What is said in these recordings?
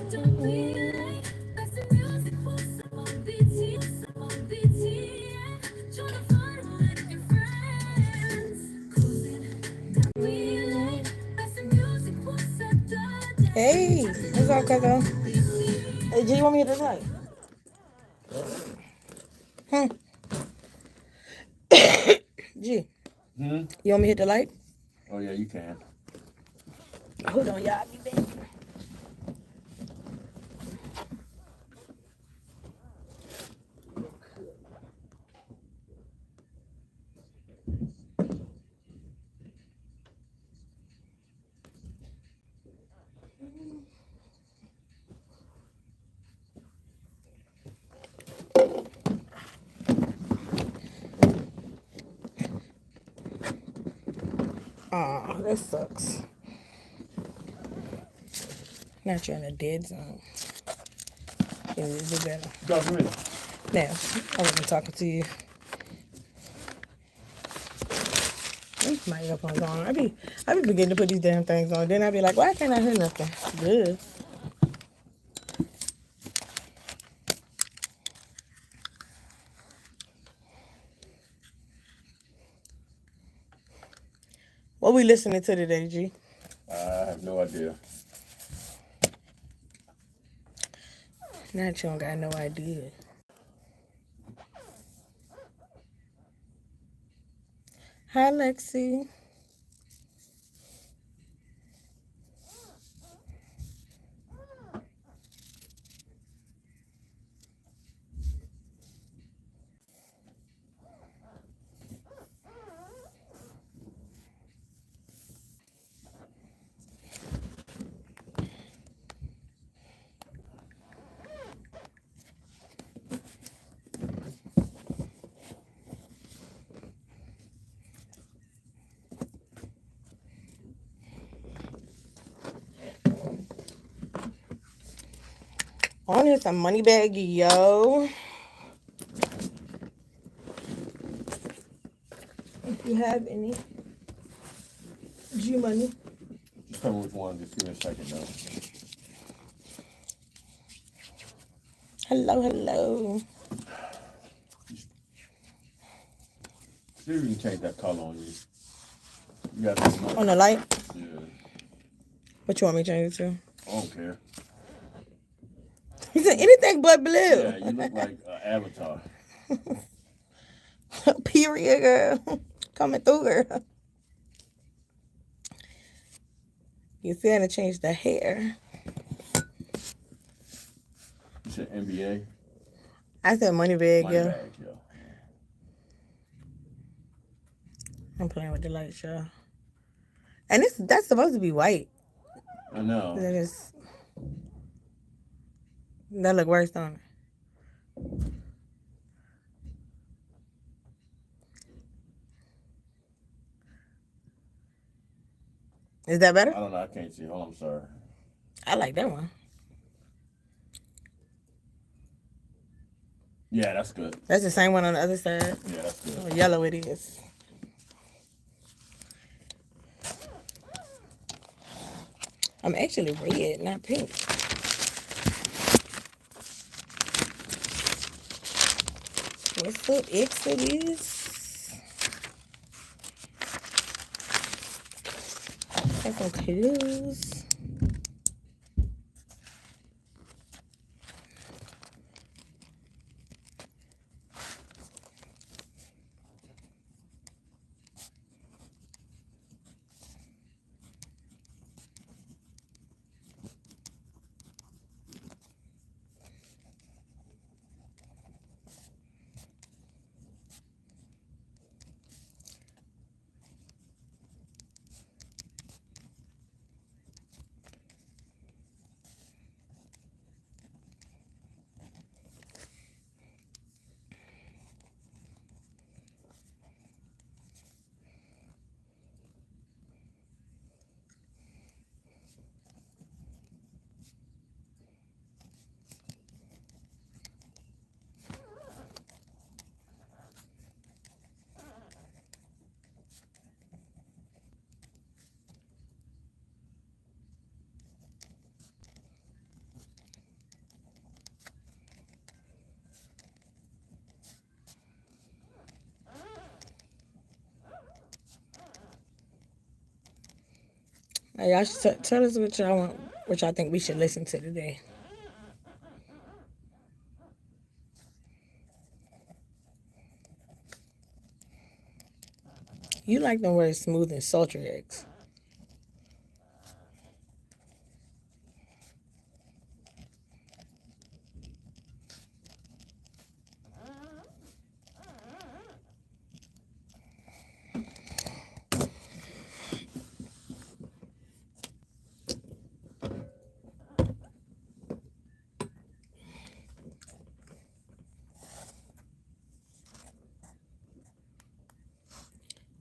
Hey, what's up, Coco? Hey, G, you want me to hit the light? G, you want me to hit the light? Oh, yeah, you can. Hold on, y'all. Be back. Aw, that sucks. Not you're in a dead zone. Yeah, do better. Talk to me. Now, I wasn't talking to you. My earphones on. I be forgetting to put these damn things on. Then I be like, why can't I hear nothing? Good. What we listening to today, G? I have no idea. Not you don't got no idea. Hi, Lexi. On here some money bag, yo. If you have any G money. Just tell me which one. Just give me a second, though. Hello, hello. See if you can change that color on you. You got to On the light? Yeah. What you want me to change it to? I don't care. He said anything but blue. Yeah, you look like an avatar. Period, girl. Coming through, girl. You see, I had to change the hair. You said NBA? I said money bag, Money yo. bag, yeah. I'm playing with the lights, y'all. And that's supposed to be white. I know. That look worse, don't it? Is that better? I don't know. I can't see. Hold on, I'm sorry. I like that one. Yeah, that's good. That's the same one on the other side. Yeah, that's good. Oh, yellow it is. I'm actually red, not pink. What's up, Exodus? Got some clues. Hey, y'all should tell us what y'all want, what y'all think we should listen to today. You like them where it's smooth and sultry eggs.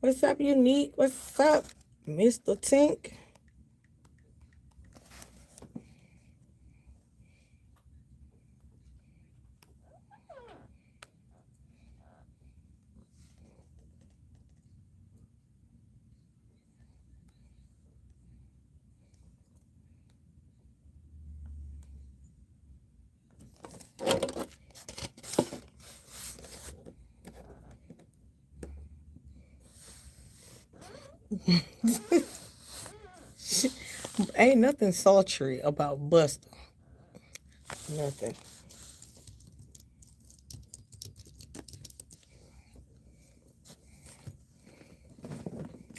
What's up, Unique? What's up, Mr. Tink? Ain't nothing sultry about Buster. Nothing.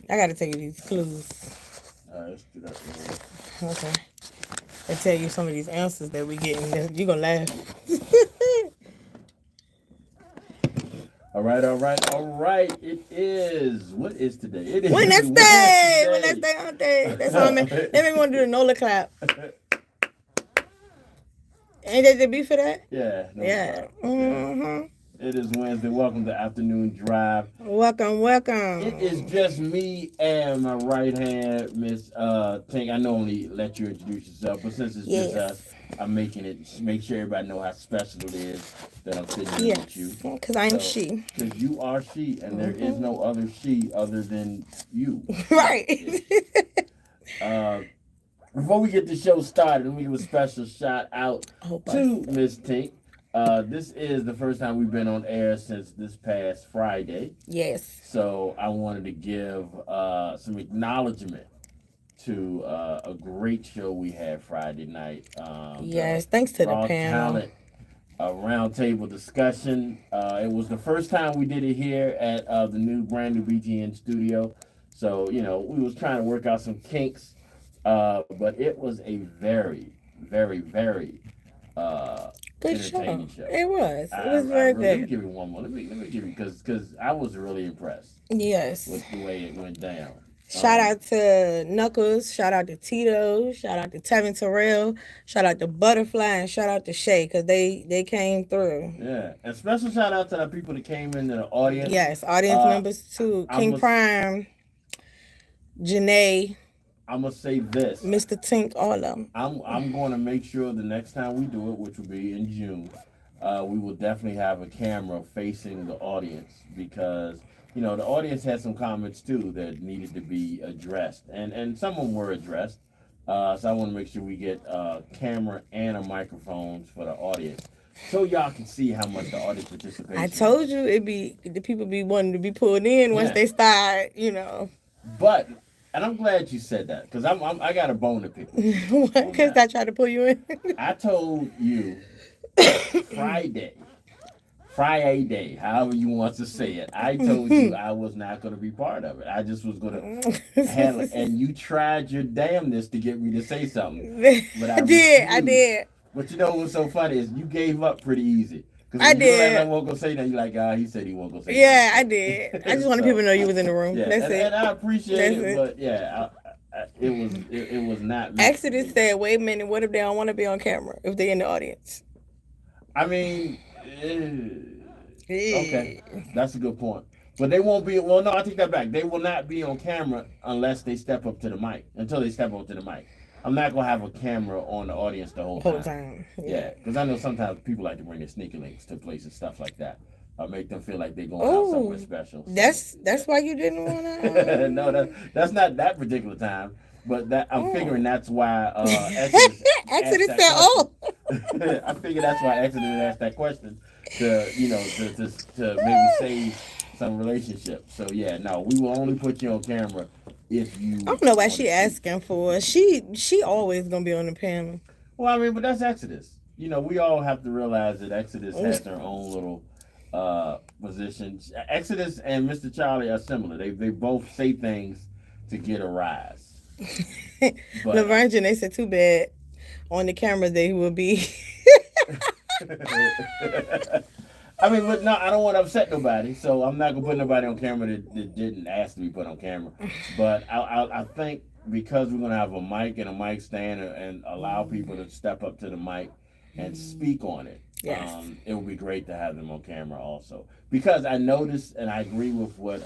I gotta tell you these clues. Alright, let's do that. Okay. I tell you some of these answers that we getting. You gonna laugh. All right. It is. What is today? It is Wednesday. Wednesday. That's all I mean. They make me want to do the Nola clap. Ain't that the beat for that? Yeah. Yeah. Mm-hmm. It is Wednesday. Welcome to Afternoon Dryve. Welcome. It is just me and my right hand, Miss Tink. I normally let you introduce yourself, but since it's just us, I'm making it. Make sure everybody know how special it is that I'm sitting here with you. Because I'm she. Because you are she, and there is no other she other than you. Right. Before we get the show started, let me give a special shout out to Miss Tink. This is the first time we've been on air since this past Friday. Yes. So I wanted to give some acknowledgement to a great show we had Friday night. Yes, thanks to the panel. Talent, a roundtable discussion. It was the first time we did it here at the brand new BTN studio. So, we was trying to work out some kinks. But it was a very, very, very good show. It was. It was really, very good. Let me give you one more. Let me give you because I was really impressed. Yes. With the way it went down. Shout out to Knuckles. Shout out to Tito. Shout out to Tevin Terrell. Shout out to Butterfly and shout out to Shay because they came through. Yeah, and special shout out to the people that came into the audience. Yes, audience members too. King Prime, Janae. I'm gonna say this, Mr. Tink, all of them. I'm going to make sure the next time we do it, which will be in June, we will definitely have a camera facing the audience because the audience had some comments too that needed to be addressed, and some of them were addressed. So I want to make sure we get a camera and a microphone for the audience, so y'all can see how much the audience participation. I told you the people be wanting to be pulled in once they start, But. And I'm glad you said that because I got a bone to pick. Because I tried to pull you in. I told you Friday, however you want to say it. I told you I was not going to be part of it. I just was going to handle it, and you tried your damnness to get me to say something. But I did. But what was so funny is you gave up pretty easy. I did. I won't go say that. You're like, he said he won't go say that. Yeah, I did. I just wanted people to know you was in the room. Yeah, That's it. And I appreciate it, but yeah, it was not. Exodus said, "Wait a minute. What if they don't want to be on camera? If they're in the audience?" I mean, okay, that's a good point. But they won't be. Well, no, I take that back. They will not be on camera unless they step up to the mic. Until they step up to the mic. I'm not going to have a camera on the audience the whole time. Yeah, because I know sometimes people like to bring their sneaker links to places, stuff like that. Make them feel like they're going out somewhere special. So, that's why you didn't want to... No, that's not that particular time. But I'm figuring that's why Exodus said, "Oh." I figure that's why Exodus asked that question to maybe save some relationship. So yeah, no, we will only put you on camera if you I don't know why want she to speak. asking for. She always gonna be on the panel. Well, I mean, but that's Exodus. We all have to realize that Exodus has their own little positions. Exodus and Mr. Charlie are similar. They both say things to get a rise. But Laverne they said too bad on the camera they will be. I mean, but no, I don't want to upset nobody, so I'm not gonna put nobody on camera that didn't ask to be put on camera. But I think because we're gonna have a mic and a mic stand and allow people to step up to the mic and speak on it, Yes. it would be great to have them on camera also. Because I noticed and I agree with what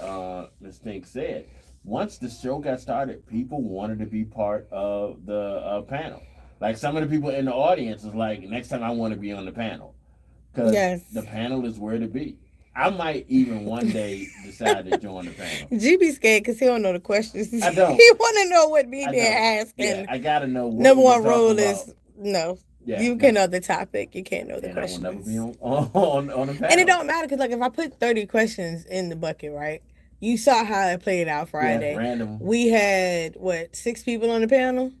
Ms. Tink said. Once the show got started, people wanted to be part of the panel. Like some of the people in the audience was like, next time I want to be on the panel. Because Yes. the panel is where to be. I might even one day decide to join the panel. G be scared because he don't know the questions. I don't. He want to know what be I there don't. asking. Yeah, I gotta know what Number we're one talking rule about. is no. Yeah, You can know the topic. You can't know the and I will questions. never be on the panel. And it don't matter because, like, if I put 30 questions in the bucket, right? You saw how it played out Friday. Yeah, random. We had, 6 people on the panel?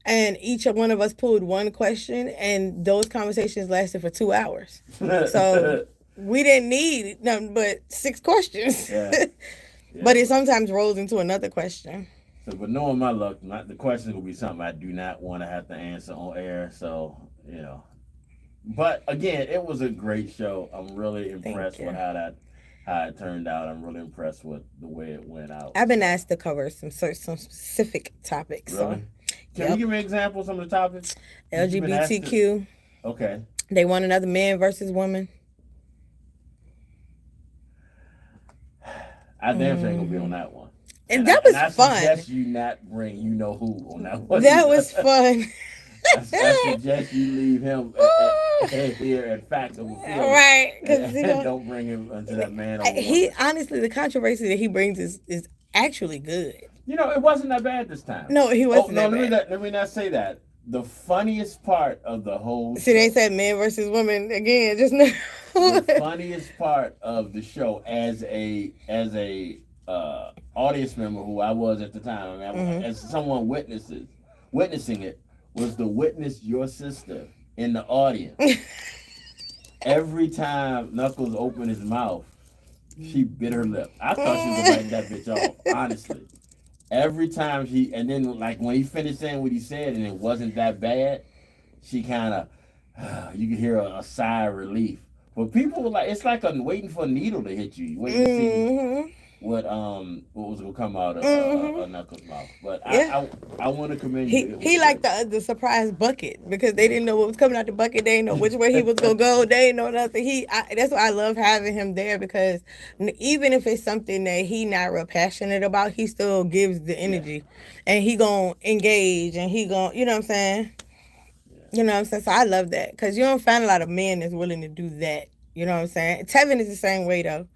And each one of us pulled one question, and those conversations lasted for 2 hours. So we didn't need nothing but 6 questions. Yeah. Yeah. But it sometimes rolls into another question. So, but knowing my luck, the question will be something I do not want to have to answer on air. So, But again, it was a great show. I'm really impressed with how it turned out. I'm really impressed with the way it went out. I've been asked to cover some specific topics. Really? So. Can you give me an example of some of the topics? LGBTQ. Okay. They want another man versus woman. I damn sure ain't gonna be on that one. And that was fun. I suggest you not bring you know who on that one. That was fun. I suggest you leave him here at Facts Over Film. Right. And don't bring him into that man. Honestly, the controversy that he brings is actually good. It wasn't that bad this time. No, he wasn't that bad. Let me not say that. The funniest part of the whole show. See, they said man versus woman again just now. The funniest part of the show as a audience member who I was at the time, as someone witnessing it, was to witness your sister in the audience. Every time Knuckles opened his mouth, she bit her lip. I thought she was gonna bite that bitch off, honestly. Every time and then like when he finished saying what he said and it wasn't that bad, she kind of, you could hear a sigh of relief. But people were like, it's like waiting for a needle to hit you. You waiting to see what was gonna come out of Knuckles' mouth. But yeah. I want to commend you. He liked the surprise bucket because they didn't know what was coming out the bucket. They didn't know which way he was gonna go. They didn't know nothing. That's why I love having him there because even if it's something that he not real passionate about, he still gives the energy, and he gonna engage, and he gonna, you know what I'm saying. You know what I'm saying? So I love that because you don't find a lot of men that's willing to do that. You know what I'm saying? Tevin is the same way though.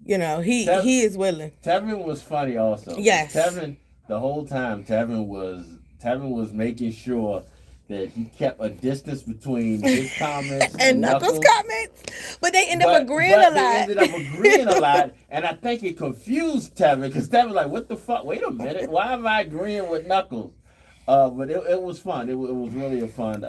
He is willing. Tevin was funny also. Yes. Tevin, the whole time, Tevin was making sure that he kept a distance between his comments and Knuckles' comments. But they ended up agreeing a lot. They ended up agreeing a lot, and I think it confused Tevin because Tevin was like, what the fuck? Wait a minute. Why am I agreeing with Knuckles? But it was fun. It was really a fun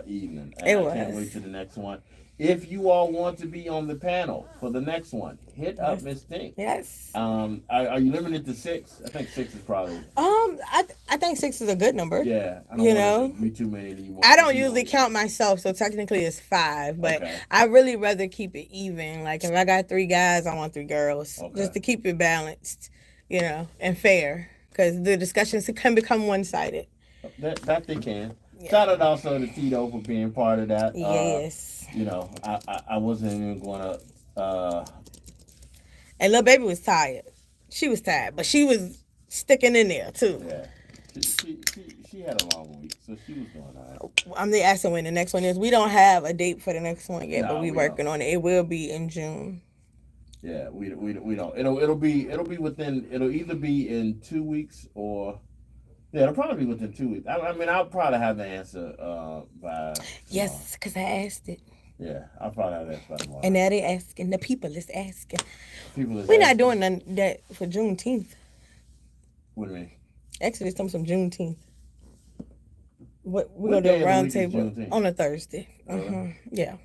evening. And I can't wait to the next one. If you all want to be on the panel for the next one, hit up Ms. Tink. Yes. Are you limited to 6? I think 6 is probably. I think 6 is a good number. Yeah. I don't want it to be too many. I don't usually count myself, so technically it's 5. But I really rather keep it even. Like if I got 3 guys, I want 3 girls, just to keep it balanced, and fair. Because the discussions can become one-sided. That they can. Yeah. Shout out also to Tito for being part of that. Yes. I wasn't even going to. And little baby was tired. She was tired, but she was sticking in there too. Yeah. She had a long week, so she was doing all right. I'm asking when the next one is. We don't have a date for the next one yet, but we're working on it. It will be in June. Yeah, we don't. It'll either be in 2 weeks or it'll probably be within 2 weeks. I mean, I'll probably have the answer by. Yes, because I asked it. Yeah, I'll probably have the answer by tomorrow. And now they're asking. The people is asking. We're not doing none of that for Juneteenth. What do you mean? Actually, it's some Juneteenth. What we're What gonna do a day of the round week is table Juneteenth? on a Thursday. Really? Yeah,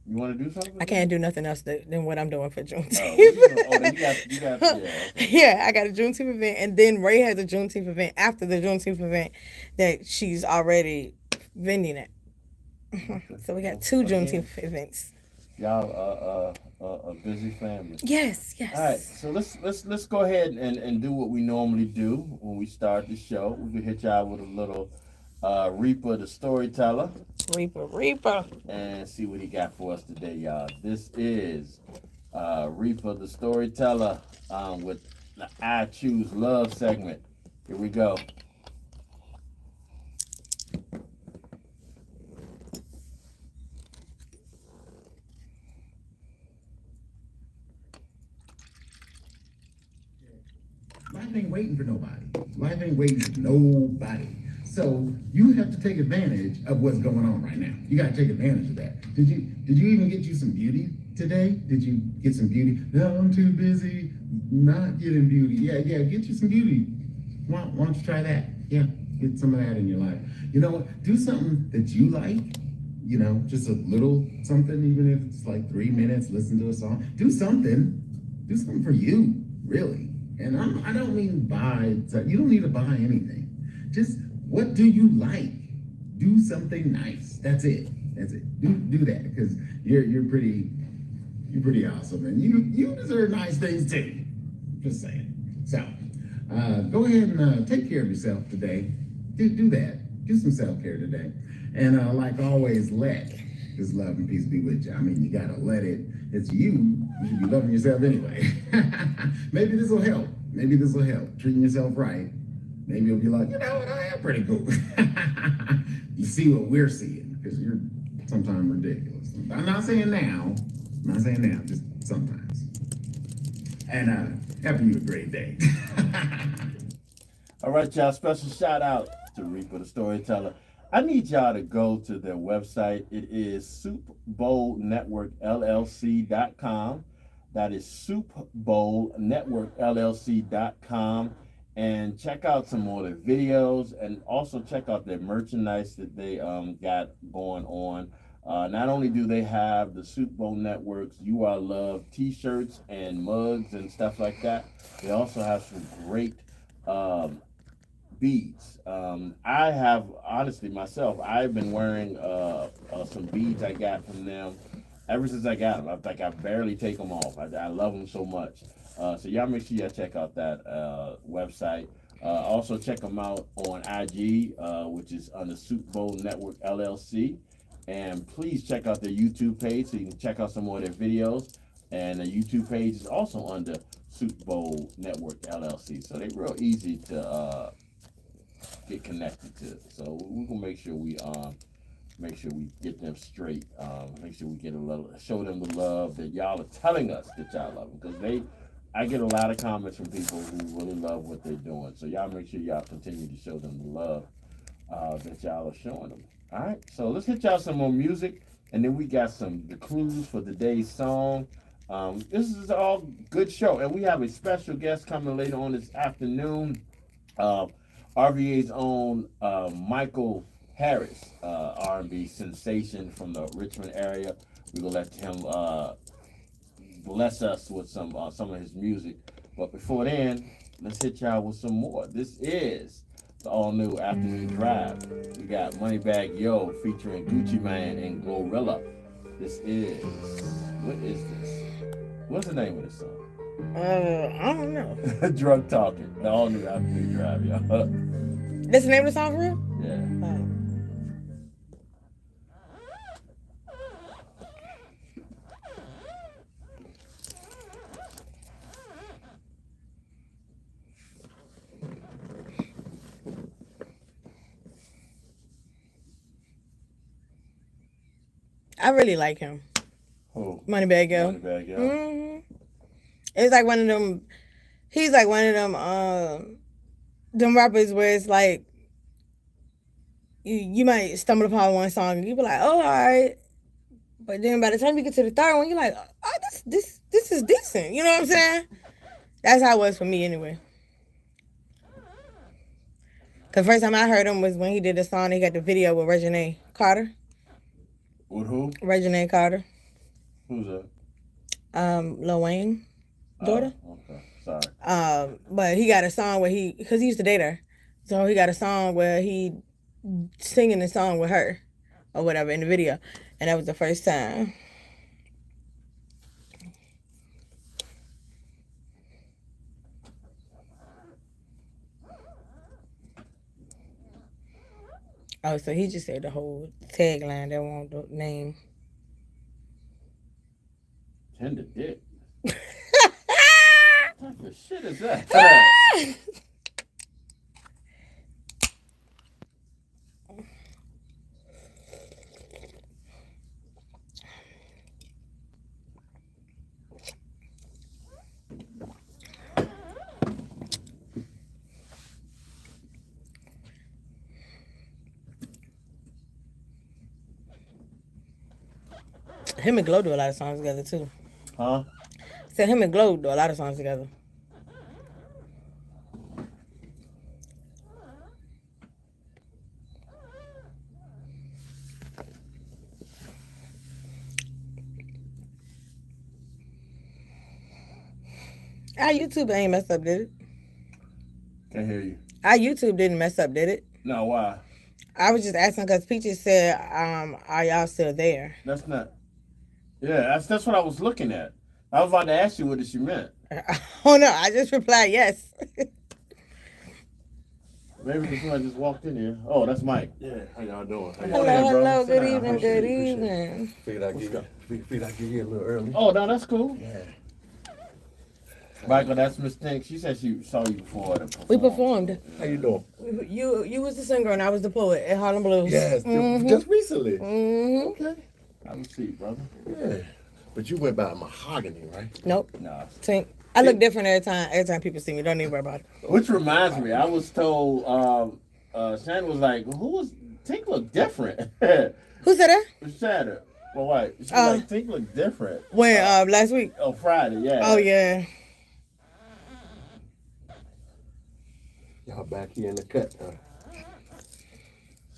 You want to do something I for can't Juneteenth? do nothing else than what I'm doing for Oh, what you doing? Oh, then Juneteenth. yeah, okay. Yeah, I got a Juneteenth event, and then Ray has a Juneteenth event after the Juneteenth event that she's already vending it. Okay. So we got Well, two again, Juneteenth events. y'all a busy family. Yes, All right, yes. so let's go ahead and do what we normally do when we start the show. We can hit y'all with a little Reaper the storyteller Reaper, Reaper. and see what he got for us today, y'all. This is Reaper the storyteller with the I Choose Love segment. Here we go. Life ain't waiting for nobody. Life ain't waiting for nobody. So you have to take advantage of what's going on right now. You gotta take advantage of that. Did you even get you some beauty today? Did you get some beauty? No, I'm too busy not getting beauty. Yeah, get you some beauty. Why don't you try that? Yeah, get some of that in your life. You know what? Do something that you like. You know, just a little something, even if it's like 3 minutes, listen to a song. Do something. Do something for you, really. And I don't mean buy. You don't need to buy anything. Just what do you like? Do something nice. That's it. That's it. Do that because you're pretty awesome, and you deserve nice things too. Just saying. So go ahead and take care of yourself today. Do that. Do some self care today, and like always, let this love and peace be with you. I mean, you gotta let it. It's you. You should be loving yourself anyway. Maybe this will help. Maybe this will help. Treating yourself right. Maybe you'll be like, you know what, I am pretty cool. You see what we're seeing, because you're sometimes ridiculous. I'm not saying now. I'm not saying now, just sometimes. And have you a great day. All right, y'all. Special shout out to Reaper the storyteller. I need y'all to go to their website. It is soupbowlnetworkllc.com. That is soupbowlnetworkllc.com. And check out some more of their videos and also check out their merchandise that they got going on. Not only do they have the Super Bowl Network's You Are Love t-shirts and mugs and stuff like that, they also have some great beads. I have, honestly, myself, I've been wearing some beads I got from them ever since I got them. I think I barely take them off. I love them so much. So y'all make sure y'all check out that website. Also check them out on IG, which is under Super Bowl Network LLC. And please check out their YouTube page so you can check out some more of their videos. And the YouTube page is also under Super Bowl Network LLC. So they're real easy to get connected to. So we're gonna make sure we get them straight. Make sure we get show them the love that y'all are telling us that y'all love them, because I get a lot of comments from people who really love what they're doing. So y'all make sure y'all continue to show them the love that y'all are showing them. All right, so let's hit y'all some more music, and then we got the clues for today's song. This is all good show, and we have a special guest coming later on this afternoon. RVA's own Michael Harris, R&B sensation from the Richmond area. We're gonna let him bless us with some of his music. But before then, let's hit y'all with some more. This is the all-new Afternoon Dryve. We got Moneybagg Yo featuring Gucci Mane and Glorilla. What is this? What's the name of this song? I don't know. Drug Talking. The all-new Afternoon Dryve, y'all. That's the name of the song for real? Yeah. I really like him. Who? Moneybagg Yo. Moneybagg Yo. It's like one of them. He's like one of them rappers where it's like you might stumble upon one song and you be like, oh, all right, but then by the time you get to the third one, you're like, oh, this is decent. You know what I'm saying? That's how it was for me anyway. Cause first time I heard him was when he did the song. He got the video with Reginae Carter. With who? Reginae Carter. Who's that? Lil Wayne daughter. Oh, okay, sorry. But he got a song where cause he used to date her, so he got a song where he singing the song with her, or whatever in the video, and that was the first time. Oh, so he just said the whole tagline. They won't the name. Tender dick. What the shit is that? Him and Glow do a lot of songs together too. Huh? Said him and Glow do a lot of songs together. Our YouTube ain't messed up, did it? Can't hear you. Our YouTube didn't mess up, did it? No, why? I was just asking because Peaches said, are y'all still there? That's not. Yeah, that's what I was looking at. I was about to ask you what she meant. Oh no, I just replied yes. Maybe because somebody just walked in here. Oh, that's Mike. Yeah, how y'all doing? How Hello, y'all doing? hello, good Sit down. evening, Appreciate good it, appreciate evening. Figured I'd get here a little early. Oh, no, that's cool. Yeah. Michael, that's Miss Tink. She said she saw you before. We performed. How you doing? You was the singer and I was the poet at Harlem Blues. Yes, just recently. Mm-hmm. Okay. Have a seat, brother. Yeah. But you went by mahogany, right? Nope. Nah. Tink. I look different every time people see me. Don't even worry about it. Which reminds me, I was told, Shannon was like, who was, Tink look different. Who said that? Shannon, my wife. She was like, Tink look different. When last week? Oh, Friday, yeah. Oh yeah. Y'all back here in the cut, huh?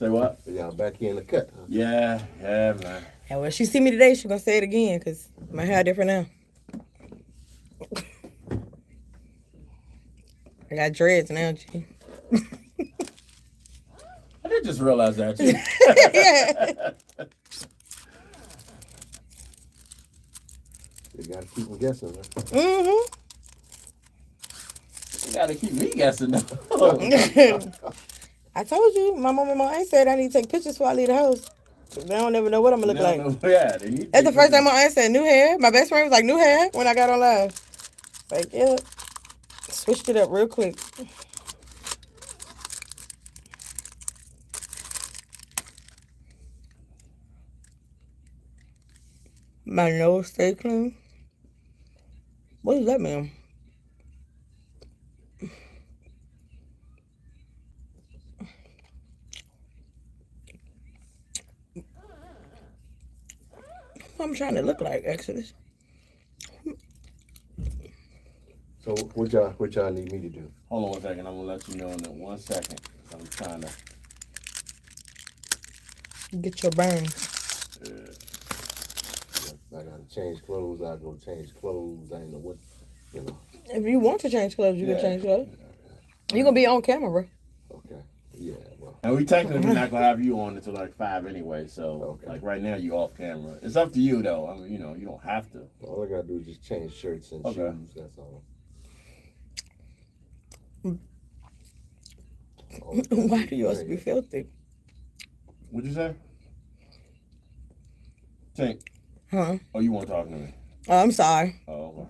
Say what? Y'all back here in the cut, huh? Yeah, man. And when she see me today, she gonna say it again because my hair different now. I got dreads now, G. I did just realize that, too. Yeah. You gotta keep them guessing, huh? Mm-hmm. You gotta keep me guessing, though. I told you, my mom and my aunt said I need to take pictures before I leave the house. They don't ever know what I'm gonna look like. Yeah, they need That's the first time my aunt said new hair. My best friend was like, new hair when I got on live. Like, yeah. Switched it up real quick. My nose stay clean. What does that mean? I'm trying to look like, actually. So what y'all need me to do? Hold on 1 second. I'm gonna let you know in 1 second. I'm trying to. Get your burn. I gotta change clothes. I go change clothes. I ain't know what, you know. If you want to change clothes, you Yeah. can change clothes. You're gonna be on camera. Okay. Yeah. Well. And we technically not gonna have you on until like 5 anyway. So Okay. like right now you off camera. It's up to you though. I mean, you know, you don't have to. All I gotta do is just change shirts and Okay. shoes. That's all. Why do yours be filthy? What'd you say? Tink. Huh? Oh, you weren't talking to me. Oh, I'm sorry. Oh, okay.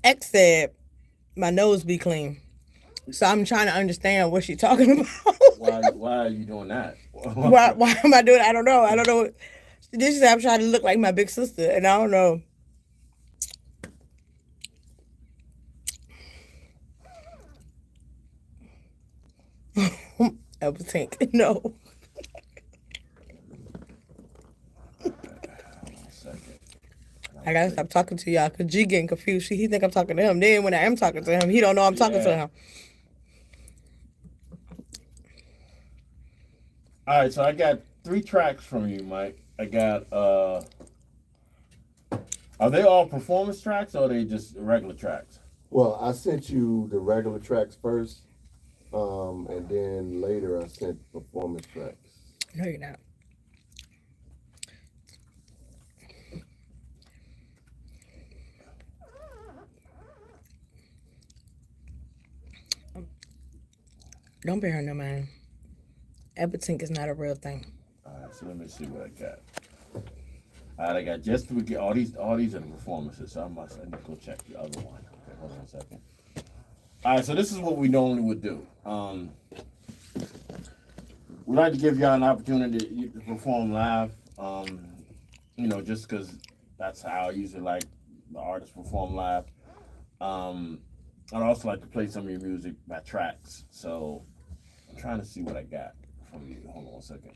X said my nose be clean. So I'm trying to understand what she's talking about. Why are you doing that? why am I doing it? I don't know. This is I'm trying to look like my big sister, and I don't know. That was Tink. No. I gotta stop talking to y'all because G getting confused. He think I'm talking to him. Then when I am talking to him, he don't know I'm talking to him. All right, so I got 3 tracks from you, Mike. I got are they all performance tracks or are they just regular tracks? Well, I sent you the regular tracks first, and then later I sent performance tracks. No, you're not. Don't pay her no mind. Mz Tink is not a real thing. All right, so let me see what I got. All right, I got just to get all these are the performances. So I need to go check the other one. Okay, hold on a second. All right, so this is what we normally would do. We like to give y'all an opportunity to perform live. Just because that's how I usually like the artists perform live. I'd also like to play some of your music by tracks. So I'm trying to see what I got from you. Hold on a second.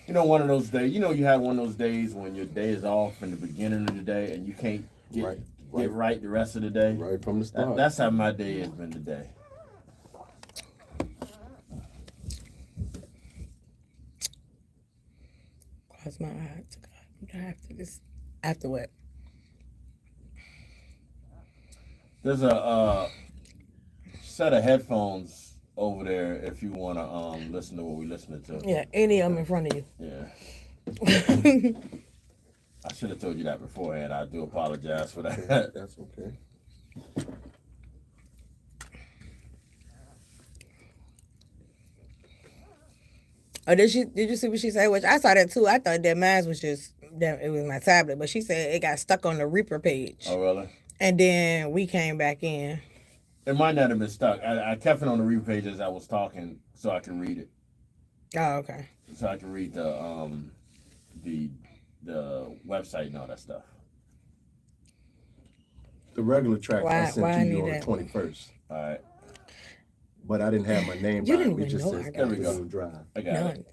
One of those days, you have one of those days when your day is off in the beginning of the day and you can't get right the rest of the day. Right from the start. That's how my day has been today. Cross my heart to God. After what? There's a set of headphones over there if you want to listen to what we're listening to. Yeah, any of them in front of you. Yeah. I should have told you that beforehand. I do apologize for that. That's okay. Oh, did you see what she said? Which I saw that too. I thought that mine was just that it was my tablet, but she said it got stuck on the Reaper page. Oh, really? And then we came back in. It might not have been stuck. I kept it on the read page as I was talking so I could read it. Oh, okay. So I can read the website and all that stuff. The regular tracks I sent to you on the 21st. All right. But I didn't have my name You by didn't it. It even just know says I got it. Afternoon Dryve. I got None. it.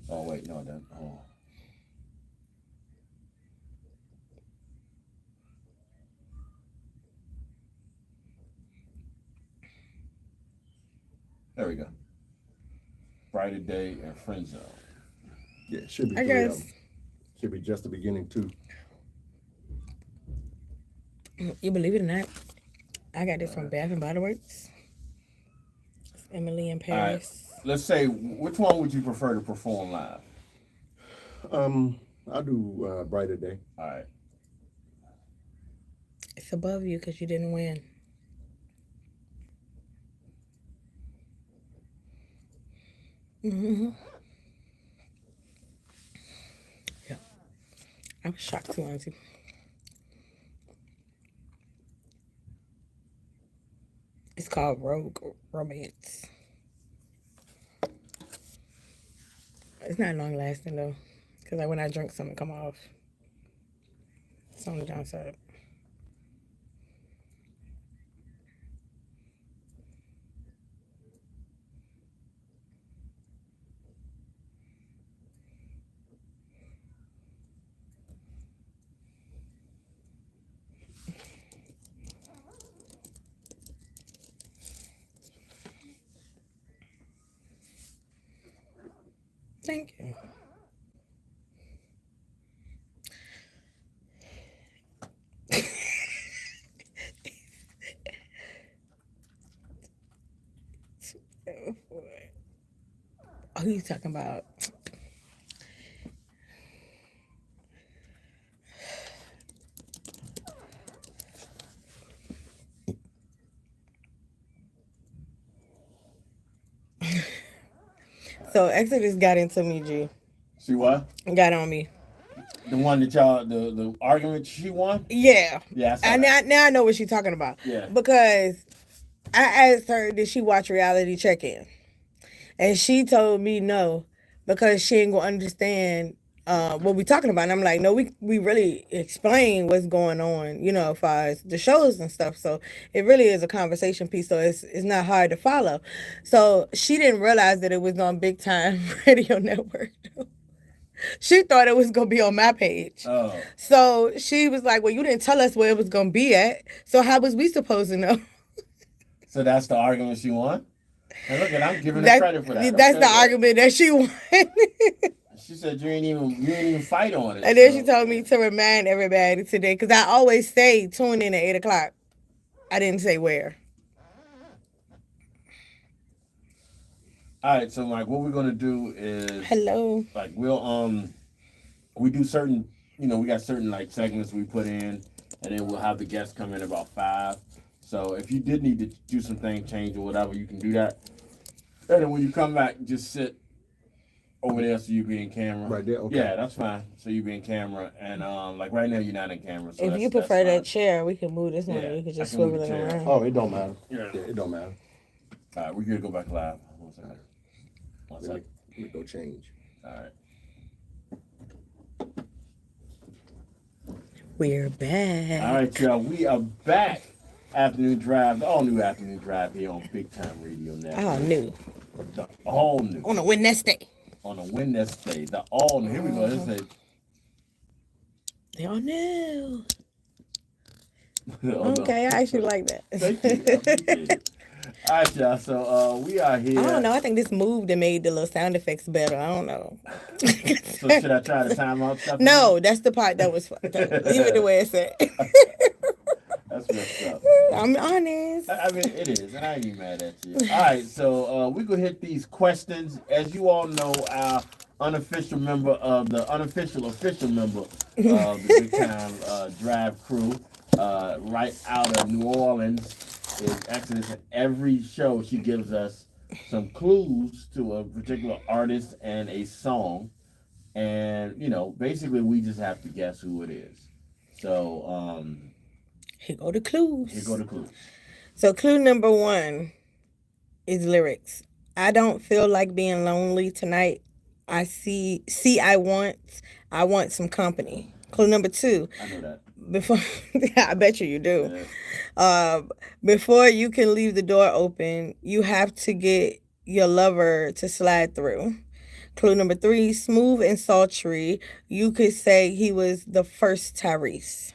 Oh, wait. No, then. Oh. There we go. Brighter Day and Friend Zone. Yeah, it should be I 3 of guess. them. Should be just the beginning too. You believe it or not, I got this from Bath and Body Works. It's Emily in Paris. Let's say, which one would you prefer to perform live? I'll do Brighter Day. All right. It's above you because you didn't win. Mm-hmm. Yeah. I was shocked too, Auntie. It's called Rogue Romance. It's not long lasting though, because like when I drink something come off. It's on the downside. Thank you. Oh, he's talking about. So Exodus got into me, G. See what? Got on me. The one that y'all, the argument she won? Yeah. Yeah, I saw And that. now I know what she's talking about. Yeah. Because I asked her, did she watch Reality Check-In? And she told me no, because she ain't gonna understand what we talking about. And I'm like, no, we really explain what's going on, as far as the shows and stuff. So it really is a conversation piece. So it's not hard to follow. So she didn't realize that it was on Big Time Radio Network. She thought it was gonna be on my page. Oh, So she was like, "Well, you didn't tell us where it was gonna be at. So how was we supposed to know?" so that's the argument she won. And look, I'm giving her That, credit for that. that's Okay, the argument that she won. She said you ain't even fight on it. And then she told me to remind everybody today, because I always say tune in at 8:00. I didn't say where. All right, so like what we're gonna do is Hello. like we do certain, we got certain like segments we put in, and then we'll have the guests come in about 5. So if you did need to do some things, change or whatever, you can do that. And then when you come back, just sit over there so you be in camera. Right there, okay. Yeah, that's fine. So you be in camera, and like right now you're not in camera. So If you prefer that's that chair, we can move this one. Yeah, You can just I can move swivel it the chair. around. Oh, it don't matter. Yeah. Yeah, it don't matter. All right, we're gonna go back live. One second. One Let me, second. let me go change. All right. We're back. All right, y'all. We are back. Afternoon Drive, the all new Afternoon Drive here on Big Time Radio Network. All new. The all new. On a Wednesday. On a Wednesday. The all new. Here we go. This is They all new. oh, Okay, I actually like that. Thank you. I appreciate it. All right, y'all. So we are here. I don't know. I think this moved and made the little sound effects better. I don't know. So should I try the timeout stuff? No, that's the part that was fucked up. Leave it the way it's at. That's messed up. I'm honest. I mean, it is, and I ain't even mad at you. All right, so we gonna hit these questions. As you all know, our official member of the Big Time Drive crew, right out of New Orleans, is Exodus. And every show, she gives us some clues to a particular artist and a song, and basically, we just have to guess who it is. So, Here go the clues. here go the clues. So clue number 1 is lyrics. I don't feel like being lonely tonight. I want some company. Clue number 2. I know that. Before I bet you do. Yeah. Before you can leave the door open, you have to get your lover to slide through. Clue number 3, smooth and sultry. You could say he was the first Tyrese.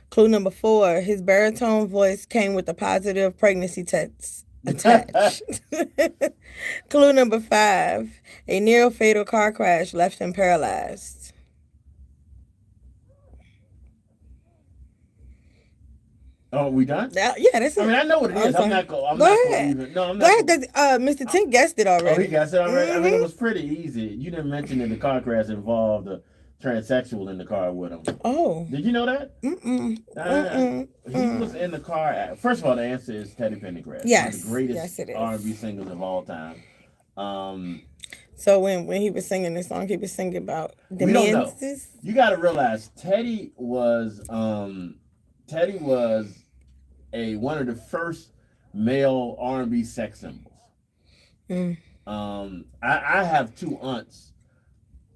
Clue number 4, his baritone voice came with a positive pregnancy test attached. Clue number 5, a near fatal car crash left him paralyzed. Oh, we done? Yeah, that's it. I mean, I know what it is. I'm not going. Go ahead. Even. No, I'm Go not. ahead. Mr. Tink guessed it Oh, already. he guessed it already. I mean, it was pretty easy. You didn't mention that the car crash involved a transsexual in the car with him. Oh. Did you know that? Mm-mm. He was in the car. First of all, the answer is Teddy Pendergrass. Yes. One of the greatest Yes, it is. R&B singers of all time. So when he was singing this song, he was singing about the We don't know. menses. You got to realize Teddy was one of the first male R&B sex symbols. Mm. I have 2 aunts.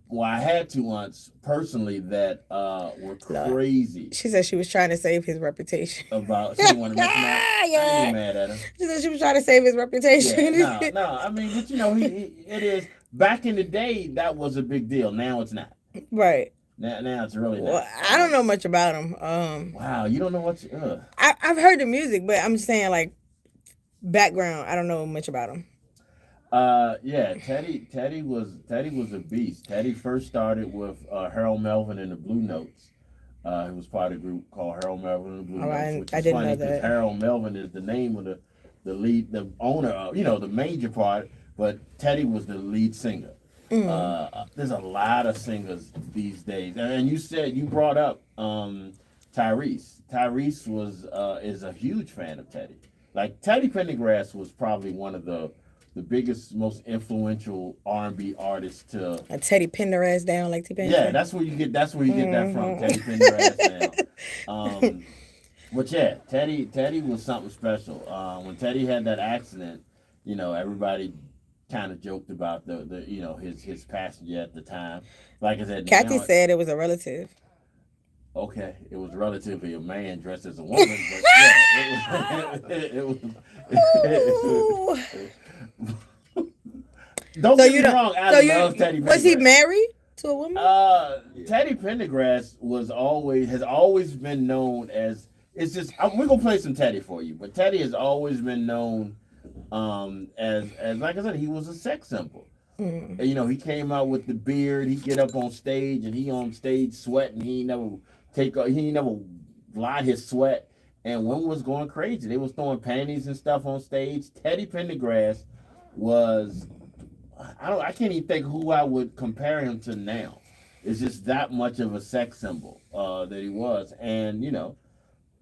Well, I had 2 aunts personally that were crazy. She said she was trying to save his reputation. About she didn't want to mention that. I ain't mad at her. She said she was trying to save his reputation. Yeah, no. I mean, but it is. Back in the day, that was a big deal. Now it's not. Right. Now it's really not. Well, I don't know much about him. Wow, you don't know what? I've heard the music, but I'm just saying like background. I don't know much about him. Yeah, Teddy was a beast. Teddy first started with Harold Melvin and the Blue Notes. He was part of a group called Harold Melvin and the Blue Notes, which is didn't funny know because that. Harold Melvin is the name of the lead, the owner of, the major part, but Teddy was the lead singer. There's a lot of singers these days, and you brought up Tyrese. Tyrese is a huge fan of Teddy. Like Teddy Pendergrass was probably one of the biggest, most influential R&B artists to A Teddy pinned her ass down like T-Pain. Yeah, that's where you get that from. Teddy pinned her ass down. But yeah, Teddy was something special. When Teddy had that accident, everybody kind of joked about the his passenger at the time. Like I said, Kathy said it was a relative. Okay, it was relatively a man dressed as a woman, but yeah, it was. Don't get me wrong. I love Teddy. Was he married to to a woman? Teddy Pendergrass has always been known as. It's just we're gonna play some Teddy for you, but Teddy has always been known as like I said, he was a sex symbol. Mm. You know, he came out with the beard. He get up on stage and he on stage sweating. He never lied his sweat. And women was going crazy. They was throwing panties and stuff on stage. Teddy Pendergrass was, I can't even think who I would compare him to now. It's just that much of a sex symbol that he was. And you know,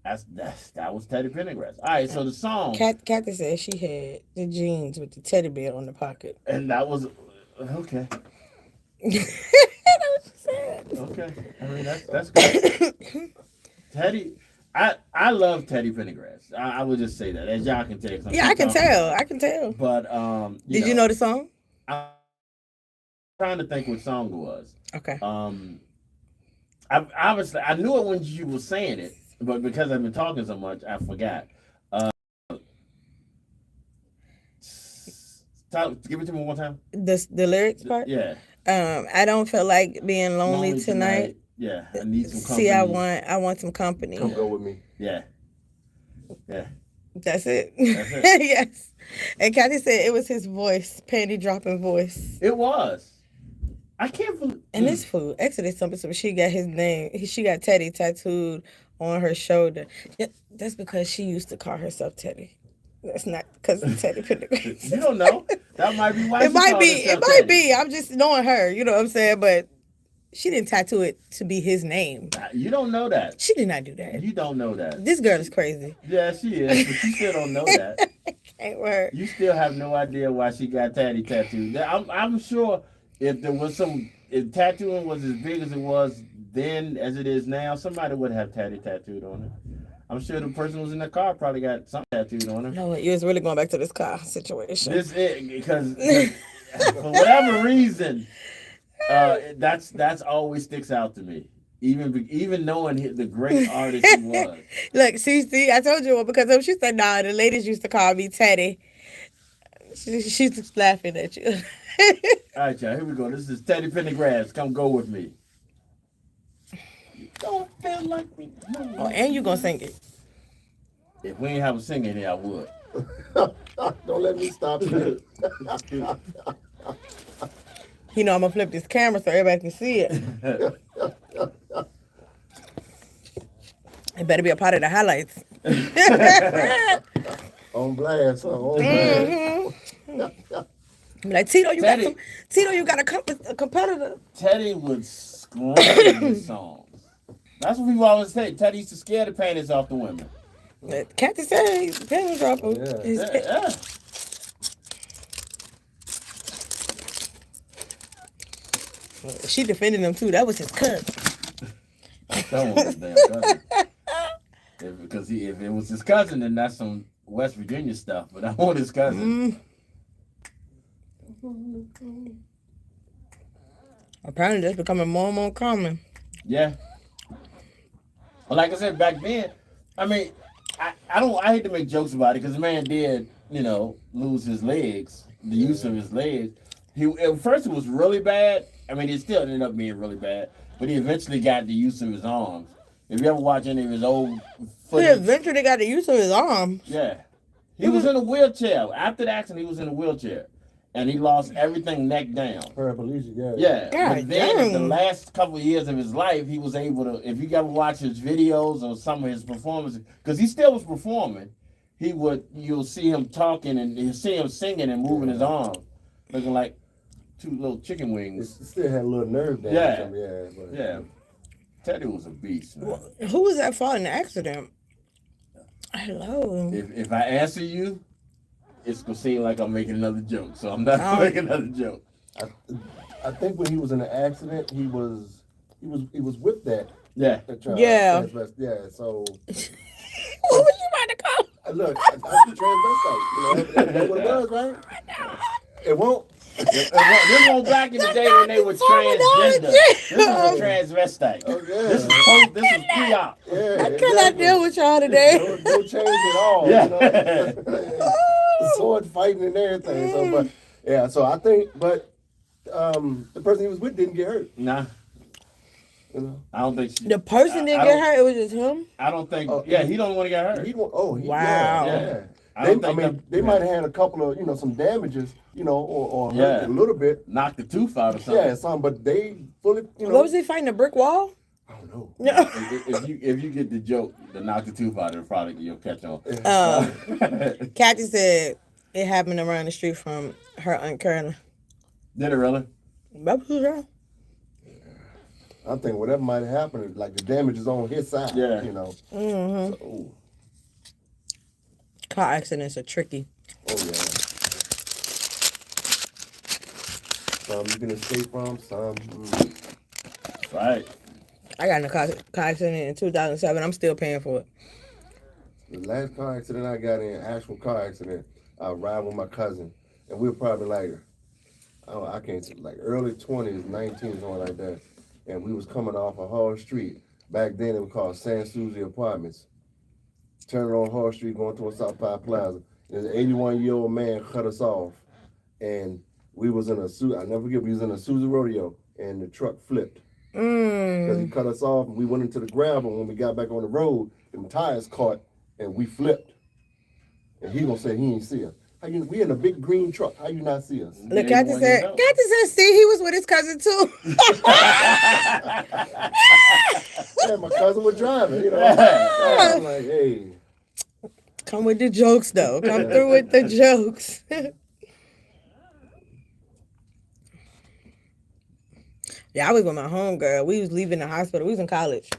that was Teddy Pendergrass. All right, so the song. Kathy said she had the jeans with the teddy bear on the pocket. And that was okay. That's what she said. Okay, I mean that's good. Teddy, I love Teddy Pendergrass. I would just say that, as y'all can tell. Yeah, I can tell. But did you know the song? I'm trying to think what song it was. Okay. I knew it when you were saying it. But because I've been talking so much, I forgot. Give it to me one more time. The lyrics part? Yeah. I don't feel like being lonely tonight. Yeah. I need some company. See, I want some company. Come go with me. Yeah. Yeah. That's it. That's it. Yes. And Kathy said it was his voice, panty dropping voice. It was. I can't believe. And this fool, Exodus something. She got his name. She got Teddy tattooed on her shoulder. Yeah, that's because she used to call herself Teddy. That's not because of Teddy Pendergrass. You don't know. That might be why. It might be. It might be. I'm just knowing her. You know what I'm saying? But she didn't tattoo it to be his name. You don't know that. She did not do that. You don't know that. This girl is crazy. Yeah, she is. But you still don't know that. Can't work. You still have no idea why she got Teddy tattooed. I'm sure if tattooing was as big as it was then as it is now, somebody would have Teddy tattooed on it. I'm sure the person who was in the car probably got something tattooed on him. No, you was really going back to this car situation. Because for whatever reason, that's always sticks out to me. Even knowing the great artist he was. Look, see, I told you because she said, "Nah, the ladies used to call me Teddy." She's just laughing at you. All right, y'all. Here we go. This is Teddy Pendergrass. Come go with me. Don't feel like me. Oh, and you gonna sing it? If we ain't have a singer here, I would. Don't let me stop you. You know I'm gonna flip this camera so everybody can see it. It better be a part of the highlights. On blast, huh? On blast. Like Tito, you got a competitor. Teddy would scream his songs. That's what people always say. Teddy used to scare the panties off the women. Kathy said he's a panty dropper. Yeah. She defended him too. That was his cousin. That was his damn cousin. If it was his cousin, then that's some West Virginia stuff. But I want his cousin. Apparently, that's becoming more and more common. Yeah. Well, like I said back then, I mean, I hate to make jokes about it because the man did, lose his legs, the use of his legs. At first it was really bad. I mean, it still ended up being really bad, but he eventually got the use of his arms. If you ever watch any of his old footage, he eventually got the use of his arms. Yeah. He was in a wheelchair. After the accident, he was in a wheelchair. And he lost everything neck down. Paraplegic, yeah. God, but then the last couple of years of his life, he was able to, if you ever watch his videos or some of his performances, because he still was performing, you'll see him talking and you'll see him singing and moving his arms, looking like two little chicken wings. It still had a little nerve damage. Yeah. Teddy was a beast. Man. Well, who was at fault in the accident? Hello. If I answer you, it's gonna seem like I'm making another joke, so I'm not making another joke. I think when he was in the accident, he was with that. Yeah. Yeah. So. What was you about to call? Look, I'm the transvestite. That's what it was, right? Now. It won't. This was back in the day when they were transgender. This is a transvestite. Oh, yeah. This is pre-op. Yeah, I cannot deal with y'all today. No change at all. Yeah. Sword fighting and everything. So I think, but The person he was with didn't get hurt. Nah, You know. I don't think she. The person didn't I get don't- hurt. It was just him. I don't think. Oh, Yeah, he don't want to get hurt. Wow. Yeah. I don't think They might have had a couple of some damages, or hurt Yeah. a little bit. knock the tooth out or something. Yeah, some, but they fully, What was he fighting? A brick wall? I don't know. No. If you get the joke, the knock the tooth out of the product, you'll catch on. Kathy said it happened around the street from her Aunt Carolyn. Did it really? That was wrong. I'm thinking whatever might have happened, like the damage is on his side. Yeah. Mm-hmm. So, Car accidents are tricky. oh yeah. Some you can escape from, some. Right. I got in a car accident in 2007. I'm still paying for it. The last car accident I got in, actual car accident, I was riding with my cousin, and we were probably like, I can't, like early 20s, 19s, something like that. And we was coming off of Hall Street. Back then it was called San Susie Apartments. Turning on Hall Street, going towards South Pine Plaza. And an 81-year-old man cut us off. And we was in a, I'll never forget, we was in a Susie Rodeo, and the truck flipped. Because he cut us off, and we went into the gravel. When we got back on the road, the tires caught, and we flipped. And he gonna say he ain't see us. We in a big green truck. How you not see us? Look, Kathy said, see, he was with his cousin too. Yeah, my cousin was driving. I'm like, hey. Come with the jokes, though. Come through with the jokes. Yeah, I was with my homegirl. We was leaving the hospital. We was in college.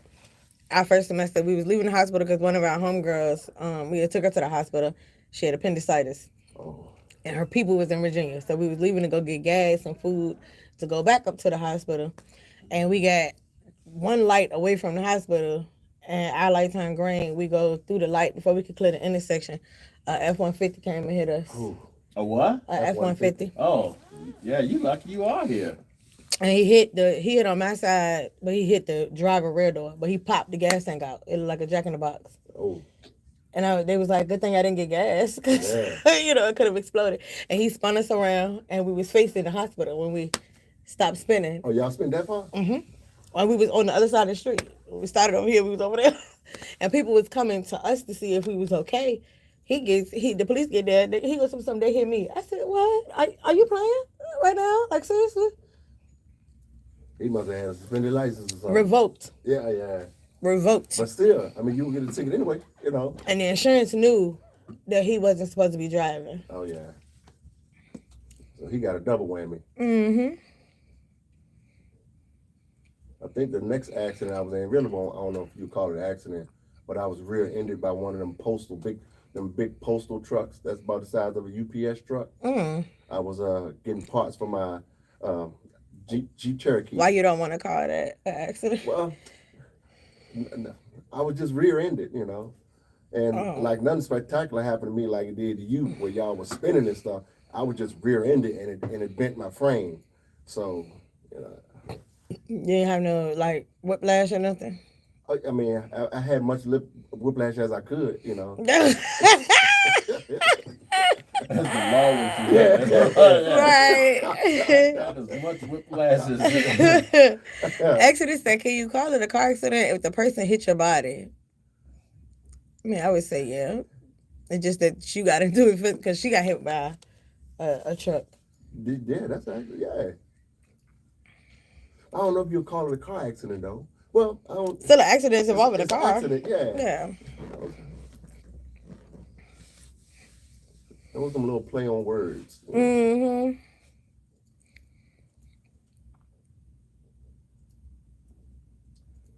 Our first semester, we was leaving the hospital because one of our homegirls, we had took her to the hospital. She had appendicitis. Oh. And her people was in Virginia. So we was leaving to go get gas and food to go back up to the hospital. And we got one light away from the hospital. And our light turned green. We go through the light before we could clear the intersection. F-150 came and hit us. Ooh. A what? F-150. Oh, yeah, you lucky you are here. And he hit on my side, but he hit the driver rear door. But he popped the gas tank out. It looked like a Jack in the Box. Oh. And they was like, good thing I didn't get gas. Because, it could have exploded. And he spun us around, and we was facing the hospital when we stopped spinning. Oh, y'all spin that far? Mm-hmm. And we was on the other side of the street. We started over here, we was over there. And people was coming to us to see if we was okay. The police get there, he goes something, they hit me. I said, what? Are you playing right now? Like, seriously? He must have had a suspended license or something. Revoked. Yeah. Revoked. But still, I mean, you would get a ticket anyway, And the insurance knew that he wasn't supposed to be driving. Oh, yeah. So he got a double whammy. Mm-hmm. I think the next accident I was in, really, I don't know if you call it an accident, but I was rear-ended by one of them big postal trucks that's about the size of a UPS truck. I was getting parts for my Jeep Cherokee. Why you don't want to call that an accident? Well, I was just rear-ended, and like nothing spectacular happened to me like it did to you, where y'all was spinning and stuff. I was just rear-ended, and it bent my frame. So, You didn't have no whiplash or nothing? I mean, I had much whiplash as I could, That's the law with you. Right. Not as much whiplash as Exodus said, can you call it a car accident if the person hit your body? I mean, I would say yeah. It's just that you got to do it because she got hit by a truck. Yeah, that's actually, yeah. I don't know if you'll call it a car accident, though. Well, I don't. Still an accident involving a It's car. accident, yeah. Yeah. There was some little play on words. Mm-hmm.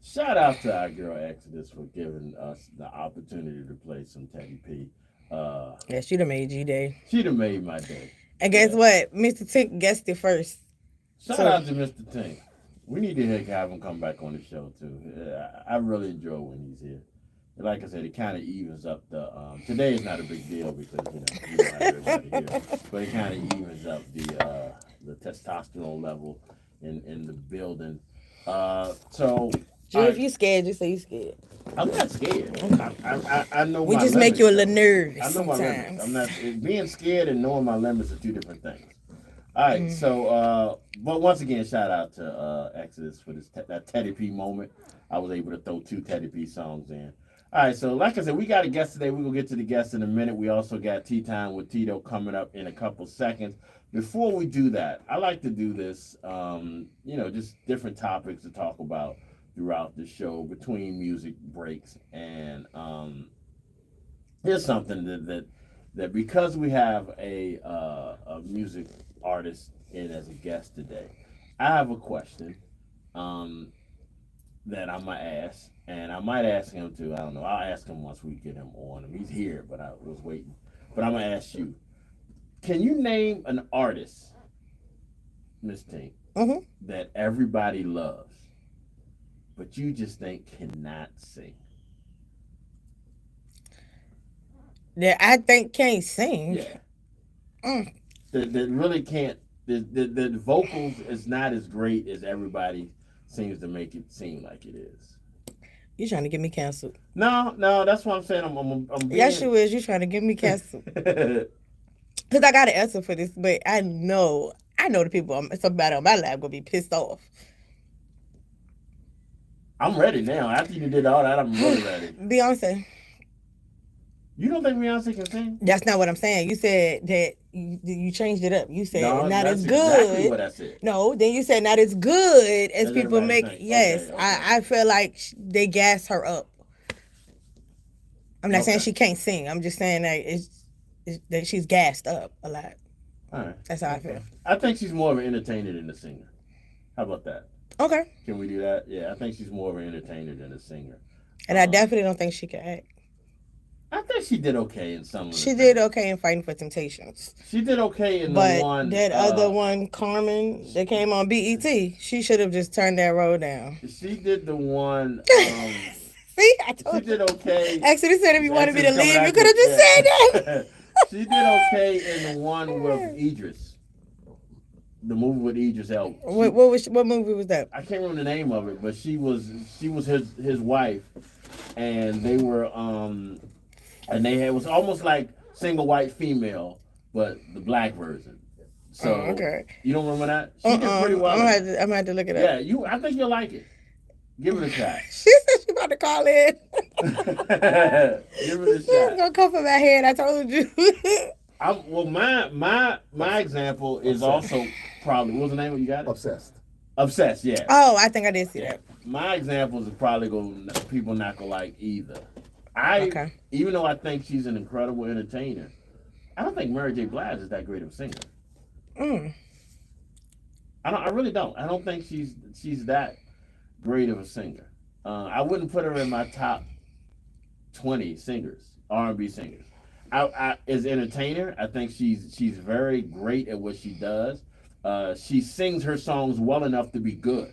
Shout out to our girl Exodus for giving us the opportunity to play some Teddy P. Yeah, she done made G-Day. She done made my day. And guess what? Mr. Tink guessed it first. Shout out to Mr. Tink. We need to have him come back on the show too. I really enjoy when he's here. Like I said, it kind of evens up the. Today is not a big deal because you don't have everybody here, but it kind of evens up the testosterone level in the building. So. G, if you scared, just say you scared. I'm not scared. I know we my just limits. make you a little nervous I know my sometimes. limits. I'm not being scared and knowing my limits are two different things. All right, so but once again, shout out to Exodus for that Teddy P moment. I was able to throw 2 Teddy P songs in. All right, so like I said, we got a guest today. We're gonna get to the guest in a minute. We also got Tea Time with Tito coming up in a couple seconds. Before we do that, I like to do this, just different topics to talk about throughout the show between music breaks. And here's something that because we have a music artist in as a guest today, I have a question that I might ask, and I might ask him to. I don't know. I'll ask him once we get him on. He's here, but I was waiting. But I'm gonna ask you: can you name an artist, Mz Tink, that everybody loves, but you just think cannot sing? That I think can't sing. Yeah. That really can't. The vocals is not as great as everybody seems to make it seem like it is. You trying to get me canceled? No, that's what I'm saying. I'm being... Yes, you is. You trying to get me canceled? Because I got an answer for this, but I know the people, somebody on my lab gonna be pissed off. I'm ready now. After you did all that, I'm really ready. Beyonce. You don't think Beyonce can sing? That's not what I'm saying. You said that you changed it up. You said not as good. Exactly what I said. No, then you said not as good as people make. Think. Yes, Okay. I feel like they gas her up. I'm not saying she can't sing. I'm just saying that that she's gassed up a lot. All right. That's how I feel. I think she's more of an entertainer than a singer. How about that? Okay. Can we do that? Yeah, I think she's more of an entertainer than a singer. And I definitely don't think she can act. I think she did okay in some of the She did okay in Fighting for Temptations. She did okay in but the one. That other one, Carmen, that came on BET, she should have just turned that road down. She did the one. See, I told she did okay. Actually said if you wanted me to leave, you could have just said that. She did okay in the one with Idris. The movie with Idris Elba. What movie was that? I can't remember the name of it, but she was his wife, and they were and it was almost like Single White Female, but the black version. So okay. You don't remember that? She did pretty well. I'm gonna have to look it up. Yeah, I think you'll like it. Give it a shot. She said she about to call in. Give it a shot. It's gonna come from my head. I told you. Well, my example is also probably, what was the name of you got it? Obsessed, yeah. Oh, I think I did see that. My examples are probably people not gonna like either. Even though I think she's an incredible entertainer, I don't think Mary J. Blige is that great of a singer. I really don't. I don't think she's that great of a singer. I wouldn't put her in my top 20 singers, R&B singers. As an entertainer, I think she's very great at what she does. She sings her songs well enough to be good.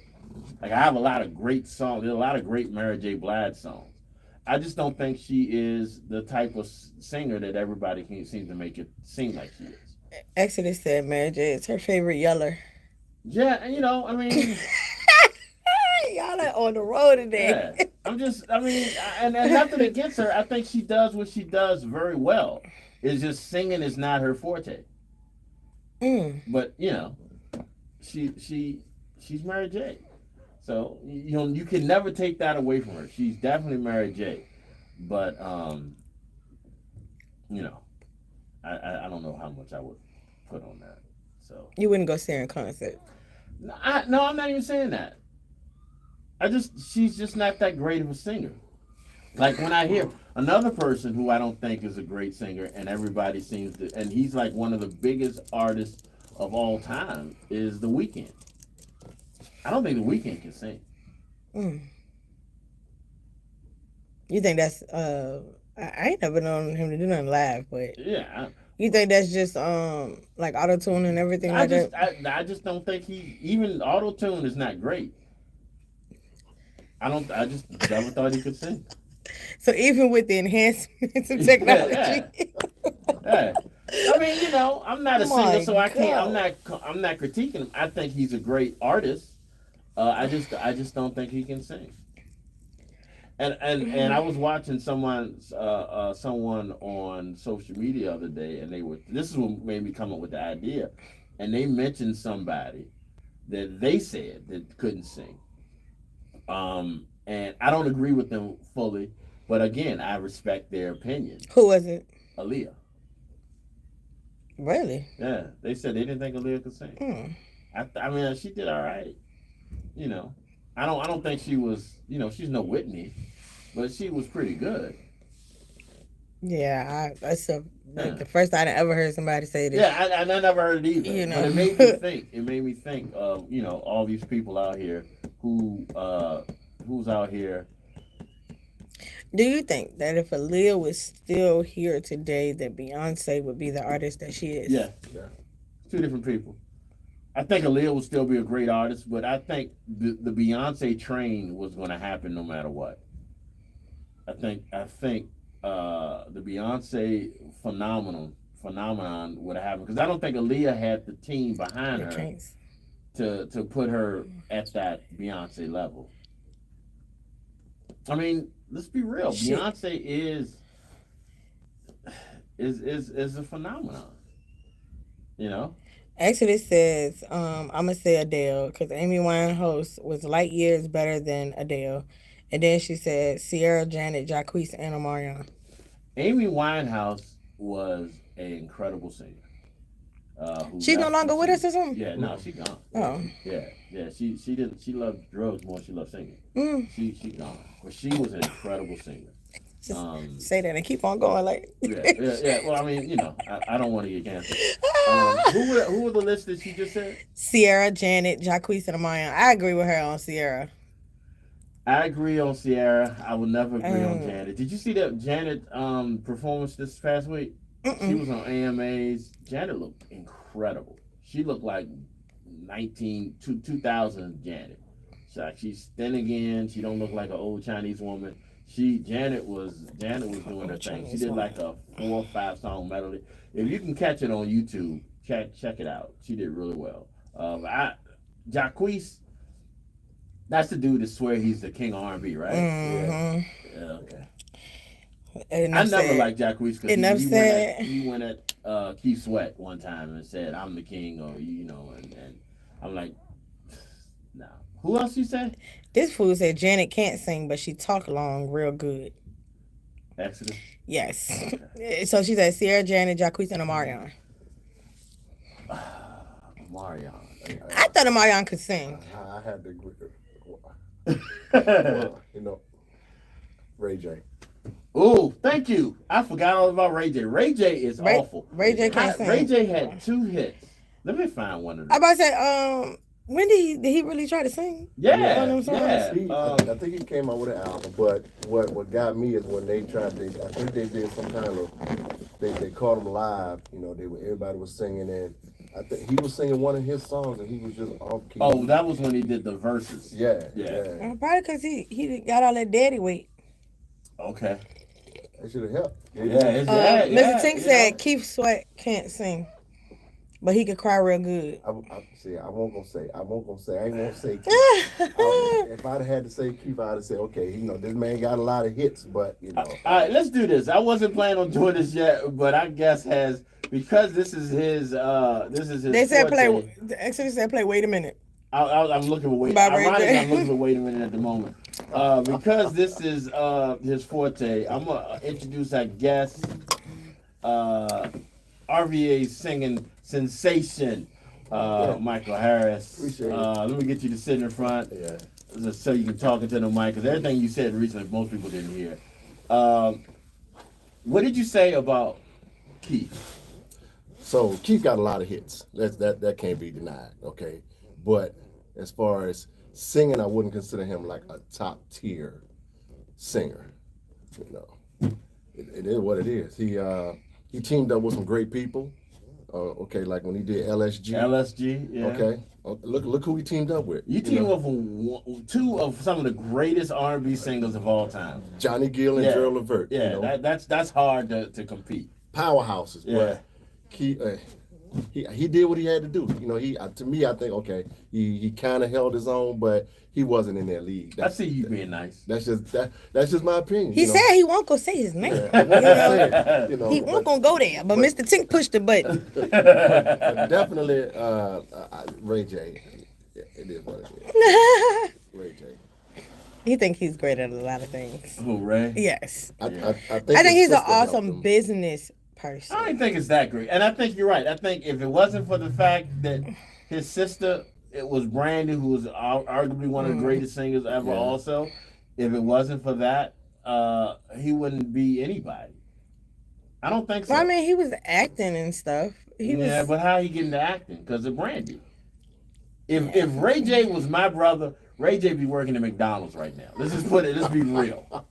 Like, I have a lot of great songs. There's a lot of great Mary J. Blige songs. I just don't think she is the type of singer that everybody can seem to make it seem like she is. Exodus said Mary J. is her favorite yeller. Yeah, and I mean... Y'all are on the road today. Yeah, and nothing against her. I think she does what she does very well. It's just singing is not her forte. But she's Mary J. So you can never take that away from her. She's definitely Mary J. But I don't know how much I would put on that. So you wouldn't go see her in concert. No, I'm not even saying that. She's just not that great of a singer. Like, when I hear another person who I don't think is a great singer, and everybody seems to, and he's like one of the biggest artists of all time, is The Weeknd. I don't think The Weeknd can sing. You think that's I ain't never known him to do nothing live, but yeah. You think that's just like auto-tune and everything like that? I just don't think even auto-tune is not great. I just never thought he could sing. So even with the enhancements of technology. Yeah. I mean, I'm not a singer, so I can't. I'm not critiquing him. I think he's a great artist. I just don't think he can sing. And I was watching someone on social media the other day, and this is what made me come up with the idea. and they mentioned somebody that they said that couldn't sing. And I don't agree with them fully, but again, I respect their opinion. Who was it? Aaliyah. Really? Yeah, they said they didn't think Aaliyah could sing. I mean, she did all right. You know, I don't think she was. You know, she's no Whitney, but she was pretty good. Yeah, that's the first time I ever heard somebody say this. Yeah, I never heard it either. You know. But it made me think. It made me think of all these people out here who's out here. Do you think that if Aaliyah was still here today, that Beyonce would be the artist that she is? Yeah. Two different people. I think Aaliyah will still be a great artist, but I think the Beyonce train was going to happen no matter what. I think the Beyonce phenomenon would have happened because I don't think Aaliyah had the team behind her to put her at that Beyonce level. I mean, let's be real. Beyonce is a phenomenon. You know. Exodus says, I'm gonna say Adele because Amy Winehouse was light years better than Adele, and then she said Sierra, Janet, Jacquees, and Omarion. Amy Winehouse was an incredible singer. She's no longer with us or something? Yeah, no, she gone. Oh. Yeah. She loved drugs more than she loved singing. She gone. But she was an incredible singer. Say that and keep on going like. Yeah. Well, I mean, I don't want to get canceled. Who were the list that she just said? Sierra, Janet, Jacquees, and Omarion. I agree with her on Sierra. I agree on Sierra. I will never agree on Janet. Did you see that Janet performance this past week? She was on AMAs. Janet looked incredible. She looked like 2000 Janet. She's thin again. She don't look like an old Chinese woman. Janet was doing her thing. She did like a 4 or 5 song medley. If you can catch it on YouTube, check it out. She did really well. Jacquees, that's the dude that swear he's the king of R&B, right? Mm-hmm. Yeah. Okay. I never liked Jacquees because he went at Keith Sweat one time and said, "I'm the king," or and I'm like, no. Who else you said? This fool said Janet can't sing, but she talk long real good. Exodus? Yes. Okay. So she said Sierra, Janet, Jacquees, and Omarion. Omarion. I thought Omarion could sing. I had to agree. Ray J. Oh, thank you. I forgot all about Ray J. Ray J is awful. Ray J can't sing. Ray J had 2 hits. Let me find one of them. I about to say, when did he really try to sing? Yeah. I think he came out with an album, but what got me is when I think they did some kind of, they caught him live, everybody was singing, and I think he was singing one of his songs and he was just off key. Oh, that was when he did the verses. Yeah. Probably because he got all that daddy weight. Okay. That should have helped. Mr. Tink said Keith Sweat can't sing, but he could cry real good. I won't gonna say. I ain't gonna say Keith. If I'd had to say Keith, I'd have said, okay, this man got a lot of hits, but All right, let's do this. I wasn't planning on doing this yet, but I guess because this is his. They said play. Actually said play. Wait a minute. I'm looking for wait. Ironically, I'm looking for wait a minute at the moment. Because this is his forte, I'm gonna introduce, I guess, RVA's singing sensation, Michael Harris. Let me get you to sit in front, just so you can talk into the mic, because everything you said recently, most people didn't hear. What did you say about Keith? So Keith got a lot of hits. That can't be denied. Okay, but as far as singing, I wouldn't consider him like a top tier singer. It is what it is. He teamed up with some great people. Like when he did LSG. LSG, yeah. Okay. Look who he teamed up with. You teamed up with 2 of some of the greatest R&B singers of all time. Johnny Gill and Gerald Levert. Yeah, that's hard to compete. Powerhouses. Yeah. Keith, he did what he had to do. You know, to me, I think okay, he kind of held his own, but he wasn't in that league. I see you being nice. That's just my opinion. He said he won't go say his name. Yeah, He won't gonna go there, but Mr. Tink pushed the button. Definitely, Ray J. Yeah, it is what it is. Ray J. He think he's great at a lot of things. Who, Ray? Yes. I think he's an sister helped awesome him. business person. I don't think it's that great. And I think you're right. I think if it wasn't for the fact that his sister, it was Brandy, who was arguably one of the greatest singers ever also, if it wasn't for that, he wouldn't be anybody. I don't think so. Well, I mean, he was acting and stuff. But how he get into acting? Because of Brandy. If Ray J was my brother, Ray J be working at McDonald's right now. Let's be real.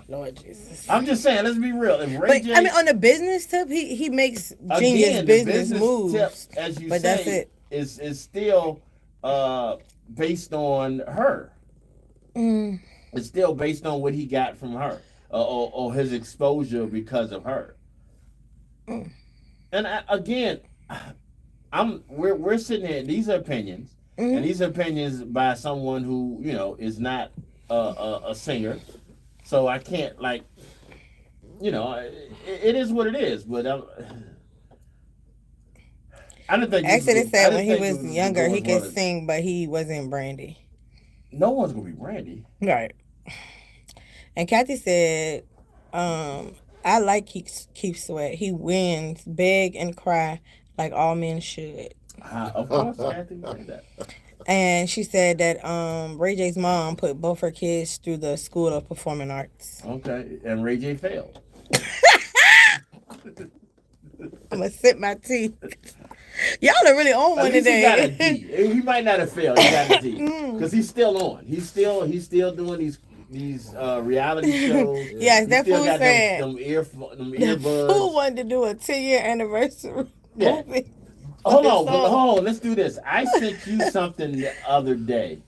Lord Jesus. I'm just saying, let's be real. If Ray J, I mean, on the business tip, he makes genius business moves. Tip, as you but say, that's it. Is still based on her. Mm. It's still based on what he got from her, or his exposure because of her. Mm. And we're sitting here. These are opinions, and these are opinions by someone who is not a singer. So I can't it is what it is. But I don't think. Actually, they said when he was younger, he could sing, but he wasn't Brandy. No one's gonna be Brandy. Right. And Kathy said, I like Keith Sweat. He wins, beg and cry like all men should. Of course, Kathy said that. And she said that Ray J's mom put both her kids through the School of Performing Arts. Okay, and Ray J failed. I'm going to sip my tea. Y'all are really on one today. He got a D. He might not have failed. He got a D. Because he's still on. He's still doing these reality shows. Yes, that fool said them earbuds. the fool wanted to do a 10-year anniversary movie. Hold on. Let's do this. I sent you something the other day.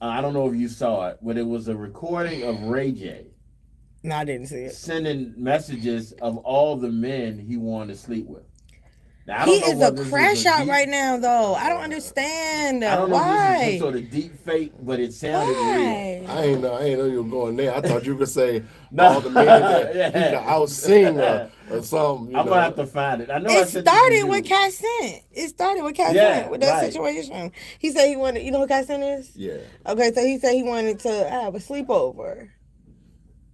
I don't know if you saw it, but it was a recording of Ray J. No, I didn't see it. Sending messages of all the men he wanted to sleep with. Now, He is a crash out right now, though. I don't understand. I don't know why. if this is some sort of deep fake, but it sounded real. I ain't know you were going there. I thought you could say all the men that he could out-sing or something. I'm gonna have to find it. I know It started with Cat Cent. With that situation. He said he wanted. You know what Cat Cent is? Yeah. Okay, so he said he wanted to have a sleepover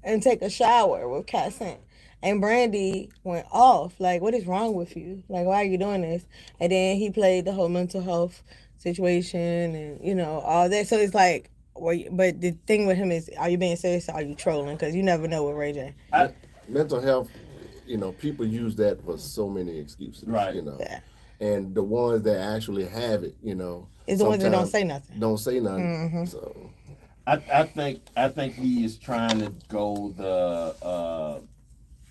and take a shower with Cat Cent. And Brandy went off. Like, what is wrong with you? Like, why are you doing this? And then he played the whole mental health situation and, all that. So it's like, but the thing with him is, are you being serious or are you trolling? Because you never know with Ray J. Mental health, people use that for so many excuses. Right. Yeah. And the ones that actually have it, It's the ones that don't say nothing. Don't say nothing. Mm-hmm. So I think he is trying to go the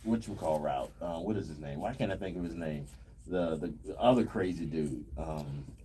what you call route. What is his name? Why can't I think of his name? The other crazy dude.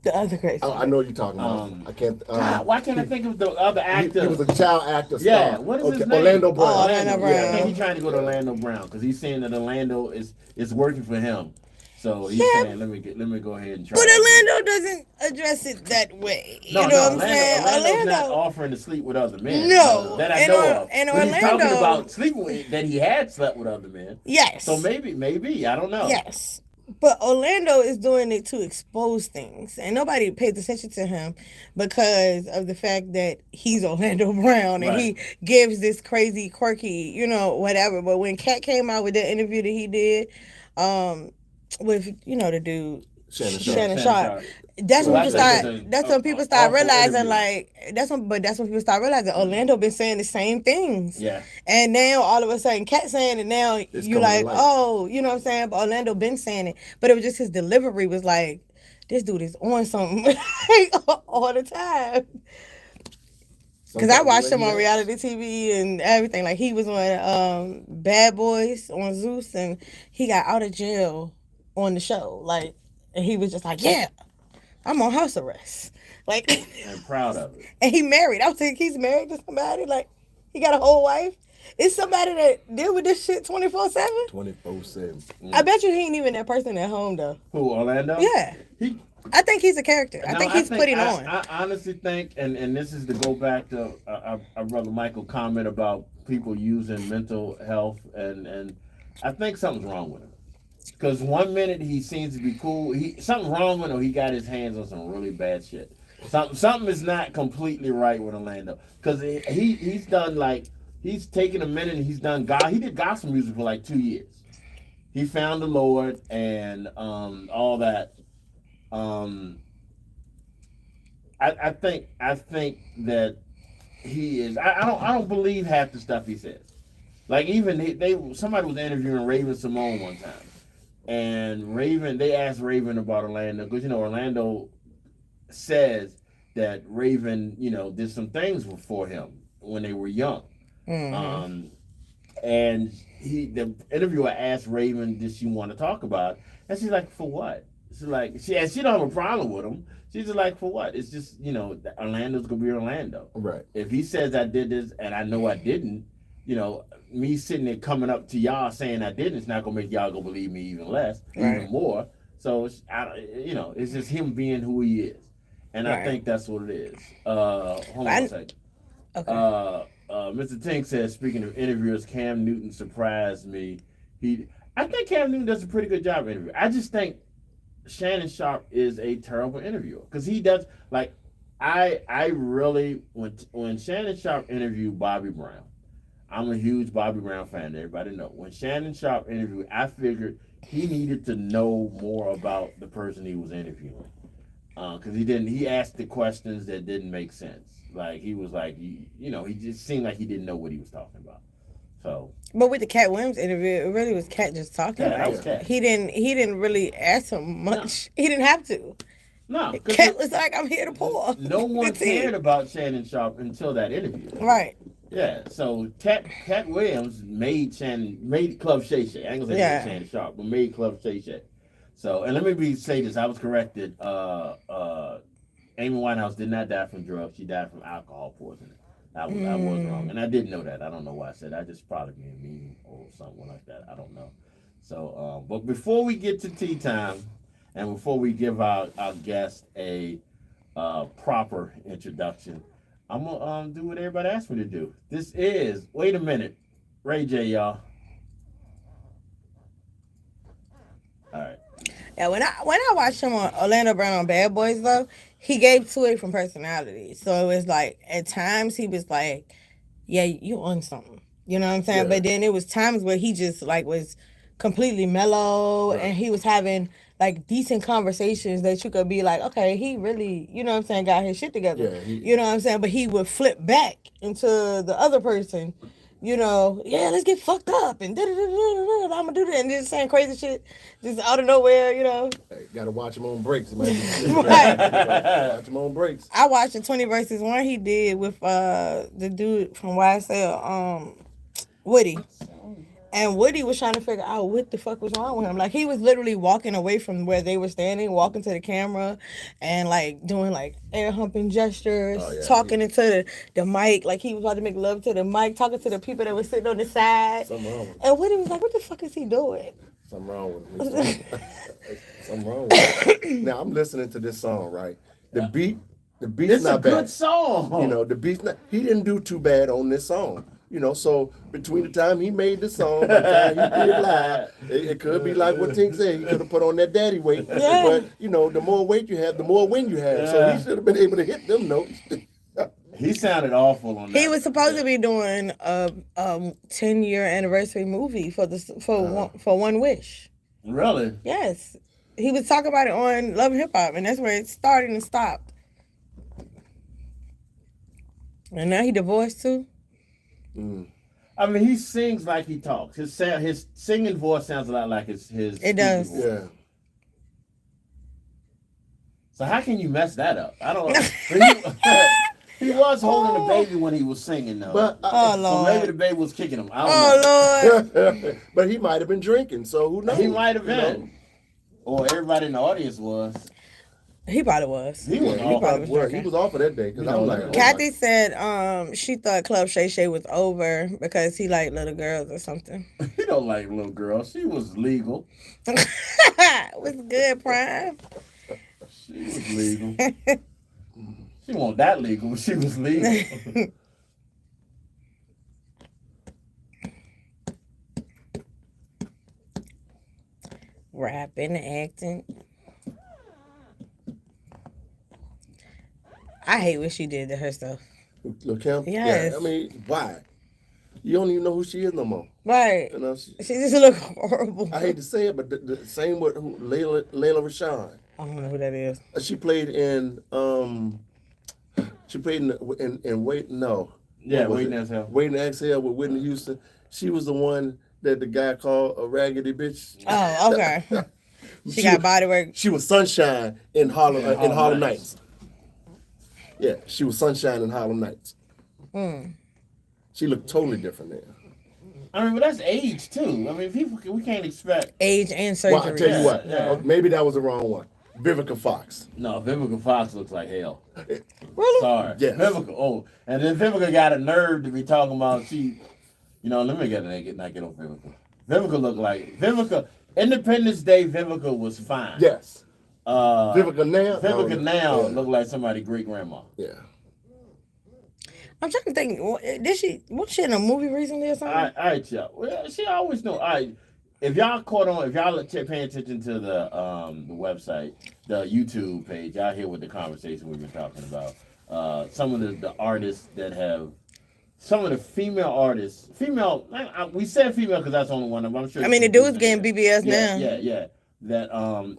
The other crazy. I know what you're talking about. I can't. God, why can't I think of the other actor? He was a child actor. Yeah, star. what is his name? Orlando Brown. Oh, Orlando Brown. Yeah, I think he's trying to go to Orlando Brown because he's saying that Orlando is working for him. So he's saying, let me go ahead and try. But Orlando doesn't address it that way. No, you know what I'm saying? Orlando's not offering to sleep with other men. No, that I know of. And But he's talking Orlando about sleeping with that he had slept with other men. Yes. So maybe I don't know. Yes. But Orlando is doing it to expose things. And nobody pays attention to him because of the fact that he's Orlando Brown and he gives this crazy, quirky, whatever. But when Kat came out with that interview that he did, with the dude Shannon Sharp. That's when people start realizing Orlando been saying the same things. Yeah. And now all of a sudden Kat saying it now you're like, oh, you know what I'm saying? But Orlando been saying it. But it was just his delivery was like, this dude is on something all the time. Because I watched him on reality TV and everything. Like he was on Bad Boys on Zeus and he got out of jail on the show. Like, and he was just like, yeah, I'm on house arrest. Like, I'm proud of it. And he married. I was thinking he's married to somebody. Like, he got a whole wife. It's somebody that deal with this shit 24/7. 24/7. I bet you he ain't even that person at home though. Who, Orlando? Yeah. He. I think he's a character. I No, think he's putting I, on. I honestly think, and this is to go back to our brother Michael comment about people using mental health, and I think something's wrong with him. Because one minute he seems to be cool, something wrong with him. He got his hands on some really bad shit. Something is not completely right with Orlando. Because he's done he's taken a minute and he's done he did gospel music for like 2 years. He found the Lord and all that. I think that he is. I don't believe half the stuff he says. Like even somebody was interviewing Raven Simone one time, and they asked Raven about Orlando because Orlando says that Raven did some things for him when they were young. Mm-hmm. And the interviewer asked Raven, did she want to talk about it? And she's like, for what? She's like, she don't have a problem with him. She's just like, for what? It's just, Orlando's gonna be Orlando. Right. If he says I did this and I know I didn't, me sitting there coming up to y'all saying I didn't, it's not gonna make y'all go believe me even less, even more. So it's just him being who he is, and I think that's what it is. Hold on a second. Okay. Mr. Tink says, speaking of interviewers, Cam Newton surprised me. I think Cam Newton does a pretty good job interviewing. I just think Shannon Sharpe is a terrible interviewer because he does I really when Shannon Sharpe interviewed Bobby Brown, I'm a huge Bobby Brown fan. Everybody know when Shannon Sharpe interviewed, I figured he needed to know more about the person he was interviewing because he asked the questions that didn't make sense. Like he was like he just seemed like he didn't know what he was talking about. So, but with the Cat Williams interview, it really was Cat just talking. Yeah, that was Cat. He didn't really ask him much. No. He didn't have to. No, Cat was like, "I'm here to pour." No one cared about Shannon Sharpe until that interview. Right. Yeah. So Cat Williams made Club Shay Shay. I ain't gonna say Shannon Sharpe, but made Club Shay Shay. So, and let me say this: I was corrected. Amy Winehouse did not die from drugs; she died from alcohol poisoning. I was wrong, and I didn't know that. I don't know why I said that. I just probably being mean or something like that. I don't know. So, but before we get to tea time, and before we give our guest a proper introduction, I'm gonna do what everybody asked me to do. This is wait a minute, Ray J, y'all. All right. Yeah, when I watched him on Orlando Brown on Bad Boys though, he gave two different personalities. So it was like at times he was like, "Yeah, you on something," you know what I'm saying? Yeah. But then it was times where he just like was completely mellow, and he was having like decent conversations that you could be like, okay, he really, you know what I'm saying, got his shit together. Yeah, you know what I'm saying? But he would flip back into the other person. Yeah, let's get fucked up and I'm gonna do that and just saying crazy shit just out of nowhere, Hey, gotta watch him on breaks. Right. Watch him on breaks. I watched the 20 versus 1 he did with the dude from YSL, Woody. And Woody was trying to figure out what the fuck was wrong with him. Like, he was literally walking away from where they were standing, walking to the camera, and, like, doing, like, air humping gestures, talking into the mic, like he was about to make love to the mic, talking to the people that were sitting on the side. Something wrong with him. And Woody was like, what the fuck is he doing? Something wrong with him. Something wrong with him. Now, I'm listening to this song, right? The beat's not bad. It's a good song. The beat's not... He didn't do too bad on this song. So between the time he made the song and the time he did live, it could be like what Tink said. He could have put on that daddy weight. Yeah. But, the more weight you have, the more win you have. Yeah. So he should have been able to hit them notes. He sounded awful on that. He was supposed to be doing a 10-year anniversary movie for One Wish. Really? Yes. He was talking about it on Love and Hip Hop, and that's where it started and stopped. And now he divorced too. I mean, he sings like he talks. His singing voice sounds a lot like his. It does. Voice. Yeah. So how can you mess that up? I don't know. He was holding the baby when he was singing, though. But Lord. So maybe the baby was kicking him. I don't know. Lord. But he might have been drinking, so who knows? He might have been. Or everybody in the audience was. He probably was. He was He off. probably was was drinking. he was off of that day because You I was know, like, oh Kathy said she thought Club Shay Shay was over because he liked little girls or something. He don't like little girls. She was legal. What's good, Prime? She was legal. She wasn't that legal, but she was legal. Rapping, acting. I hate what she did to herself. Look, Kim. Yes. Yeah, I mean, why? You don't even know who she is no more. Right. You know, She just look horrible. I hate to say it, but the same with Layla Rashawn. I don't know who that is. She played in Wait No. Yeah, What was Waiting it? Exhale. Waiting to Exhale with Whitney Houston. She was the one that the guy called a raggedy bitch. Oh, okay. She got body work. She was Sunshine in Harlem Harlem Nights. Yeah, she was Sunshine in Harlem Nights. She looked totally different there. I mean, but that's age too. I mean, we can't expect. Age and surgery. Well, I tell you what, Yeah. maybe that was the wrong one. Vivica Fox. No, Vivica Fox looks like hell. Really? Sorry. Yes. Vivica. Oh, and then Vivica got a nerve to be talking about she. You know, let me not get on Vivica. Vivica looked like Independence Day. Vivica was fine. Yes. Vivica Vivica now. looked like somebody's great grandma. Yeah. I'm trying to think. Was she in a movie recently or something? All right, y'all. Well, she always know. All right, if y'all paying attention to the website, the YouTube page, y'all hear what the conversation we've been talking about. Some of the artists that have. Some of the female artists, we said female because that's the only one. I'm sure. I mean, the dude's getting BBS now. Yeah. That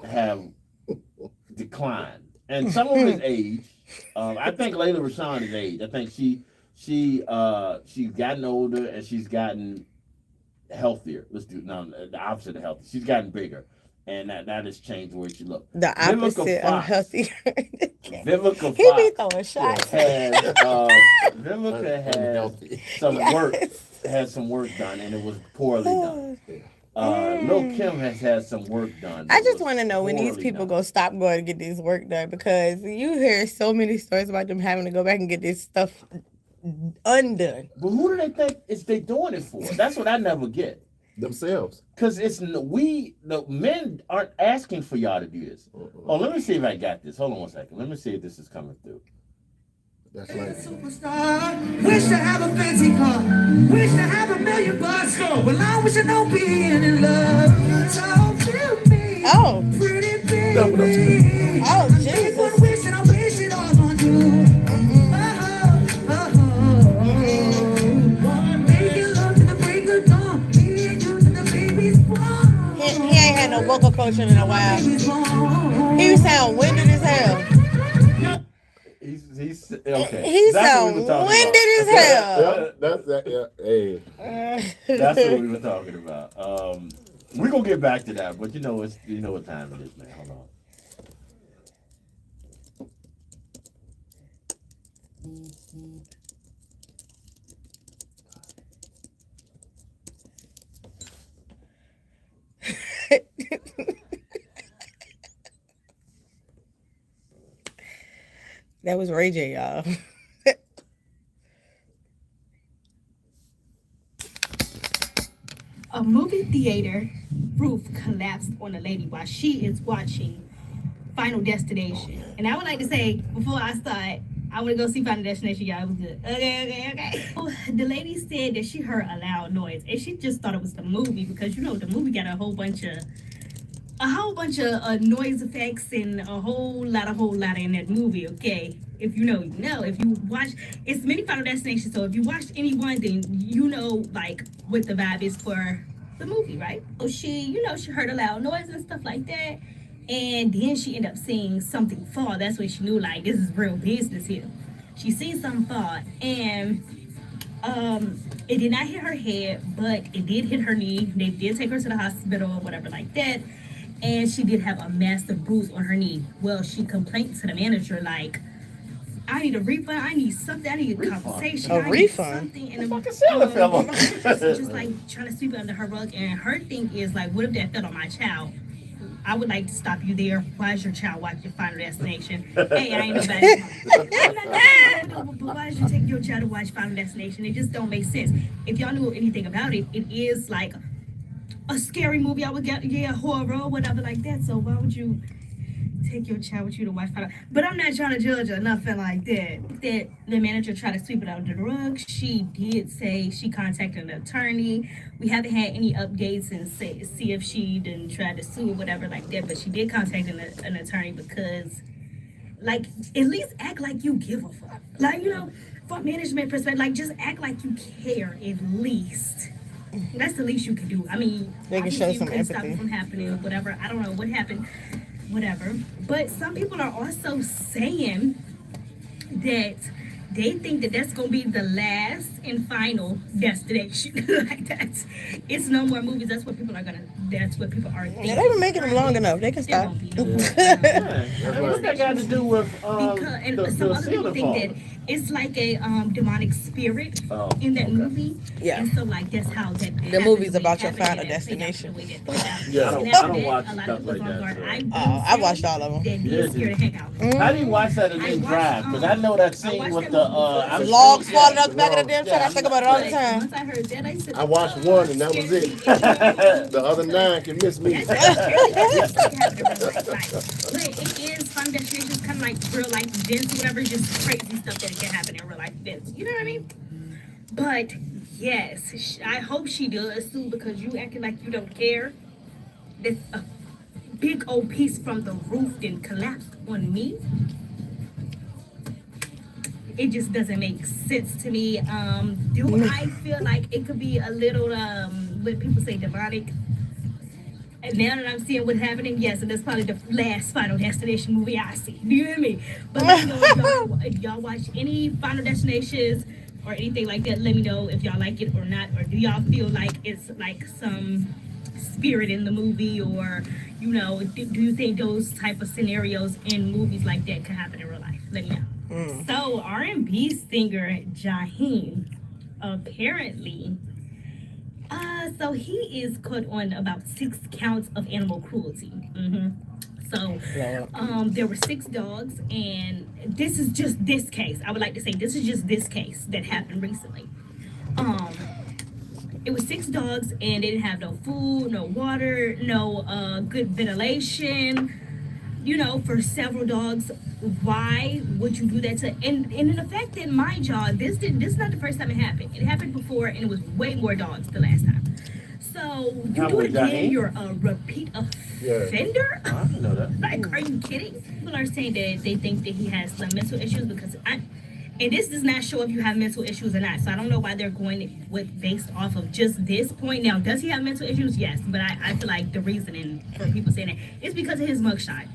have declined, and some of it is age. I think Layla Rashawn is age. I think she's gotten older and she's gotten healthier. The opposite of healthy. She's gotten bigger, and that has changed the way she looks. The opposite of healthy. Vivica He be Fox throwing shots. Vivica had some work done, and it was poorly done. Lil Kim has had some work done. I just want to know when these people go stop going to get this work done, because you hear so many stories about them having to go back and get this stuff undone. But who do they think they doing it for? That's what I never get. Themselves. Because the men aren't asking for y'all to do this. Oh, let me see if I got this. Hold on 1 second. Let me see if this is coming through. That's like Superstar, wish to have a fancy car, wish to have $1 million bucks. Well, I wish I know being in love. Talk to me, Oh. pretty baby. Oh, Keep Jesus. on wishing, I wish it all on you. Making love to the break of dawn, me and you to the baby's born. He ain't had no vocal coaching in a while. He sound winded as hell. He's okay. He That's what sound we were talking winded about. as hell. that's that. Yeah. Hey. That's what we were talking about. We're gonna get back to that, but you know what time it is, man. Hold on. That was Ray J, y'all. A movie theater roof collapsed on a lady while she is watching Final Destination. And I would like to say, before I start, I want to go see Final Destination, y'all. It was good. Okay. Oh, the lady said that she heard a loud noise, and she just thought it was the movie, because you know the movie got a whole bunch of noise effects and a whole lot in that movie. Okay, if you know, you know. If you watch, it's many Final Destinations, so if you watched any one, then you know like what the vibe is for the movie, right? So she heard a loud noise and stuff like that, and then she ended up seeing something fall. That's when she knew, like, this is real business here. She seen something fall, and it did not hit her head, but it did hit her knee. They did take her to the hospital or whatever like that, and she did have a massive bruise on her knee. Well, she complained to the manager, like, I need a refund, I need something, I need compensation. A I need refund? something. And Fucking sell it, fella. just like trying to sweep it under her rug. And her thing is like, what if that fell on my child? I would like to stop you there. Why is your child watching Final Destination? Hey, I ain't nobody. But why is you taking your child to watch Final Destination? It just don't make sense. If y'all knew anything about it, it is like a scary movie. I would get, yeah, horror or whatever like that. So why would you take your child with you to watch Final? But I'm not trying to judge or nothing like that. That the manager tried to sweep it under the rug. She did say she contacted an attorney. We haven't had any updates and see if she didn't try to sue or whatever like that. But she did contact an attorney because, like, at least act like you give a fuck. Like, you know, from management perspective, like, just act like you care at least. That's the least you can do. I mean, They can show obviously you some couldn't stop empathy. it from happening or whatever. I don't know what happened, whatever. But some people are also saying that they think that that's gonna be the last and final destination. Like that, it's no more movies. That's what people are thinking. Yeah, they've been making them long enough. They can There stop. won't be no more. Yeah. What's that got to do with Because and the some other people ceiling think that falling? it's like a demonic spirit Oh, in that okay. movie. Yeah. And so like that's how that The movie's happened, the way about it your happened, final and that played out destination. the way that played out. Yeah, And I after don't that, watch a lot stuff of like people that, on guard. so. I I watched all of them. That he is here to hang out. How do you watch that and then I drive? watched, Because I know that I scene watched with that the movie before. I'm Logs sure- falling out the back of the damn truck. Yeah, I think about it all the But time. once I heard that, I said, I watched "Oh, one and that was scared it. me." The other 9 can miss me. But it is Final Destination. It's kind of like real life events, whatever, just crazy stuff that can happen in real life events. You know what I mean? But yes, I hope she does too, because you acting like you don't care. This a big old piece from the roof then collapsed on me. It just doesn't make sense to me. Do I feel like it could be a little what people say demonic? And now that I'm seeing what's happening, yes, and that's probably the last Final Destination movie I see. Do you hear me? But let me know if y'all watch any Final Destinations or anything like that. Let me know if y'all like it or not, or do y'all feel like it's like some spirit in the movie, or you know, do you think those type of scenarios in movies like that could happen in real life? Let me know. So R&B singer Jaheim apparently. So he is caught on about 6 counts of animal cruelty. So, there were 6 dogs, and this is just this case. I would like to say this is just this case that happened recently. It was 6 dogs, and they didn't have no food, no water, no good ventilation. You know, for several dogs, why would you do that to? And in the fact that, mind y'all, this is not the first time it happened. It happened before, and it was way more dogs the last time. So you do it again, you're a repeat offender. I didn't know that. Like, are you kidding? People are saying that they think that he has some mental issues because and this does not show if you have mental issues or not. So I don't know why they're going with based off of just this point. Now, does he have mental issues? Yes, but I feel like the reasoning for people saying that is because of his mugshot.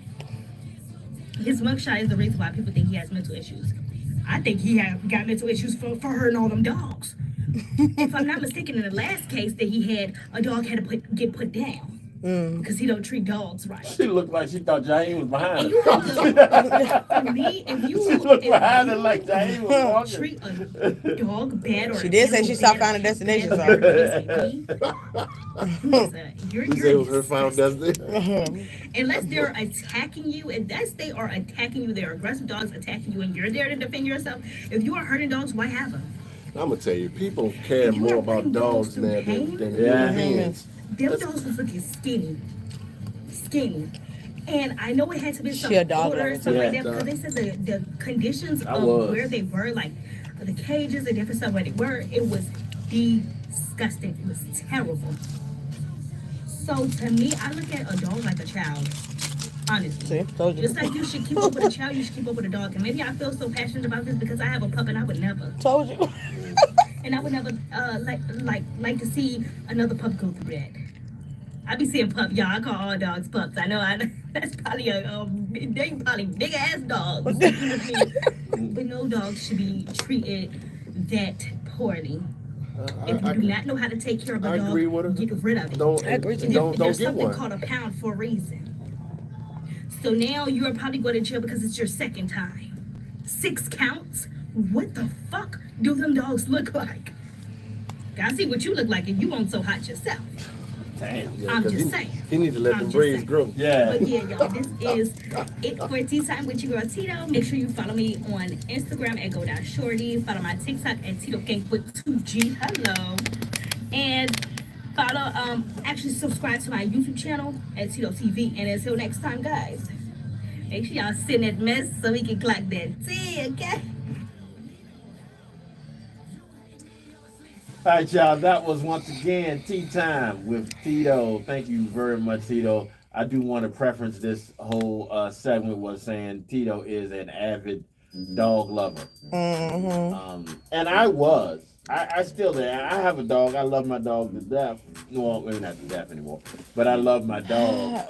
His mugshot is the reason why people think he has mental issues. I think he got mental issues for hurting all them dogs. If I'm not mistaken, in the last case that he had, a dog had to get put down because he don't treat dogs right. She looked like she thought Jaheim was behind And her. you have to, for me, if you She looked behind her like Jaheim was walking. treat a dog bad or She did say she saw Final Destination, sorry. You're You said it was her final destination. unless they're attacking you, unless they are attacking you, they're aggressive dogs attacking you, and you're there to defend yourself. If you are hurting dogs, why have them? I'm gonna tell you, people care If you more are about putting dogs dogs now through pain, than Yeah. human beings. Them dogs was looking skinny. And I know it had to be some She a dog odor or lover, something like too. that, because they said the conditions I of was. where they were, like the cages and different stuff where they were, it was disgusting. It was terrible. So to me, I look at a dog like a child. Honestly. See, told you. Just like you should keep up with a child, you should keep up with a dog. And maybe I feel so passionate about this because I have a pup and I would never. Told you. And I would never like to see another pup go through that. I be seeing pup, y'all. I call all dogs pups. I know that's probably they probably big ass dogs. But no dog should be treated that poorly. If you do not know how to take care of a I dog, agree with her. get rid of it. Don't I agree with And you. don't there's get something one. called a pound for a reason. So now you are probably going to jail because it's your second time. 6 counts? What the fuck do them dogs look like? I see what you look like and you won't so hot yourself. Damn. Yeah, I'm 'cause just saying. He need to let I'm them just braids saying. grow. Yeah. But yeah, y'all, this is it for Tea Time with your girl Tito. Make sure you follow me on Instagram at go.shorty. Follow my TikTok at Tito Cake with 2G. Hello. And follow, actually subscribe to my YouTube channel at Tito TV. And until next time, guys, make sure y'all send that mess so we can clock that tea, okay? All right, y'all. That was once again Tea Time with Tito. Thank you very much, Tito. I do want to preference this whole segment was saying Tito is an avid dog lover. And I was. I still am. I have a dog. I love my dog to death. Well, maybe not to death anymore. But I love my dog.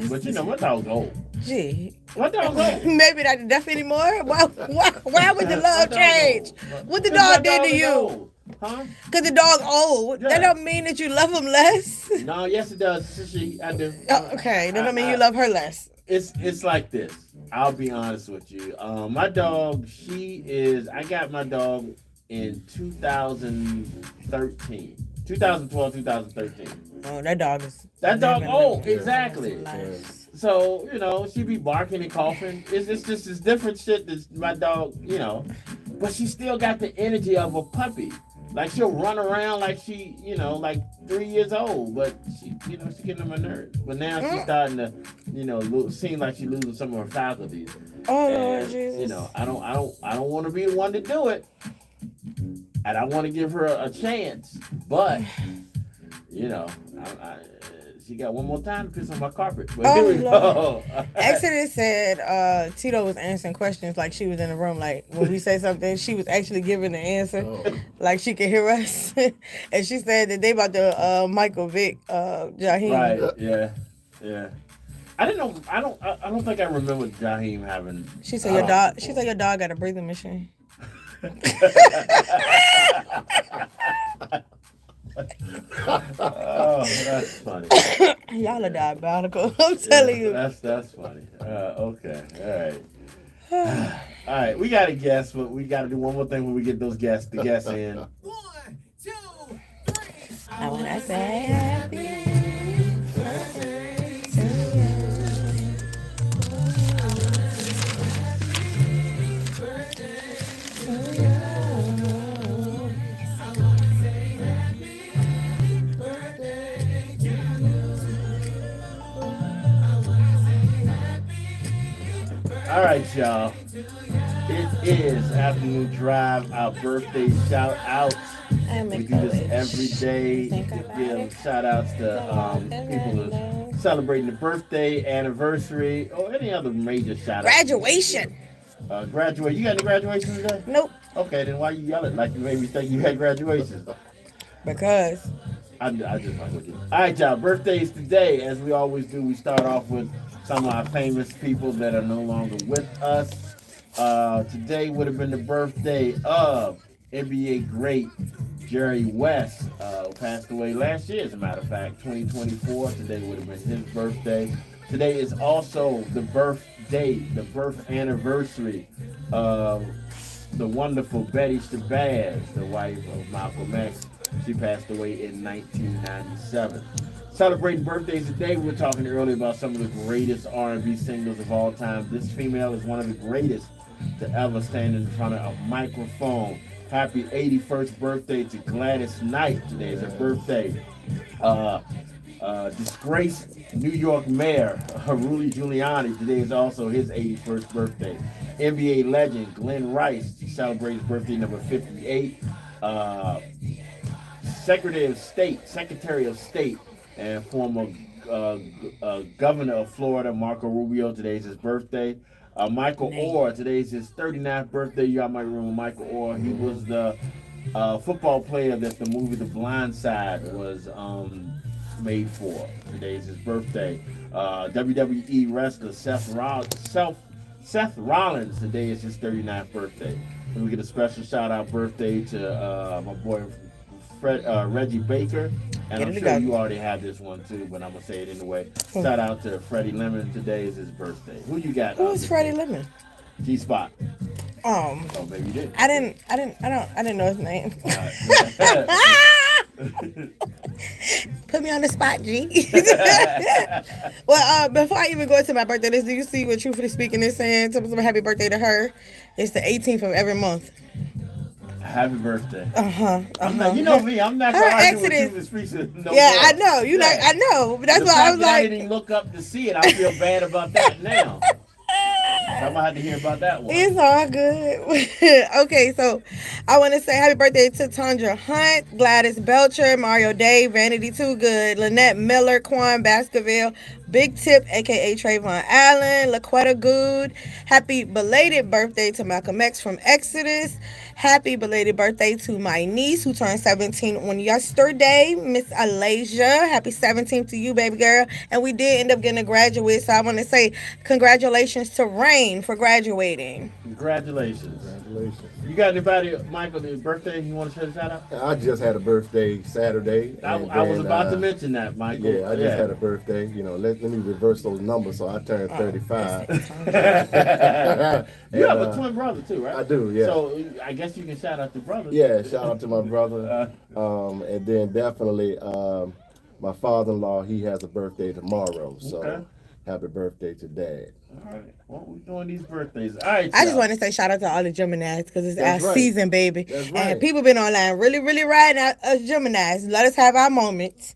But you know, my dog's old. Gee. My dog's old. Maybe not the death anymore. Why would the love change? What the My dog did to is you? old. Huh? Cause the dog old. Yeah. That don't mean that you love him less. No, yes it does. I do. Oh, okay, that don't mean you love her less. It's like this. I'll be honest with you. My dog, I got my dog in 2013. 2012, 2013. Oh, that dog is. That dog old, living exactly. life. So, you know, she be barking and coughing. It's just this different shit that my dog, you know. But she still got the energy of a puppy. Like she'll run around like she, you know, like 3 years old, but she, you know, she's getting on my nerves. But now she's starting to, you know, seem like she's losing some of her faculties. Oh And, Lord Jesus! you know, I don't want to be the one to do it, and I want to give her a chance. But, you know, she got one more time to piss on my carpet. But here we go. Exodus said Tito was answering questions like she was in the room. Like when we say something, she was actually giving the answer, like she could hear us. And she said that they about to Michael Vick Jaheim. Right? Yeah. I didn't know. I don't think I remember Jaheim having. She said your dog. She said your dog got a breathing machine. Oh, that's funny. Y'all are diabolical. I'm telling you. That's funny. Okay. All right. All right. We got a guest, but we got to do one more thing when we get the guests in. 1, 2, 3. I wanna say happy birthday to All right, y'all. It is Afternoon Dryve, our birthday shout outs. We do this every day to give shout outs to people who are celebrating the birthday, anniversary, or any other major shout out. graduation. Graduate. You got any graduations today? Nope. Okay, then why you yelling like you made me think you had graduations? Because I just fuck with you. All right, y'all. Birthdays today, as we always do, we start off with some of our famous people that are no longer with us. Today would have been the birthday of NBA great Jerry West, who passed away last year, as a matter of fact, 2024. Today would have been his birthday. Today is also the birth anniversary of the wonderful Betty Shabazz, the wife of Malcolm X. She passed away in 1997. Celebrating birthdays today, we were talking earlier about some of the greatest R&B singers of all time. This female is one of the greatest to ever stand in front of a microphone. Happy 81st birthday to Gladys Knight. Today is her birthday. Disgraced New York Mayor Rudy Giuliani. Today is also his 81st birthday. NBA legend Glenn Rice celebrates birthday number 58. Secretary of State and former governor of Florida, Marco Rubio. Today's his birthday. Michael Orr, today's his 39th birthday. Y'all might remember Michael Orr. He was the football player that the movie The Blind Side was made for. Today's his birthday. WWE wrestler Seth Rollins, today is his 39th birthday. And we get a special shout out birthday to my boy Reggie Baker. And I'm sure you already have this one too, but I'm going to say it anyway. Shout out to Freddie Lemon. Today is his birthday. Who you got? Who is Freddie Lemon? G-Spot. Oh, maybe you did. I didn't know his name. Put me on the spot, G. Well, before I even go into my birthday list, do you see what Truthfully Speaking is saying? Some happy birthday to her. It's the 18th of every month. Happy birthday. I'm not, you know me, I'm not going to argue with you with Speaks. No yeah, more. I know. You like, I know. But that's the why fact I was that like. I didn't even look up to see it. I feel bad about that now. I'm gonna have to hear about that one. It's all good. Okay, so I want to say happy birthday to Tundra Hunt, Gladys Belcher, Mario Day, Vanity Too Good, Lynette Miller, Quan Baskerville, Big Tip, aka Trayvon Allen, Laquetta Good. Happy belated birthday to Malcolm X from Exodus. Happy belated birthday to my niece who turned 17 on yesterday, Miss Alasia. Happy 17th to you, baby girl. And we did end up getting a graduate, so I want to say congratulations to Rain for graduating. Congratulations. Congratulations. You got anybody, Michael, his birthday you want to show a shout out? I just had a birthday Saturday. I was about to mention that, Michael. Yeah, I just had a birthday. You know, let me reverse those numbers. So I turned 35. You have a twin brother too, right? I do, yeah. So I guess you can shout out the brother. Yeah, shout out to my brother. And then definitely my father-in-law, he has a birthday tomorrow. So happy birthday to Dad. All right. Well, we're doing these birthdays. All right. I just want to say shout out to all the Geminis because it's That's our right. season, baby. That's right. And people been online really, really riding out us Geminis. Let us have our moments.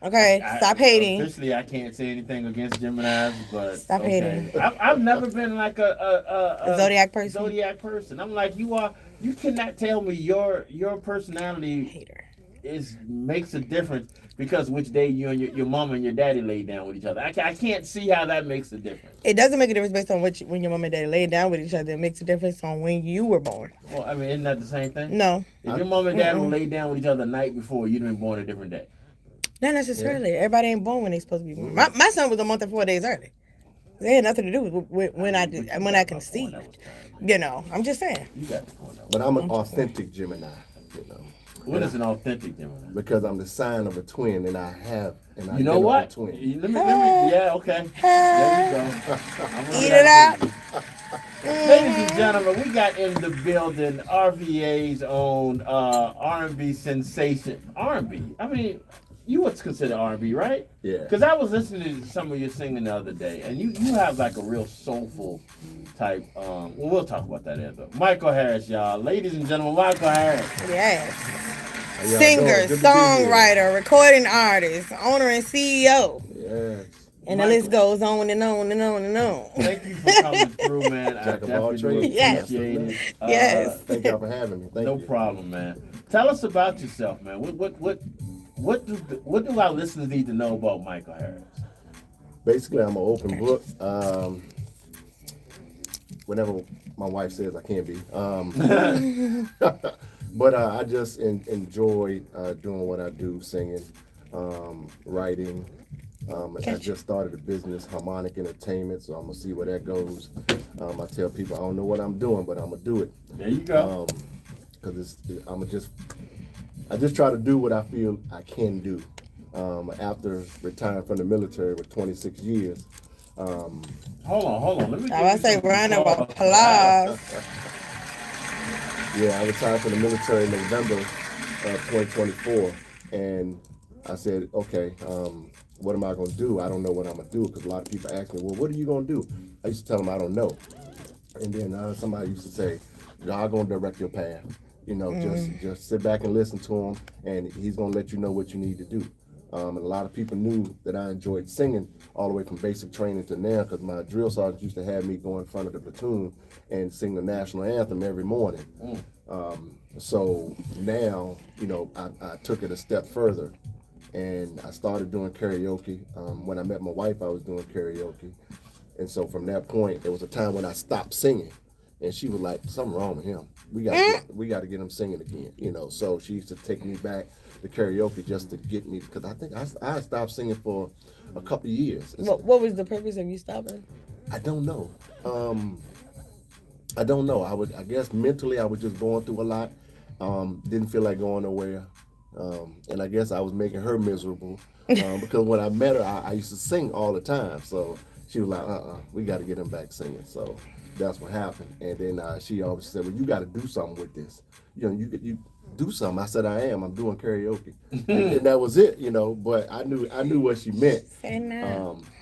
Okay, stop hating. Officially, I can't say anything against Geminis, but Stop hating. I've never been like a Zodiac person. Zodiac person. I'm like you are. You cannot tell me your personality Hater. makes a difference because which day you and your mom and your daddy laid down with each other. I can't see how that makes a difference. It doesn't make a difference based on when your mom and daddy laid down with each other. It makes a difference on when you were born. Well, I mean, isn't that the same thing? No. If your mom and dad were laid down with each other the night before, you'd been born a different day. Not necessarily. Everybody ain't born when they supposed to be born. My son was a month and 4 days early. It had nothing to do with when I conceived. You know, I'm just saying. You got the point. But I'm an authentic Gemini, you know. What is an authentic Gemini? Because I'm the sign of a twin and I have an You know what? twin. Let me, yeah, okay. There you go. Eat it out. Ladies and gentlemen, we got in the building RVA's own R&B sensation. R&B. I mean, you would consider R&B, right? Yeah. Because I was listening to some of your singing the other day, and you have like a real soulful type. Well, we'll talk about that later. Michael Harris, y'all. Ladies and gentlemen, Michael Harris. Yes. How y'all Singer, doing? Good to be songwriter, recording artist, owner and CEO. here. Yes. And the list goes on and on and on and on. Thank you for coming through, man. I Jack of all definitely do trades. appreciate it. Yes. Thank y'all for having me. Thank No you. problem, man. Tell us about yourself, man. What do our listeners need to know about Michael Harris? Basically, I'm an open book. Whenever my wife says I can't be. But I just enjoy doing what I do, singing, writing. I just started a business, Harmonic Entertainment, so I'm gonna see where that goes. I tell people I don't know what I'm doing, but I'm gonna do it. There you go. Because I just try to do what I feel I can do. After retiring from the military with 26 years. Hold on. Let me. I say round of applause. Yeah, I retired from the military in November of 2024, and I said, okay, what am I going to do? I don't know what I'm going to do, because a lot of people ask me, well, what are you going to do? I used to tell them I don't know. And then somebody used to say, God going to direct your path. You know, just sit back and listen to him, and he's going to let you know what you need to do. And a lot of people knew that I enjoyed singing all the way from basic training to now, because my drill sergeant used to have me go in front of the platoon and sing the national anthem every morning. So now, you know, I took it a step further, and I started doing karaoke. When I met my wife, I was doing karaoke. And so from that point, there was a time when I stopped singing, and she was like, something wrong with him. We got to get him singing again, you know. So she used to take me back to karaoke just to get me, because I think I stopped singing for a couple of years. What was the purpose of you stopping? I don't know. I guess mentally I was just going through a lot. Didn't feel like going nowhere. And I guess I was making her miserable. Because when I met her, I used to sing all the time. So she was like, we got to get him back singing. So that's what happened. And then she always said, well, you got to do something with this. You know, you do something. I said, I'm doing karaoke. and that was it, you know, but I knew what she meant.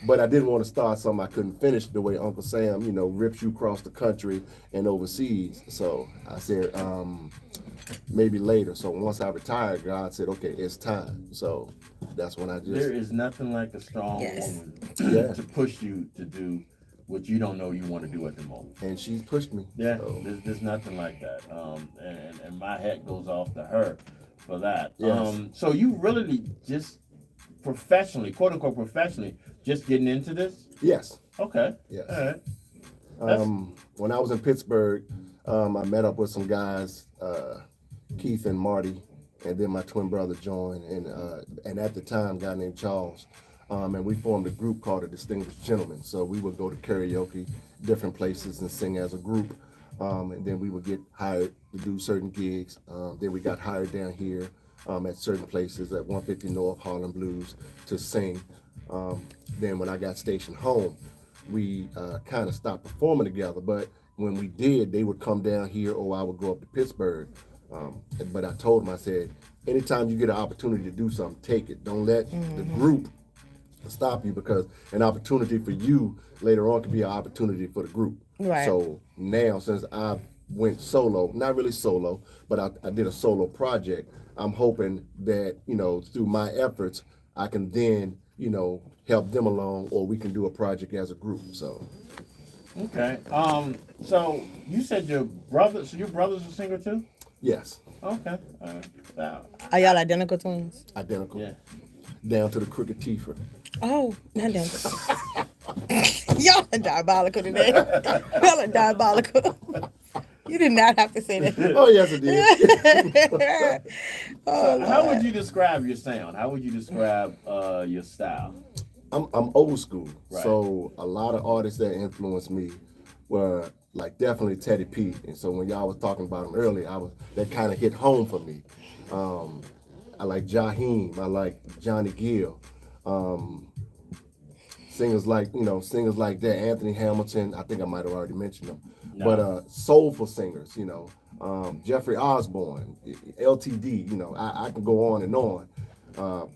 But I didn't want to start something I couldn't finish the way Uncle Sam, you know, rips you across the country and overseas. So I said, maybe later. So once I retired, God said, okay, it's time. So that's when I just... There is nothing like a strong woman to push you to do what you don't know you want to do at the moment. And she's pushed me. Yeah, so. there's nothing like that. And my hat goes off to her for that. Yes. So you really just professionally, quote unquote professionally, just getting into this? Yes. Okay. Yes. All right. When I was in Pittsburgh, I met up with some guys, Keith and Marty, and then my twin brother joined, and at the time, a guy named Charles. And we formed a group called the Distinguished Gentlemen. So we would go to karaoke, different places, and sing as a group. And then we would get hired to do certain gigs. Then we got hired down here at certain places at 150 North Harlem Blues to sing. Then when I got stationed home, we kind of stopped performing together. But when we did, they would come down here or I would go up to Pittsburgh. But I told them, I said, anytime you get an opportunity to do something, take it. Don't let the group stop you, because an opportunity for you later on could be an opportunity for the group. Right. So now, since I went solo, not really solo, but I did a solo project, I'm hoping that, you know, through my efforts, I can then, you know, help them along, or we can do a project as a group. So. Okay. So you said your brother's a singer too? Yes. Okay. Wow. Are y'all identical twins? Identical. Yeah. Down to the crooked teeth. Oh, not them. Y'all are diabolical today. Y'all are diabolical. You did not have to say that. Oh, yes, it did. Oh, So how would you describe your sound? How would you describe your style? I'm old school, Right. so a lot of artists that influenced me were like definitely Teddy P. And so when y'all was talking about him earlier, that kind of hit home for me. I like Jaheim, I like Johnny Gill, singers like that, Anthony Hamilton. I think I might have already mentioned them, but soulful singers, you know, Jeffrey Osborne, LTD. You know, I can go on and on,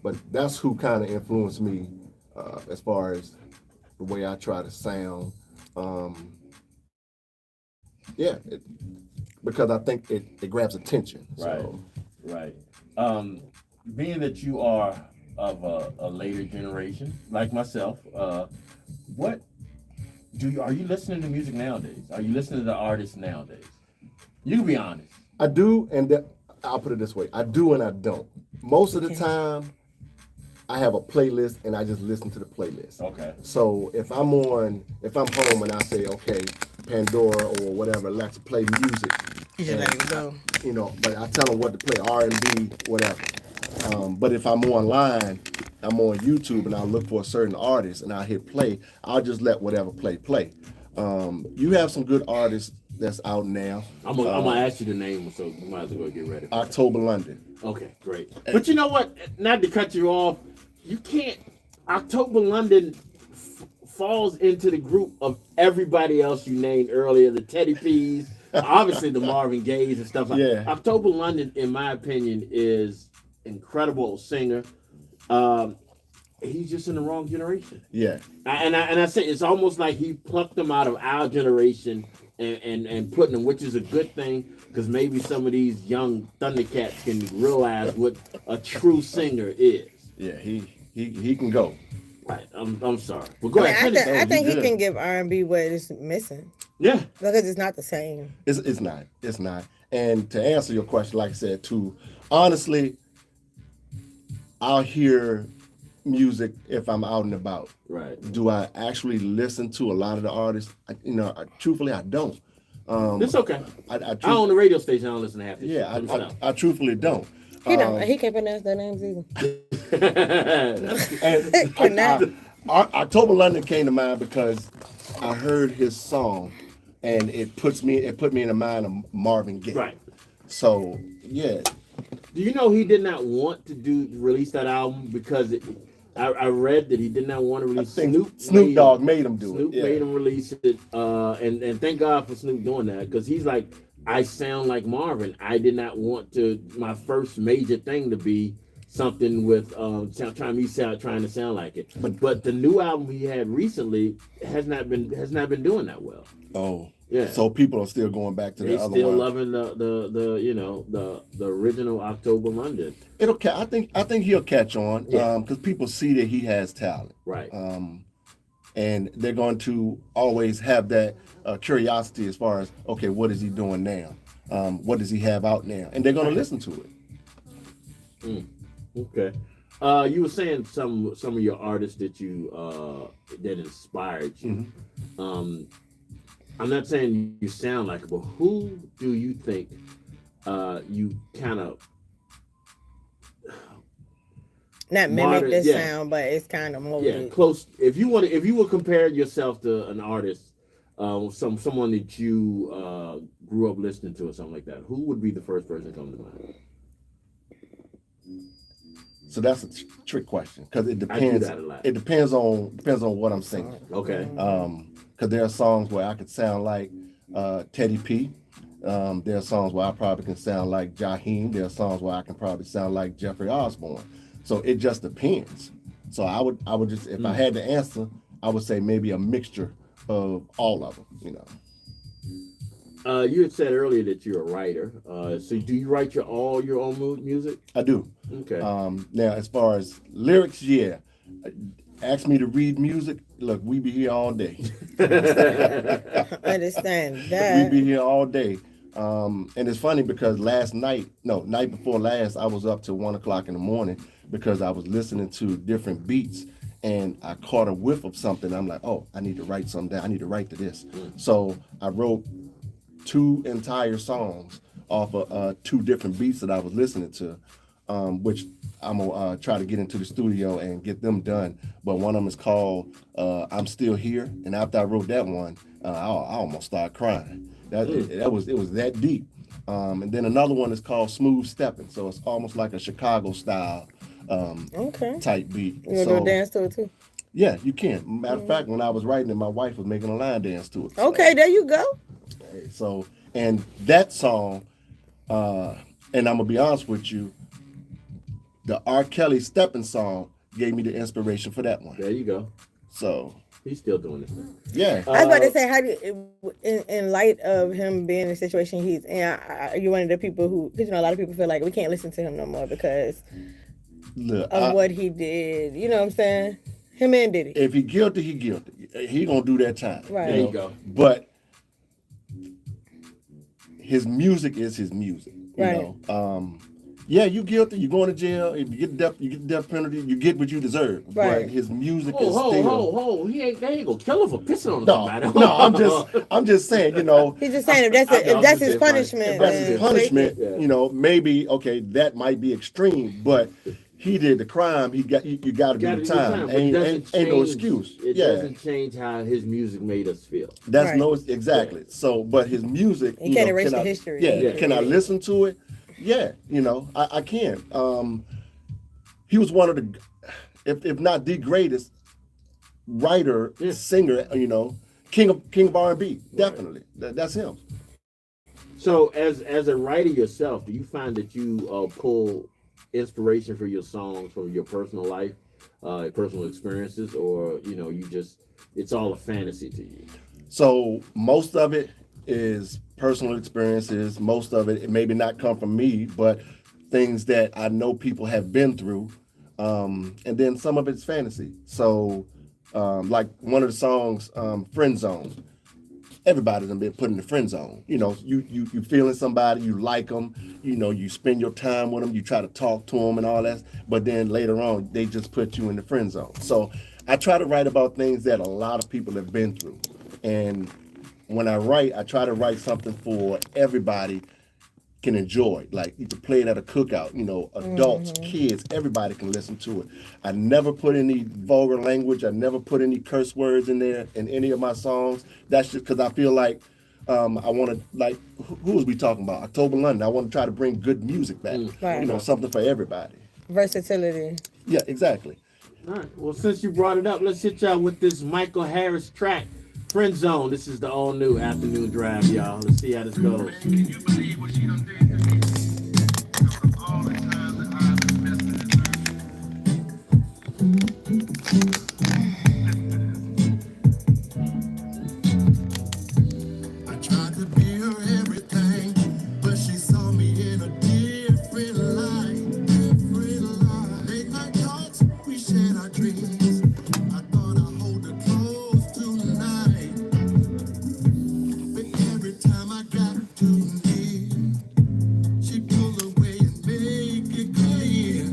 but that's who kind of influenced me as far as the way I try to sound. Because I think it grabs attention. So. Right. Being that you are of a later generation, like myself, are you listening to music nowadays? Are you listening to the artists nowadays? You can be honest. I do, and I'll put it this way: I do and I don't. Most of the time, I have a playlist and I just listen to the playlist. Okay. So if I'm home and I say, okay, Pandora or whatever, let's play music. you just let it go. You know, but I tell them what to play, R&B, whatever. But if I'm online, I'm on YouTube and I look for a certain artist and I hit play, I'll just let whatever play. You have some good artists that's out now. I'm gonna ask you the name, so you might as well get ready. October London. Okay, great. But you know what? Not to cut you off, you can't. October London falls into the group of everybody else you named earlier, the Teddy P's, obviously the Marvin Gaye's and stuff like that. October London, in my opinion, is incredible singer. He's just in the wrong generation. Yeah. And I say it's almost like he plucked them out of our generation and putting them, which is a good thing, because maybe some of these young Thundercats can realize what a true singer is. Yeah, he can go. Right. I'm sorry. But go ahead. I think he can give R&B what it's missing. Yeah. Because it's not the same. It's not. And to answer your question, like I said, too, honestly, I'll hear music if I'm out and about. Right. Do I actually listen to a lot of the artists? Truthfully, I don't. It's okay. I own the radio station. I don't listen to half this shit. I truthfully don't. He can't pronounce their names either. And October London came to mind because I heard his song, and it put me in the mind of Marvin Gaye. Right. So yeah. Do you know he did not want to release that album because I read that he did not want to I release think Snoop. Snoop Dogg made him do Snoop it. Yeah. made him release it, and thank God for Snoop doing that because he's like, I sound like Marvin. I did not want my first major thing to be something with trying to sound like it. But the new album he had recently has not been doing that well. Oh. Yeah. So people are still going back to They the other still one. loving the original October London. I think he'll catch on Yeah. because people see that he has talent. Right. And they're going to always have that curiosity as far as, okay, what is he doing now? What does he have out now? And they're going to listen to it. Okay. You were saying some of your artists that you that inspired you. Mm-hmm. I'm not saying you sound like it, but who do you think you kind of Not mimic the yeah. sound, but it's kind of molded. close? If you would compare yourself to an artist, someone that you grew up listening to or something like that, who would be the first person to come to mind? So that's a trick question because it I do depends. that a lot. It depends on what I'm singing. Okay. Because there are songs where I could sound like Teddy P. There are songs where I probably can sound like Jaheim. There are songs where I can probably sound like Jeffrey Osborne. So it just depends. So I would just, if I had to answer, I would say maybe a mixture of all of them. You know. You had said earlier that you're a writer. So do you write all your own music? I do. Okay. Now, as far as lyrics, yeah. Ask me to read music. Look, we be here all day. Understand We that. be here all day. And it's funny because night before last, I was up till 1 o'clock in the morning because I was listening to different beats and I caught a whiff of something. I'm like, oh, I need to write something down. I need to write to this. So I wrote 2 entire songs off of 2 different beats that I was listening to, which I'm gonna try to get into the studio and get them done. But one of them is called "I'm Still Here," and after I wrote that one, I almost started crying. It was that deep. And then another one is called "Smooth Stepping," so it's almost like a Chicago style Okay. type beat. You gonna do a dance to it too? Yeah, you can. Matter of fact, when I was writing it, my wife was making a line dance to it. Okay, there you go. So, and that song, and I'm gonna be honest with you, the R. Kelly Steppin' song gave me the inspiration for that one. There you go. So, He's still doing this. yeah. I was about to say, how do you, in light of him being in the situation he's in, are you one of the people who, because you know a lot of people feel like we can't listen to him no more because Look, of what he did. You know what I'm saying? Him and Diddy. if he guilty, he guilty. He gonna do that time. Right. There you go. But his music is his music. You Right. know. Yeah, you guilty. You going to jail. If you get the death penalty. You get what you deserve. Right. But his music is Oh, still. They ain't gonna kill him for pissing on somebody. No, I'm just saying, you know, He's just saying if that's his punishment. if that's his then punishment, Yeah. you know, maybe okay, that might be extreme, but he did the crime. You got to do the time. but it doesn't Ain't no change- excuse. It Yeah, doesn't change how his music made us feel. that's Right. no exactly. So, but his music, You can't erase can the I- history. Yeah, Yeah. can I listen to it? Yeah, you know, I can. He was one of the, if not the greatest writer, singer, you know, king of R&B. Definitely, that's him. So, as a writer yourself, do you find that you pull inspiration for your songs from your personal life, personal experiences, or you just it's all a fantasy to you? So most of it is personal experiences. Most of it maybe not come from me, but things that I know people have been through. And then some of it's fantasy. So like one of the songs, Friend Zone. Everybody's been put in the friend zone. You know, you feeling somebody, you like them, you know, you spend your time with them, you try to talk to them and all that, but then later on, they just put you in the friend zone. So I try to write about things that a lot of people have been through. And when I write, I try to write something for everybody can enjoy. Like you can play it at a cookout, you know, adults, kids, everybody can listen to it. I never put any vulgar language. I never put any curse words in there in any of my songs. That's just because I feel like I want to, like, who was we talking about? October London. I want to try to bring good music back, Right. you know, something for everybody. Versatility. Yeah, exactly. All right. Well, since you brought it up, let's hit y'all with this Michael Harris track, Friend Zone. This is the all new Afternoon Dryve, y'all. Let's see how this goes. Can you believe what she done did to me? All the times that I've been messing I tried to be her everything, but she saw me in a different light. Late night talks, we shared our dreams. I thought I'd hold her close tonight, but every time I got too near, she pulled away and make it clear.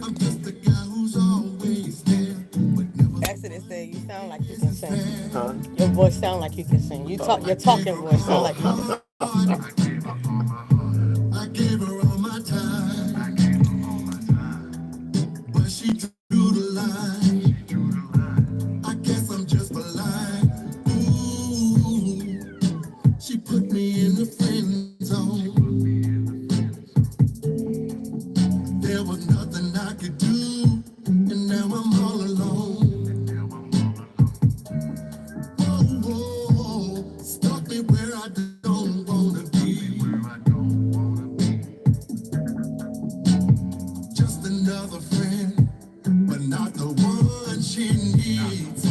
I'm just the guy who's always there, but never. Exodus said you sound like you can sing. Huh? Your voice sound like you can sing. Your talking voice sound like you can sing. I gave her all my time, but she drew the line. I guess I'm just blind. Ooh, she put me in the friend zone. There was nothing I could do, and now I'm all alone. Whoa, whoa, stuck me where I don't wanna be. Just another friend, but not the one she needs.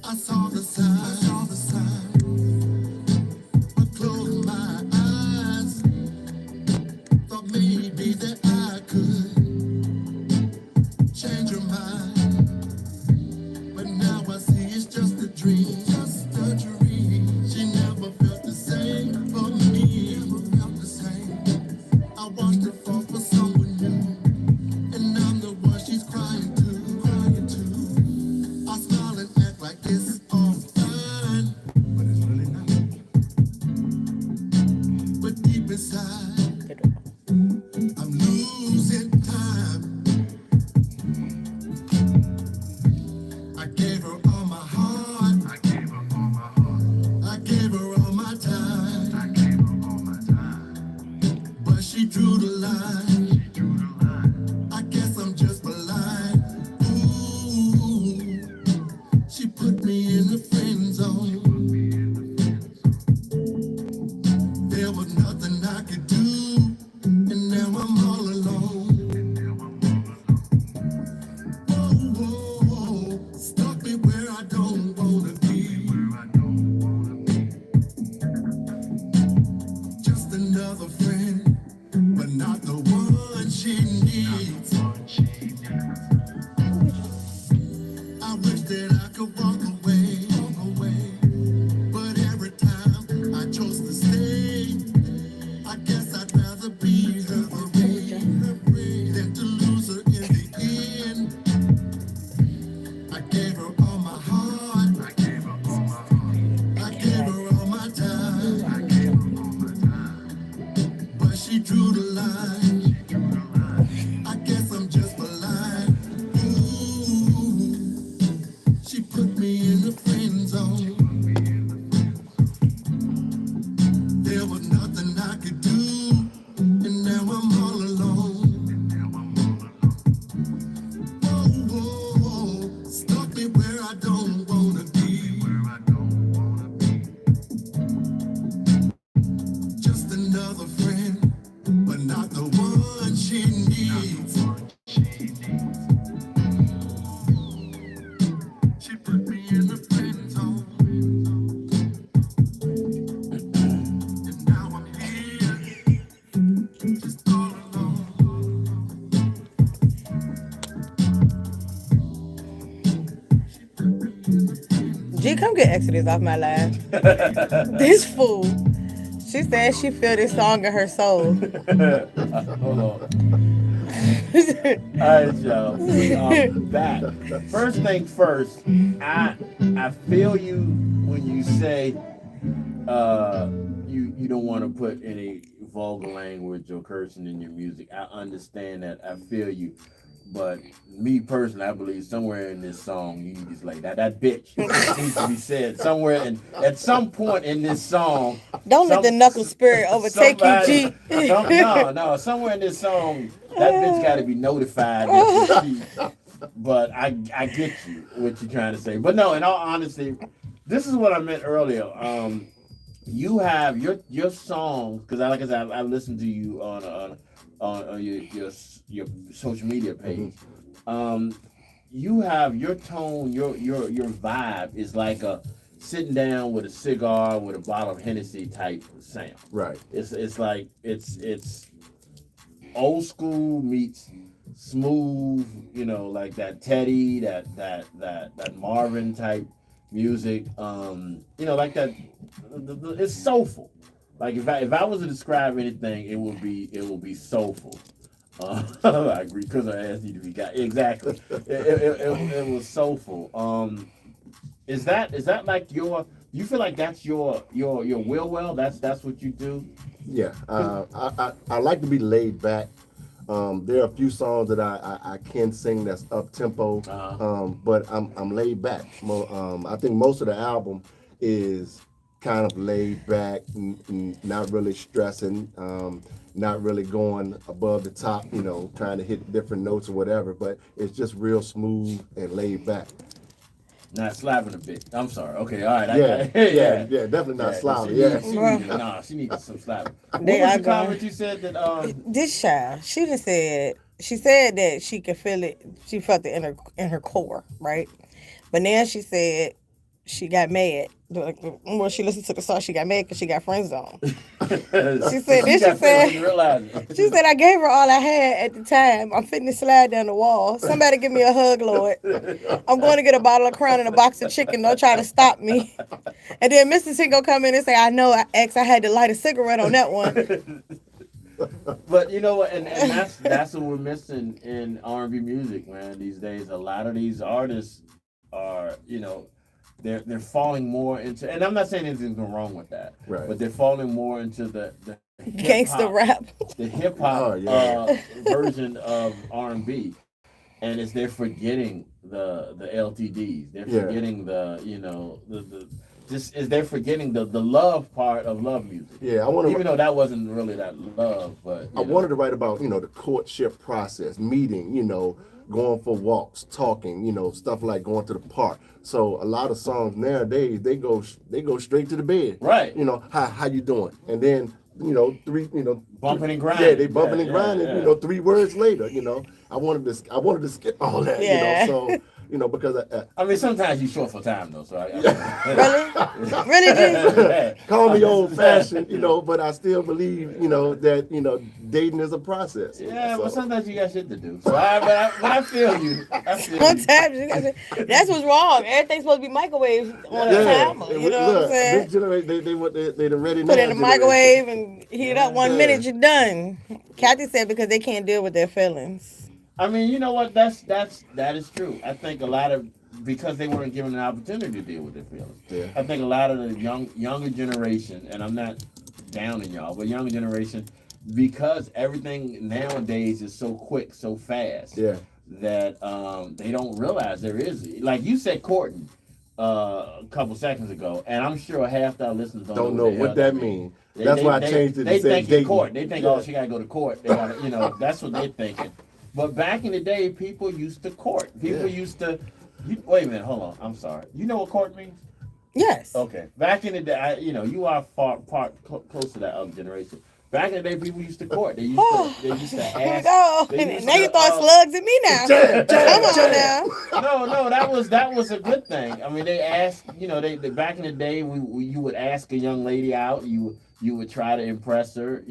I saw the sign, but closed my eyes. Thought maybe that I could change her mind, but now I see it's just a dream, just a dream. She never felt the same for me, never felt the same. I watched her fall for someone new, and I'm the one she's crying to, crying to. I smile and act like it's all fine, but it's really not. But deep inside, I'm losing time. I gave her all my heart. I gave her all my heart. I gave her all my time. I gave her all my time. But she drew the line. She drew the line. I guess I'm just blind. Ooh, she put me in the friend zone. There was nothing I could do, and now I'm all alone. Whoa, whoa, stuck me where I don't wanna be. Just another friend, but not the one she needs. I wish that I could walk away, but every time I chose to stay, I guess I'd rather be her than to lose her in the end. I gave her all my heart. I gave her all my heart. I gave her all my time. I gave her all my time. But she drew the line. I guess I'm just blind. Ooh, she put me in the friend zone. There was nothing I could do, and now I'm all alone. Whoa, whoa, stuck me where I don't wanna be. Just another friend, but not the one she needs. She put me in the friend zone, and now I'm here, just all alone. G, come get Exodus off my live. This fool. She said she feel this song in her soul. Hold on. All right, y'all. I'm back. First thing first, I feel you when you say you don't want to put any vulgar language or cursing in your music. I understand that. I feel you. But me personally, I believe somewhere in this song you need to like that bitch needs to be said somewhere, and at some point in this song. Don't let the knuckle spirit overtake you, G. No, somewhere in this song that bitch got to be notified. But I get you what you're trying to say. But no, in all honesty, this is what I meant earlier. You have your songs, because like I said, I listened to you on your social media page. You have your tone, your vibe is like a sitting down with a cigar with a bottle of Hennessy type sound. Right. It's like it's old school meets smooth, like that Teddy, that Marvin type music. Like that. It's soulful. Like if I was to describe anything, it would be soulful. I agree because I asked you to be got exactly. It was soulful. Is that like you feel like that's your will? That's what you do? Yeah. I like to be laid back. There are a few songs that I can sing that's up tempo, but I'm laid back. I think most of the album is kind of laid back, not really stressing, not really going above the top, trying to hit different notes or whatever, but it's just real smooth and laid back. Not slapping a bit. I'm sorry. Okay, all right. Yeah, definitely not sloppy. She needs some slapping. What was the comment you said that? This child, she said that she could feel it. She felt it in her core, right? But now she said she got mad. When she listened to the song, she got mad because she got friend zone. She said, she said, I gave her all I had at the time. I'm fitting to slide down the wall. Somebody give me a hug, Lord. I'm going to get a bottle of Crown and a box of chicken. Don't try to stop me. And then Mr. Tink gonna come in and say, I know, I had to light a cigarette on that one. But you know what, and that's what we're missing in R&B music, man, these days. A lot of these artists are, they're falling more into, and I'm not saying anything's wrong with that, right? But they're falling more into the gangster rap, the hip hop version of R&B, and they're forgetting the LTDs. They're forgetting they're forgetting the love part of love music. Yeah, even though that wasn't really that love, but I wanted to write about the courtship process, meeting, going for walks, talking, stuff like going to the park. So a lot of songs nowadays they go straight to the bed. Right. How you doing? And then bumping and grinding. Yeah, they bumping and grinding. 3 words later, I wanted to skip all that. Yeah. So because I mean sometimes you short for time though. So really. Call me old fashioned, but I still believe that dating is a process. Yeah, but sometimes you got shit to do. So I feel you. Sometimes you got that's what's wrong. Everything's supposed to be microwave on a timer. You know what I'm saying? This generation, they ready now. Put it in the microwave and heat it up 1 minute. You're done. Kathy said because they can't deal with their feelings. I mean, you know what? That is true. I think a lot of because they weren't given an opportunity to deal with their feelings. Yeah. I think a lot of the younger generation, and I'm not downing y'all, but younger generation, because everything nowadays is so quick, so fast, that they don't realize there is, like you said, courting a couple seconds ago, and I'm sure half our listeners don't know what that means. That's why I changed it. They think in court. They think, she gotta go to court. They gotta, that's what they're thinking. But back in the day, people used to court. People used to. Wait a minute, hold on. I'm sorry. You know what court means? Yes. Okay. Back in the day, you are close to that other generation. Back in the day, people used to court. They used to ask. Now you throw slugs at me now. Come on now. No, that was a good thing. I mean, they asked. They back in the day, you would ask a young lady out. You would try to impress her.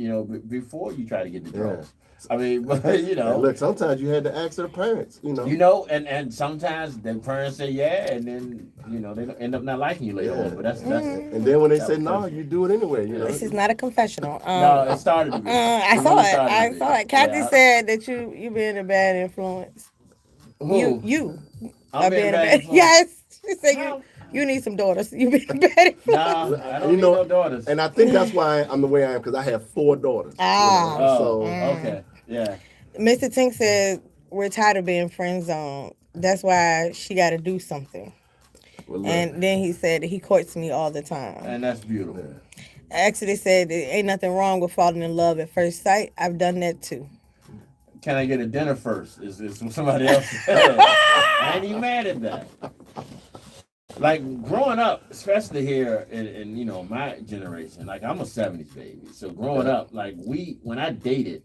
Before you try to get the drugs. I mean, but look, sometimes you had to ask their parents, and sometimes the parents say yeah, and then they don't end up not liking you later on. But that's and then when they say no, you do it anyway. This is not a confessional. No, it started to be. I saw it. Kathy said that you being a bad influence. Who? You are being a bad influence. Yes, she said you need some daughters. You being a bad influence. Nah, I don't need no daughters. And I think that's why I'm the way I am, because I have 4 daughters. Okay. Yeah. Mr. Tink said we're tired of being friend zoned. That's why she got to do something. Well, look, And then he said he courts me all the time. And that's beautiful. Exodus said there ain't nothing wrong with falling in love at first sight. I've done that too. Can I get a dinner first? Is somebody else? I ain't even mad at that. Like growing up, especially here in you know my generation, like I'm a '70s baby, so growing up, like when I dated,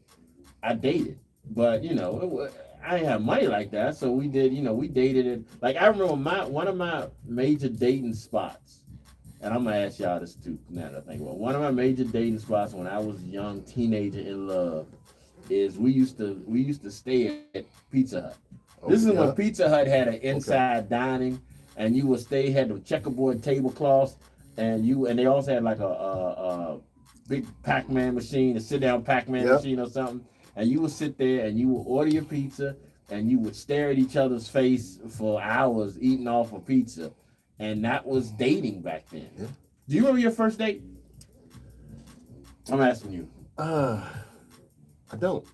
but you know I didn't have money like that, so we dated it. Like I remember one of my major dating spots, and I'm gonna ask y'all this too. Now that I think about it. One of my major dating spots when I was a young teenager in love is we used to stay at Pizza Hut. This is when Pizza Hut had an inside dining. And you would stay, had the checkerboard tablecloths, and they also had like a big Pac-Man machine, a sit-down Pac-Man machine or something. And you would sit there and you would order your pizza, and you would stare at each other's face for hours eating off of pizza. And that was dating back then. Yeah. Do you remember your first date? I'm asking you. I don't.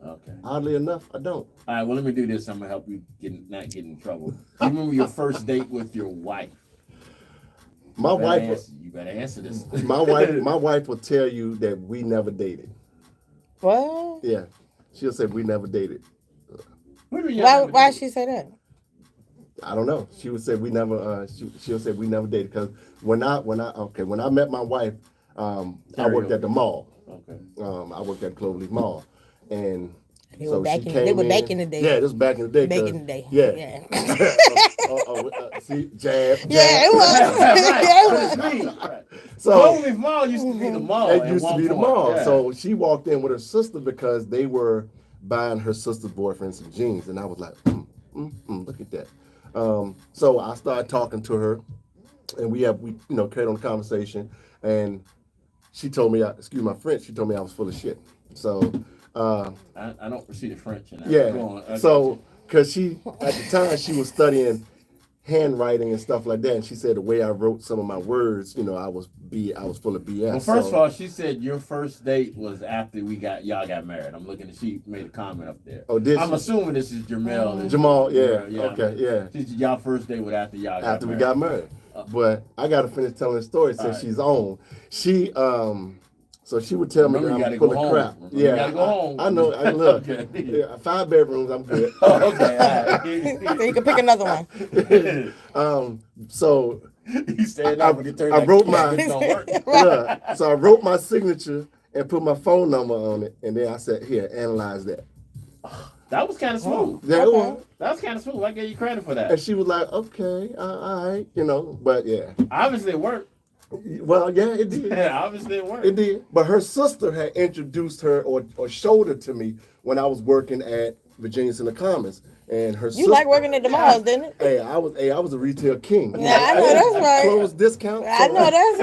Okay. Oddly enough, I don't. All right, well, let me do this. I'm going to help you not get in trouble. Do you remember your first date with your wife? You better answer this. My wife will tell you that we never dated. What? Yeah. She'll say we never dated. Why she say that? I don't know. She would say we never she'll say we never dated because when I met my wife, I worked at the mall. Okay. I worked at Cloverleaf Mall. And they were back in the day. Yeah, this was back in the day. Back in the day. Yeah. See, jab. Yeah, it was. Yeah, it was. So Cloverleaf Mall used to be the mall. It used to be the mall. Yeah. So she walked in with her sister because they were buying her sister's boyfriend some jeans, and I was like, look at that. So I started talking to her, and we carried on the conversation, and she told me, excuse my French, she told me I was full of shit. So. I don't see the French in that. Yeah. So, because she, at the time, she was studying handwriting and stuff like that, and she said the way I wrote some of my words, I was full of BS. Well, first of all, she said your first date was after y'all got married. I'm looking, she made a comment up there. Oh, did I'm she? assuming this is Jamel. Jamal, yeah. Okay, yeah. Y'all first date was after y'all got married. After we got married. But I got to finish telling the story since she's on. She, so she would tell me that I'm full of crap. Yeah, you gotta go home. I know. I look. Okay. Yeah, 5 bedrooms, I'm good. Oh, okay. All right. So you can pick another one. So you said I wrote my so I wrote my signature and put my phone number on it, and then I said, "Here, analyze that." That was kind of smooth. Yeah, it was. That was kind of smooth. I gave you credit for that. And she was like, "Okay, all right," But yeah. Obviously, it worked. Well, yeah, it did. Yeah, obviously it worked. It did. But her sister had introduced her or showed her to me when I was working at Virginia Center Commons. And her sister, like working at the malls, didn't it? Hey, I was a retail king. Yeah, I know that's right. Closed discount. I know that's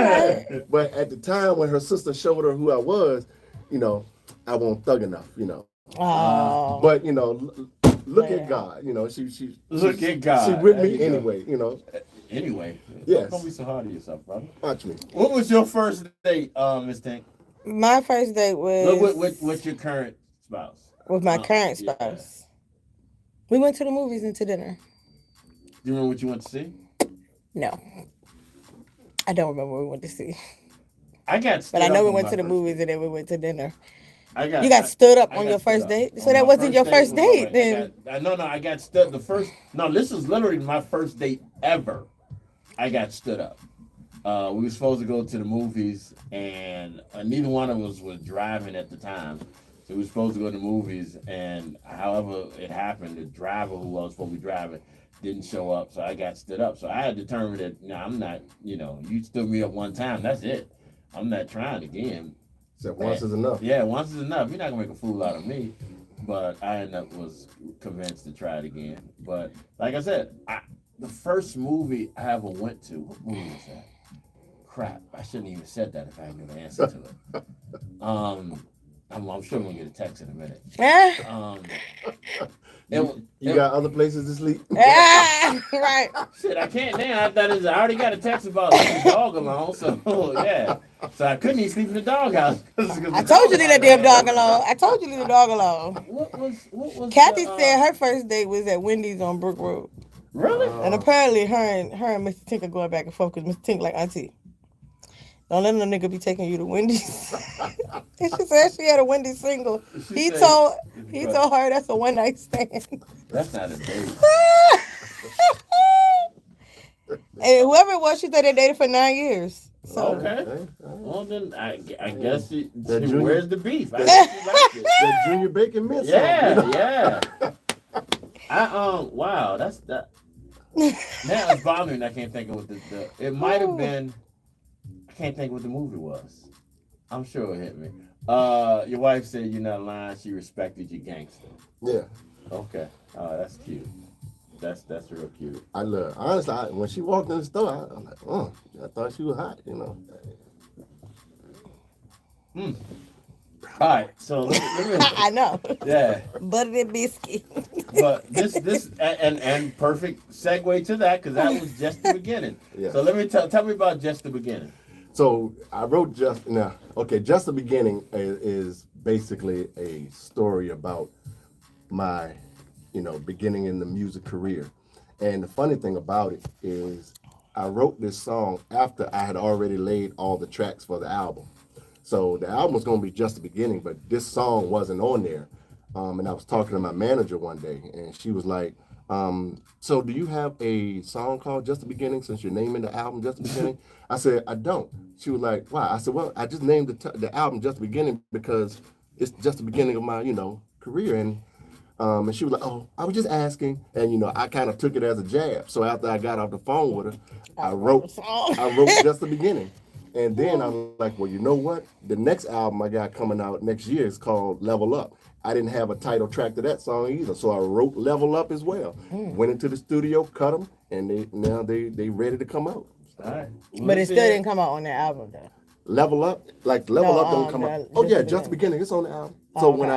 right. But at the time when her sister showed her who I was, I wasn't thug enough, Oh. But look at God, she look at God. She with me anyway, Anyway, yes. Don't be so hard on yourself, brother. Watch me. What was your first date, Mz Tink? My first date was with your current spouse. With my current spouse. Yeah. We went to the movies and to dinner. Do you remember what you went to see? No. I don't remember what we went to see. I got But I know we went to the movies and then we went to dinner. You got stood up on your first date? So that wasn't your first date then? I got stood this was literally my first date ever. I got stood up. We were supposed to go to the movies, and neither one of us was driving at the time. So we were supposed to go to the movies, and however it happened, the driver who I was supposed to be driving didn't show up, so I got stood up. So I had determined that, I'm not, you stood me up one time, that's it. I'm not trying again. So once is enough. Yeah, once is enough. You're not going to make a fool out of me. But I was convinced to try it again. But like I said, the first movie I ever went to, what movie was that? Crap, I shouldn't even said that if I knew the answer to it. I'm sure I'm gonna get a text in a minute. Ah, You got other places to sleep? right. Shit, I can't now. I already got a text about leaving the dog alone, so yeah. So I couldn't even sleep in the doghouse. I told you leave that damn dog alone. I told you leave the dog alone. What was Kathy said her first date was at Wendy's on Brook Road. Really? And apparently her and Mr. Tink are going back and forth because Mr. Tink like, auntie, don't let no nigga be taking you to Wendy's. And she said she had a Wendy's single. He told her that's a one night stand. That's not a date. And whoever it was, she said they dated for 9 years. So Okay. Well then, I guess she junior- where's the beef? I guess she liked it. That Junior Bacon miss. Yeah. Wow, that's that. Now it's bothering. I can't think of what the it might have been. I can't think what the movie was. I'm sure it hit me. Your wife said you're not lying. She respected you, gangster. Yeah. Okay. That's cute. That's real cute. I love. Honestly, when she walked in the store, I'm like, oh, I thought she was hot. You know. All right. So let me I know. yeah. Buttered and biscuit. But this and perfect segue to that because that was just the beginning. Yeah. So let me tell me about just the beginning. So I wrote Just the Beginning is basically a story about my, beginning in the music career. And the funny thing about it is I wrote this song after I had already laid all the tracks for the album. So the album was going to be Just the Beginning, but this song wasn't on there. And I was talking to my manager one day, and she was like, so do you have a song called Just the Beginning since you're naming the album Just the Beginning? I said, I don't. She was like, why? I said, well, I just named the album Just the Beginning because it's just the beginning of my, career. And she was like, oh, I was just asking. And, I kind of took it as a jab. So after I got off the phone with her, I wrote Just the Beginning. And then I'm like, well, you know what? The next album I got coming out next year is called Level Up. I didn't have a title track to that song either, so I wrote Level Up as well. Went into the studio, cut them, and they ready to come out. All right. But it still didn't come out on the album though. Level Up, Up don't come out. Oh yeah, Just the Beginning. It's on the album. So when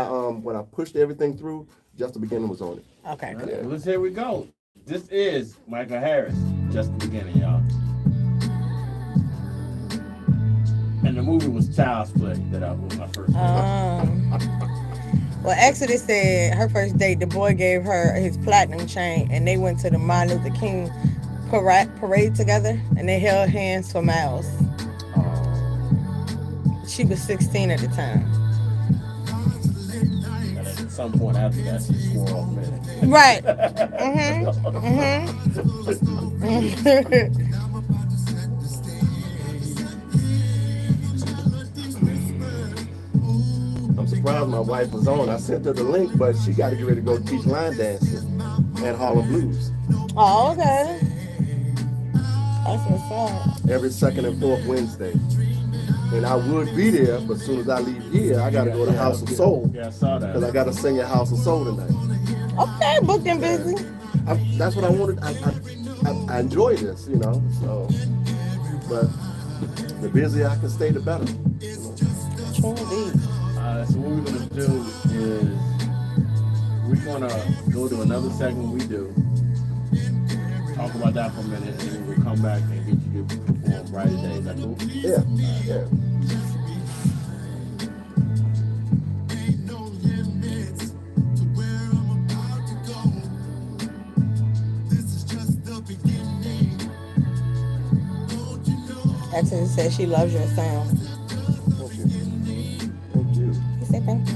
I pushed everything through, Just the Beginning was on it. Okay. All right, well, here we go. This is Michael Harris, Just the Beginning, y'all. And the movie was Child's Play. That was my first one. Well, Exodus said her first date, the boy gave her his platinum chain, and they went to the Martin Luther King parade together, and they held hands for miles. She was 16 at the time. And at some point after that, she swore off minute. Right. I'm surprised my wife was on. I sent her the link, but she got to get ready to go teach line dancing at Harlem Blues. Oh, okay. That's what's up. Every second and fourth Wednesday. And I would be there, but as soon as I leave here, I got to go to House of Soul. Yeah, I saw that. Because I got to sing at House of Soul tonight. Okay, booked and busy. That's what I wanted. I enjoy this, So, but the busier I can stay, the better. True indeed. So what we're gonna do is we're gonna go to another segment we do. Talk about that for a minute, and then we'll come back and get you to perform right today. Is that cool? Yeah. Exodus said she loves your sound. Thank you. He said thank you.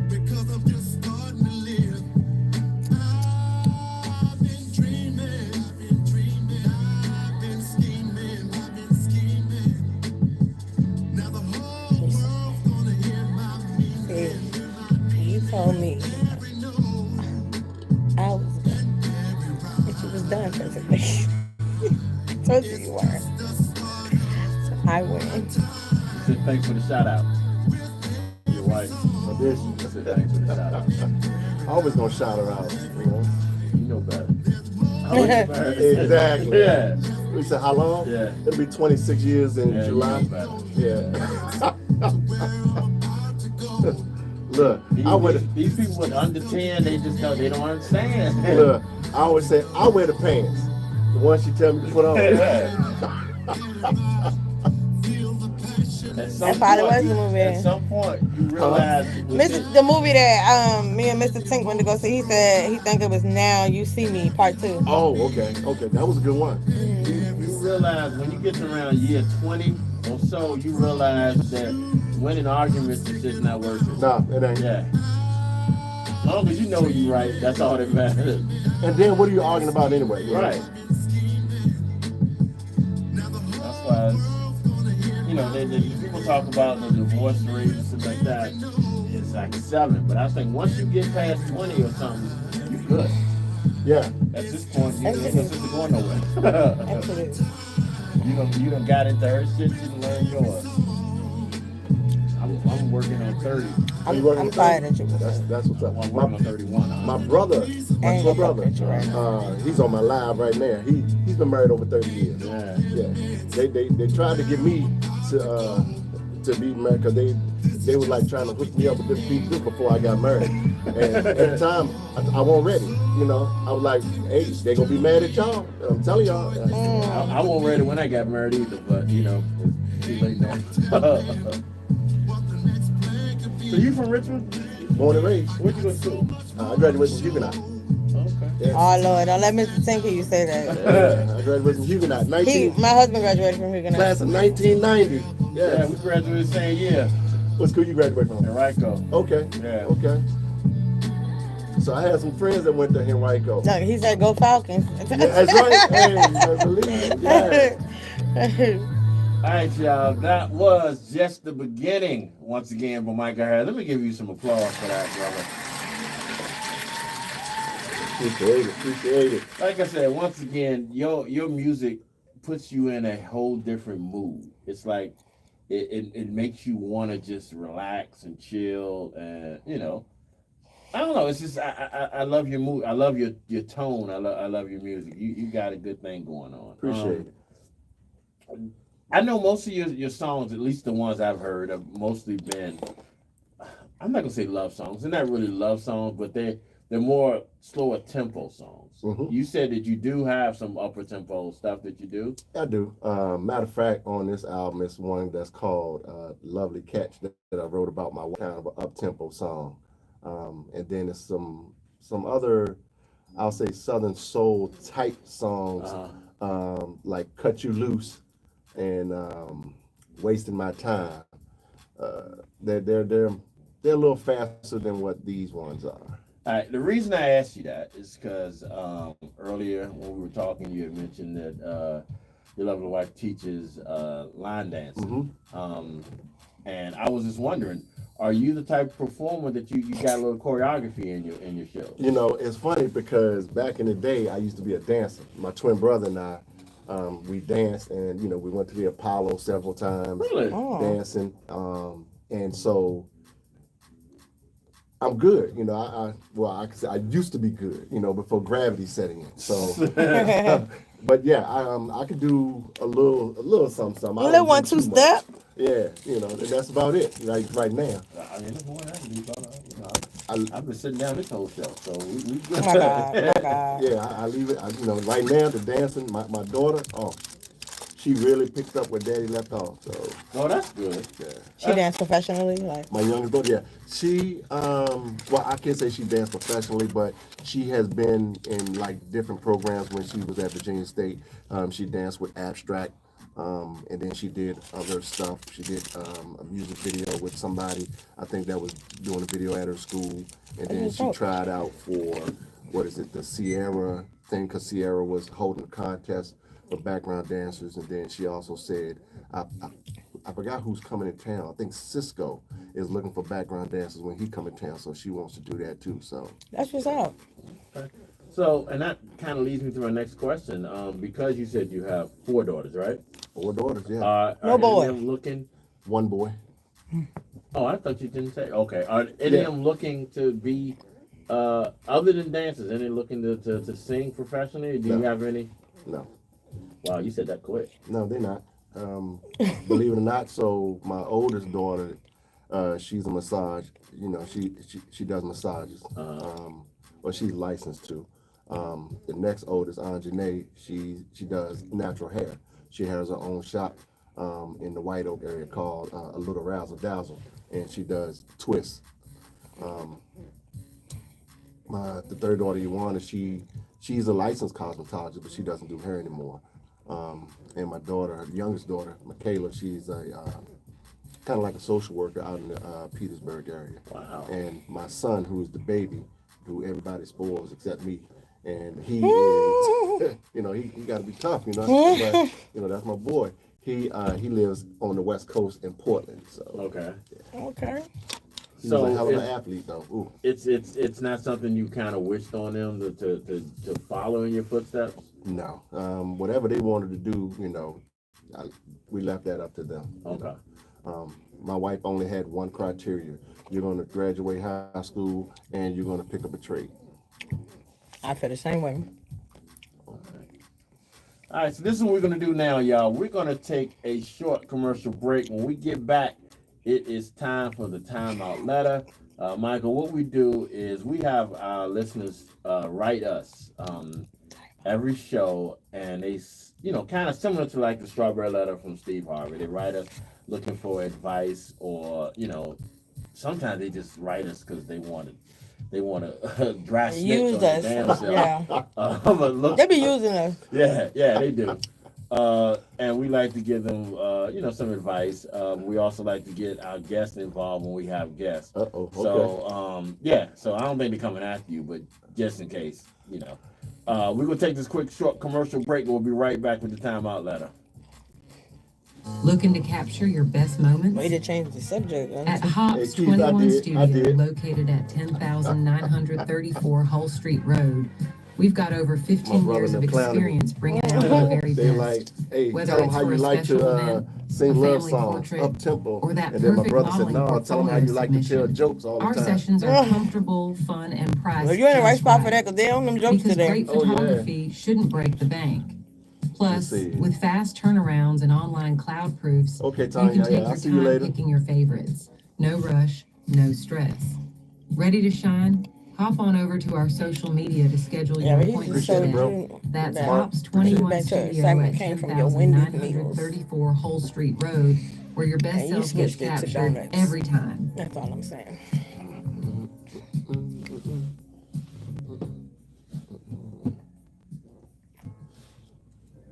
Because I'm just starting to told you you were. I win. Said thanks for the shout out. Your wife. I did. Said thanks for the shout out. I always gonna shout her out, you know. You know better. I like better. Exactly. Yeah. We said how long? Yeah. It'll be 26 years in Yeah, July. you know better. Yeah. Look, I wear the, These people with under 10, they just don't, they don't understand. look, I always say I wear the pants. The ones she tell me to put on. At some That probably point, was the movie. At some point, you realize The movie that me and Mr. Tink went to go see, he said he think it was Now You See Me Part 2. Oh, okay, that was a good one. you realize when you get to around year 20 or so, you realize that winning arguments is just not worth it. Nah, it ain't. Yeah. As long as you know you're right, that's all that matters. And then what are you arguing about anyway? You know? Right. That's why, you know, people talk about the divorce rate and stuff like that. It's like 7, but I think once you get past 20 or something, you're good. Yeah. At this point, you ain't necessarily going nowhere. Absolutely. You done got into her shit, you done learned yours. I'm working on 30. You working I'm with tired that? of you. That's what's up. I'm working on 31. My brother, my Ain't twin gonna brother, fuck with you right now. he's on my live right now. He's been married over 30 years. Yeah. Yeah. They tried to get me to be married because they were like trying to hook me up with different people before I got married. And at the time, I wasn't ready. You know, I was like, hey, they gonna be mad at y'all. I'm telling y'all. I wasn't ready when I got married either, but you know, it's too late now. So you from Richmond? Born and raised. Where'd you go to school? I graduated from Huguenot. Okay. Yeah. Oh Lord, don't let Mr. Tink hear you say that. I graduated from Huguenot. My husband graduated from Huguenot. Class of 1990. Yeah, Yeah. we graduated the same year. What school you graduated from? Henrico. Okay. Yeah. Okay. So I had some friends that went to Henrico. No, he said go Falcons. Yeah, that's right. Hey, you better believe it. Yeah. All right, y'all. That was just the beginning. Once again, from Michael Harris. Let me give you some applause for that, brother. Appreciate it. Like I said, once again, your music puts you in a whole different mood. It's like it makes you want to just relax and chill, and you know, I don't know. It's just I love your mood. I love your tone. I love your music. You got a good thing going on. Appreciate it. I know most of your songs, at least the ones I've heard, have mostly been, I'm not gonna say love songs. They're not really love songs, but they're more slower tempo songs. Mhm. You said that you do have some upper tempo stuff that you do. I do. Matter of fact, on this album, it's one that's called "Lovely Catch" that I wrote about my kind of an up tempo song, and then it's some other, I'll say, Southern soul type songs, like "Cut You Loose" and "Wasting My Time." They're a little faster than what these ones are. All right, the reason I asked you that is because earlier when we were talking, you had mentioned that your lovely wife teaches line dancing. Mm-hmm. And I was just wondering, are you the type of performer that you got a little choreography in your show? You know, it's funny because back in the day, I used to be a dancer. My twin brother and I, we danced, and you know, we went to the Apollo several times, Really? dancing. And so I'm good. You know, I can say I used to be good. You know, before gravity setting in. So, but yeah, I could do a little something. A little 1-2 step. Yeah, you know, and that's about it. Like right now. I mean, there's more I can do, brother. You know, I've been sitting down this whole show, so we Oh my God, my God. Yeah, I leave it. You know, right now the dancing, my daughter, she really picked up where Daddy left off. So, oh, that's good. yeah. She danced professionally, like. My youngest daughter, yeah, she, well, I can't say she danced professionally, but she has been in like different programs when she was at Virginia State. She danced with Abstract, and then she did other stuff. She did a music video with somebody, I think that was doing a video at her school, and then she tried out for, the Sierra thing, because Sierra was holding a contest for background dancers, and then she also said, I forgot who's coming in town. I think Cisco is looking for background dancers when he come in town, so she wants to do that too. So That's what's up. So, and that kind of leads me to my next question. Because you said you have 4 daughters, right? 4 daughters, yeah. Are No any boy. of them looking? 1 boy. Oh, I thought you didn't say. Okay. Are any of them looking to be, other than dancers, any looking to sing professionally? Do you No. have any? No. Wow, you said that quick. No, they're not. Believe it or not, so my oldest daughter, she's a massage. You know, she does massages. Well, she's licensed to. The next oldest, Anjanae, she does natural hair. She has her own shop in the White Oak area called A Little Razzle Dazzle, and she does twists. The third daughter, Ioana, she's a licensed cosmetologist, but she doesn't do hair anymore. And my daughter, her youngest daughter, Michaela, she's a kind of like a social worker out in the Petersburg area. Wow. And my son, who is the baby, who everybody spoils except me, and he is, you know, he got to be tough, you know. But you know, that's my boy. He lives on the West Coast in Portland. So Okay. Okay. he's So a hell of an it's- athlete, though. Ooh. It's not something you kind of wished on them to follow in your footsteps. No, whatever they wanted to do, you know, we left that up to them. you Okay. know. My wife only had one criteria: you're going to graduate high school and you're going to pick up a trade. I feel the same way. All right, so this is what we're gonna do now, y'all. We're gonna take a short commercial break. When we get back, it is time for the timeout letter. Michael, what we do is we have our listeners write us every show, and they, you know, kind of similar to like the strawberry letter from Steve Harvey. They write us looking for advice, or you know, sometimes they just write us because they want to dry snitch Use on the us. damn self. Yeah. But look, They be using us. yeah, they do. And we like to give them, you know, some advice. We also like to get our guests involved when we have guests. Uh-oh, okay. So, yeah, so I don't think they're coming after you, but just in case, you know. We're going to take this quick, short commercial break, and we'll be right back with the timeout letter. Looking to capture your best moments? Way to change the subject. At Huh? Hops Hey, Keith, I 21 did. Studio, located at 10,934 Hull Street Road, we've got over 15 brother years of done clowned me. experience bringing out the very They best. like, hey, Whether tell them it's how for you a like special to event, sing a love family songs, portrait, up tempo. or that And then my perfect brother said, modeling no, tell them how you like to tell submission. jokes all the Our time. sessions are comfortable, fun, and priced Well, you're in the right just spot for right. that because they own them jokes Because today. great Oh, yeah. photography shouldn't break the bank. Plus, see. with fast turnarounds and online cloud proofs, Okay, you Tanya, can yeah, take I'll your see you time later. picking your favorites. No rush, no stress. Ready to shine? Hop on over to our social media to schedule Yeah, your but he appointment just showed today. bro. you That's that Hops 21 back to Studio excitement at came from your Wendy's meals. 10,934 Hull Street Road, where your best And you self gets switched it to captured donuts. every time. That's all I'm saying.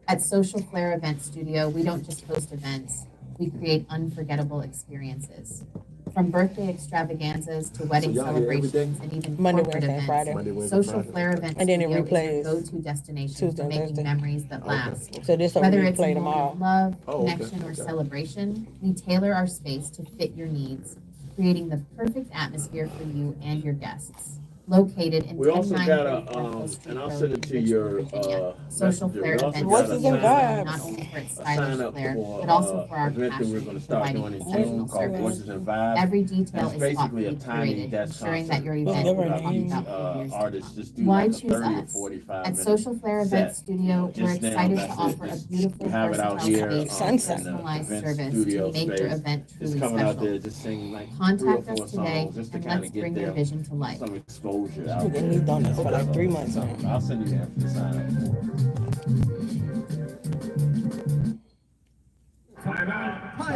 At Social Flair Event Studio, we don't just host events, we create unforgettable experiences. From birthday extravaganzas to wedding y'all here every celebrations and even Monday, corporate Wednesday, events, Friday. Monday, Wednesday, Social Friday. Flair Event And then it Studio is replays your go-to destination Tuesday for and making Thursday. memories that last. So this will Whether it's replay a moment tomorrow. of love, Oh, okay, connection, or okay. celebration, we tailor our space to fit your needs, creating the perfect atmosphere for you and your guests. Located in We also got 10934 a, Hull Street and I'll Road send it in to Richmond, your, Virginia. Social messenger. Flair We also Event got a Voices Studio and is known Vibes. not only for its a stylish sign up flair, for but also for our event that passion we're going for to start providing doing in exceptional June called service. Voices and Vibes. Every detail It's is basically a thoughtfully tiny curated, desk ensuring that your concert. event Give her will a come name. out for years. Artists just do Why like a choose 30 or us? 45 At minute Social Flair Event set. Studio, Just we're now, excited to that's it. offer a beautiful, We have it out versatile here space Sunset. and in the personalized event service studio to make your space. event Just truly coming out there, special. just singing like 3 or Contact 4 us today songs just to and kind let's of get bring your them vision to life. some exposure out Been there. these donuts for like 3 months So now. I'll send you the info to sign up for.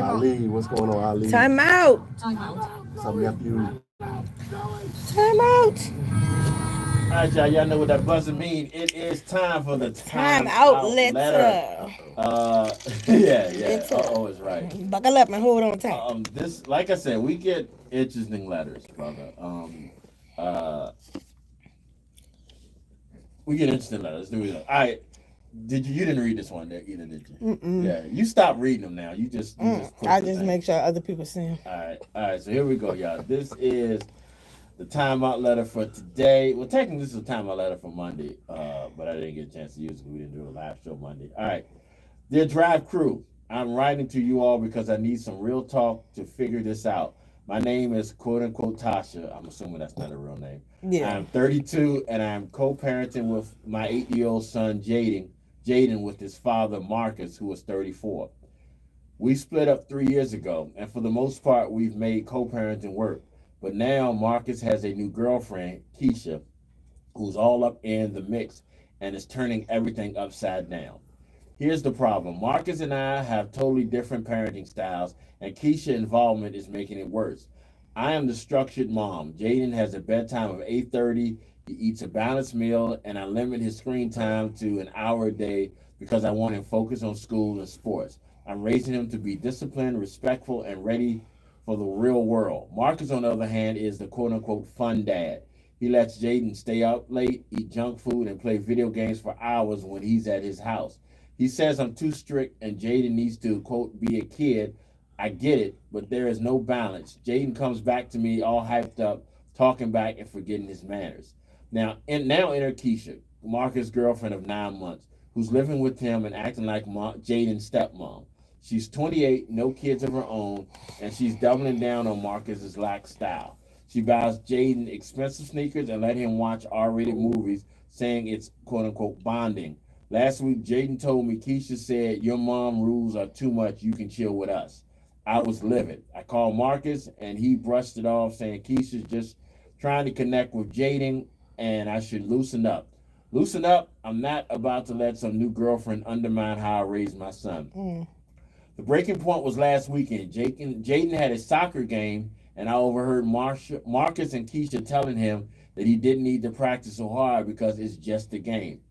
Ali, what's going on, Ali? Time out. What's up, nephew? Time out. All right, y'all know what that buzzer means. It is time for the Time out letter. letter. Yeah. It's It's right. Buckle up and hold on tight. This, like I said, we get interesting letters, brother. We get interesting letters. All right. You didn't read this one there either, did you? Mm-mm. Yeah, you stop reading them now. You just put I the just thing. make sure other people see them. All right. So here we go, y'all. This is The timeout letter for today. Well, technically, this is a timeout letter for Monday, but I didn't get a chance to use it because we didn't do a live show Monday. All right. Dear Drive Crew, I'm writing to you all because I need some real talk to figure this out. My name is quote unquote Tasha. I'm assuming that's not a real name. Yeah. I'm 32 and I'm co-parenting with my 8-year-old son Jaden with his father Marcus, who is 34. We split up 3 years ago, and for the most part, we've made co-parenting work. But now Marcus has a new girlfriend, Keisha, who's all up in the mix and is turning everything upside down. Here's the problem. Marcus and I have totally different parenting styles, and Keisha's involvement is making it worse. I am the structured mom. Jaden has a bedtime of 8:30. He eats a balanced meal, and I limit his screen time to an hour a day because I want him focused on school and sports. I'm raising him to be disciplined, respectful, and ready for the real world. Marcus, on the other hand, is the quote-unquote fun dad. He lets Jaden stay up late, eat junk food, and play video games for hours when he's at his house. He says I'm too strict and Jaden needs to, quote, be a kid. I get it, but there is no balance. Jaden comes back to me all hyped up, talking back and forgetting his manners. Now enter Keisha, Marcus' girlfriend of 9 months, who's living with him and acting like Jaden's stepmom. She's 28, no kids of her own, and she's doubling down on Marcus's lax style. She buys Jaden expensive sneakers and let him watch R-rated movies, saying it's quote-unquote bonding. Last week, Jaden told me Keisha said, your mom rules are too much, you can chill with us. I was livid. I called Marcus, and he brushed it off, saying Keisha's just trying to connect with Jaden, and I should loosen up. Loosen up, I'm not about to let some new girlfriend undermine how I raised my son. The breaking point was last weekend. Jaden had a soccer game, and I overheard Marcus and Keisha telling him that he didn't need to practice so hard because it's just a game.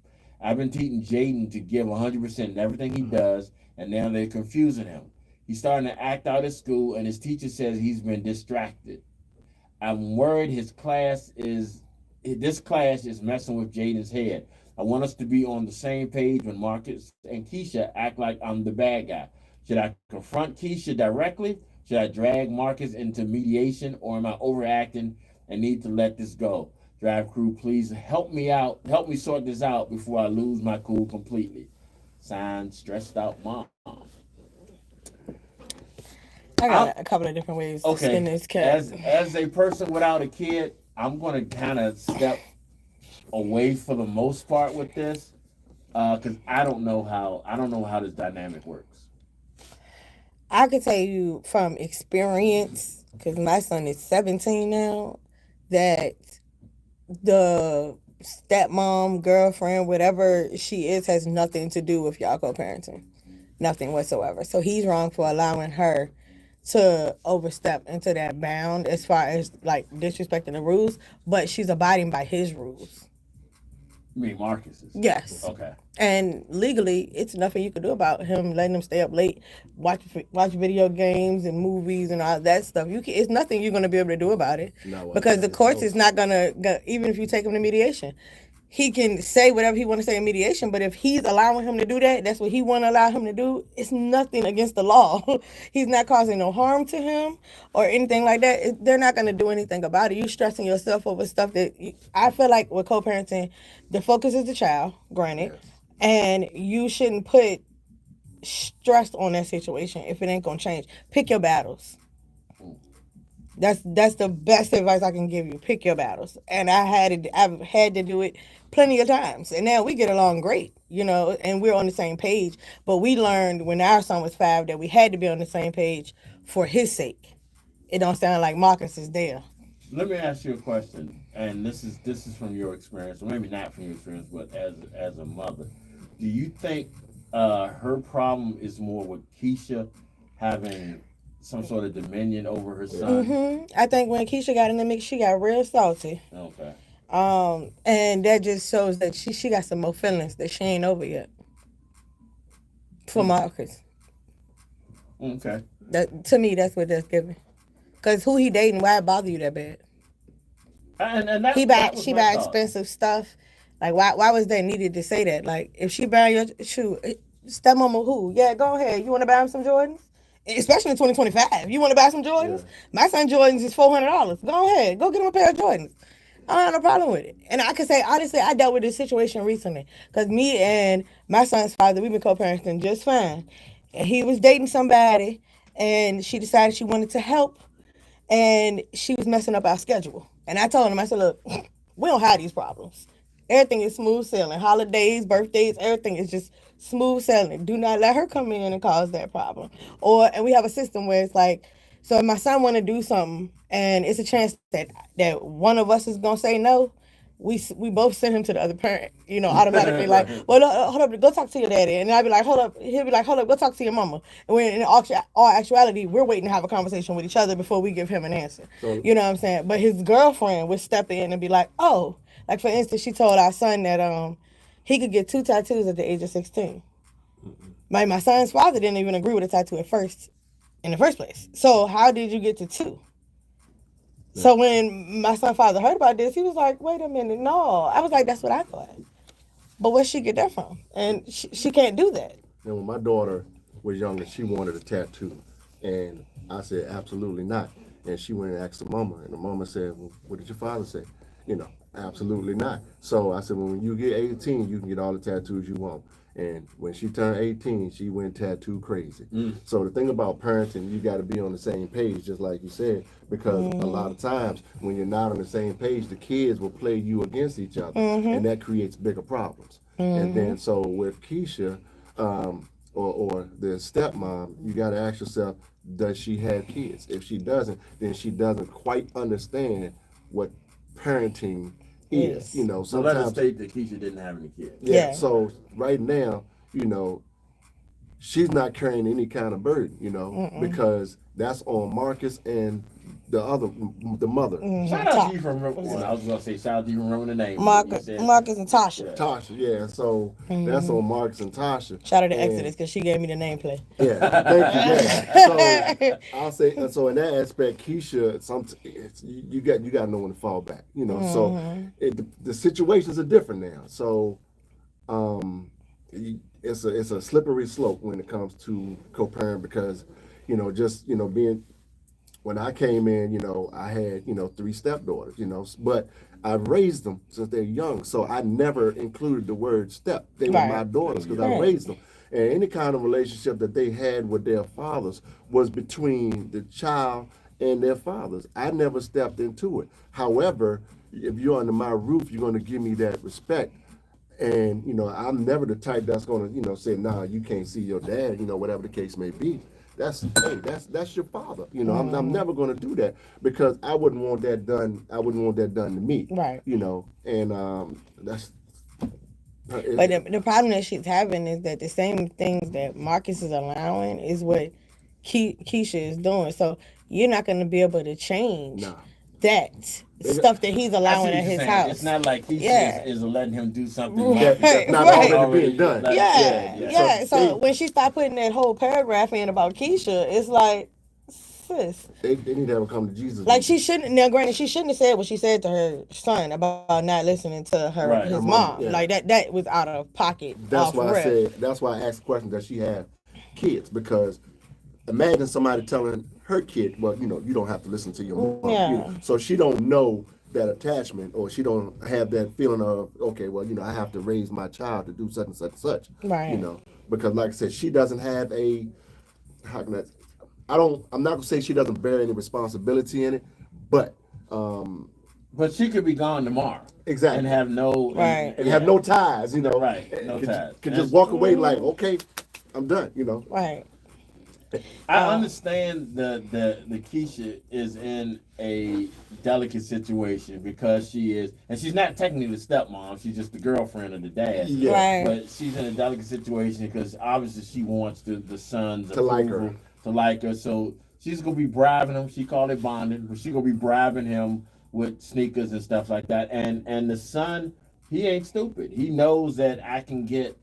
I've been teaching Jaden to give 100% in everything he does, and now they're confusing him. He's starting to act out at school, and his teacher says he's been distracted. I'm worried this class is messing with Jaden's head. I want us to be on the same page when Marcus and Keisha act like I'm the bad guy. Should I confront Keisha directly? Should I drag Marcus into mediation, or am I overacting and need to let this go? Drive Crew, please help me out. Help me sort this out before I lose my cool completely. Signed, Stressed Out Mom. I got a couple of different ways to skin this cat. As a person without a kid, I'm going to kind of step away for the most part with this because I don't know how this dynamic works. I could tell you from experience, because my son is 17 now, that the stepmom, girlfriend, whatever she is, has nothing to do with y'all co-parenting. Nothing whatsoever. So he's wrong for allowing her to overstep into that bound as far as like disrespecting the rules, but she's abiding by his rules. You mean Marcus's? Yes. Okay. And legally, it's nothing you can do about him letting him stay up late, watch video games and movies and all that stuff. It's nothing you're going to be able to do about it because the courts is not going to, even if you take him to mediation. He can say whatever he want to say in mediation, but if he's allowing him to do that, that's what he want to allow him to do. It's nothing against the law. He's not causing no harm to him or anything like that. They're not going to do anything about it. You stressing yourself over stuff that I feel like with co-parenting, the focus is the child, granted, and you shouldn't put stress on that situation if it ain't going to change. Pick your battles. That's the best advice I can give you. Pick your battles. And I've had to do it plenty of times. And now we get along great, and we're on the same page. But we learned when our son was 5 that we had to be on the same page for his sake. It don't sound like Marcus is there. Let me ask you a question, and this is from your experience, or maybe not from your experience, but as a mother. Do you think her problem is more with Keisha having some sort of dominion over her son? Mm-hmm. I think when Keisha got in the mix, she got real salty. Okay. And that just shows that she got some more feelings that she ain't over yet. For Marcus. Okay. To me, that's what that's giving. Because who he dating, why it bother you that bad? And she buy expensive stuff. Like, why was that needed to say that? Like, if she buy your shoe, stepmama who? Yeah, go ahead. You want to buy him some Jordans? especially in 2025. You want to buy some Jordans? Yeah. My son Jordans is $400. Go ahead, go get him a pair of Jordans. I don't have no problem with it. And I can say honestly, I dealt with this situation recently because me and my son's father, we've been co-parenting just fine. And he was dating somebody, and she decided she wanted to help, and she was messing up our schedule. And I told him, I said, look, we don't have these problems. Everything is smooth sailing. Holidays, birthdays, everything is just smooth sailing. Do not let her come in and cause that problem. And we have a system where it's like, so if my son want to do something and it's a chance that one of us is gonna say no, we both send him to the other parent, automatically. Like, well, hold up, go talk to your daddy, and I'll be like, hold up. He'll be like, hold up, go talk to your mama. And when in all actuality, we're waiting to have a conversation with each other before we give him an answer. So- You know what I'm saying? But his girlfriend would step in and be like, oh, like for instance, she told our son that he could get 2 tattoos at the age of 16. My son's father didn't even agree with a tattoo in the first place. So how did you get to 2? So when my son's father heard about this, he was like, wait a minute, no. I was like, that's what I thought. But where'd she get that from? And she can't do that. And when my daughter was younger, she wanted a tattoo. And I said, absolutely not. And she went and asked the mama. And the mama said, well, what did your father say? Absolutely not. So I said, well, when you get 18, you can get all the tattoos you want. And when she turned 18, she went tattoo crazy. So the thing about parenting, you got to be on the same page, just like you said, because a lot of times when you're not on the same page, the kids will play you against each other, and that creates bigger problems. And then so with Keisha or the stepmom, you got to ask yourself, does she have kids? If she doesn't, then she doesn't quite understand what parenting is. So let us Sometimes state that Keisha didn't have any kids. yeah. So right now, she's not carrying any kind of burden, because that's on Marcus and the mother. Shout out to you from, I was going to say, shout out to you from remembering the name. Marcus and Tasha. Tasha, yeah. So that's on Marcus and Tasha. Shout out to And- Exodus because she gave me the nameplate. Yeah, thank you. Yeah. So I'll say, so in that aspect, Keisha, you got to know when to fall back. So the situations are different now. So it's a slippery slope when it comes to co-parent because being when I came in, I had 3 stepdaughters, but I've raised them since they're young, so I never included the word step. They were my daughters because I raised them. And any kind of relationship that they had with their fathers was between the child and their fathers. I never stepped into it. However, if you're under my roof, you're going to give me that respect. And, I'm never the type that's going to, say, nah, you can't see your dad, whatever the case may be. That's your father. I'm never going to do that because I wouldn't want that done. I wouldn't want that done to me. Right. And that's. But the problem that she's having is that the same things that Marcus is allowing is what Keisha is doing. So you're not going to be able to change that stuff that he's allowing at his house. It's not like Keisha is letting him do something that's not already being done. So when she started putting that whole paragraph in about Keisha, it's like, sis. They need to have a come to Jesus. Like she shouldn't. Now, granted, she shouldn't have said what she said to her son about not listening to his mom. Yeah. Like that was out of pocket. That's why I said. That's why I asked the question: does she have kids? Because imagine somebody telling her kid, "Well, you don't have to listen to your mom." Yeah. So she don't know that attachment, or she don't have that feeling of, okay, well, I have to raise my child to do such and such and such. Right. Because like I said, she doesn't have a. How can I? I'm not gonna say she doesn't bear any responsibility in it, but she could be gone tomorrow. Exactly. And have no and have no ties, Right. No ties. Could just walk away like, okay, I'm done, Right. I understand the Keisha is in a delicate situation because she is, and she's not technically the stepmom, she's just the girlfriend of the dad. Yeah. Right. But she's in a delicate situation because obviously she wants the son's To like her. to like her. So she's gonna be bribing him. She called it bonding, but she's gonna be bribing him with sneakers and stuff like that. And the son, he ain't stupid. He knows that I can get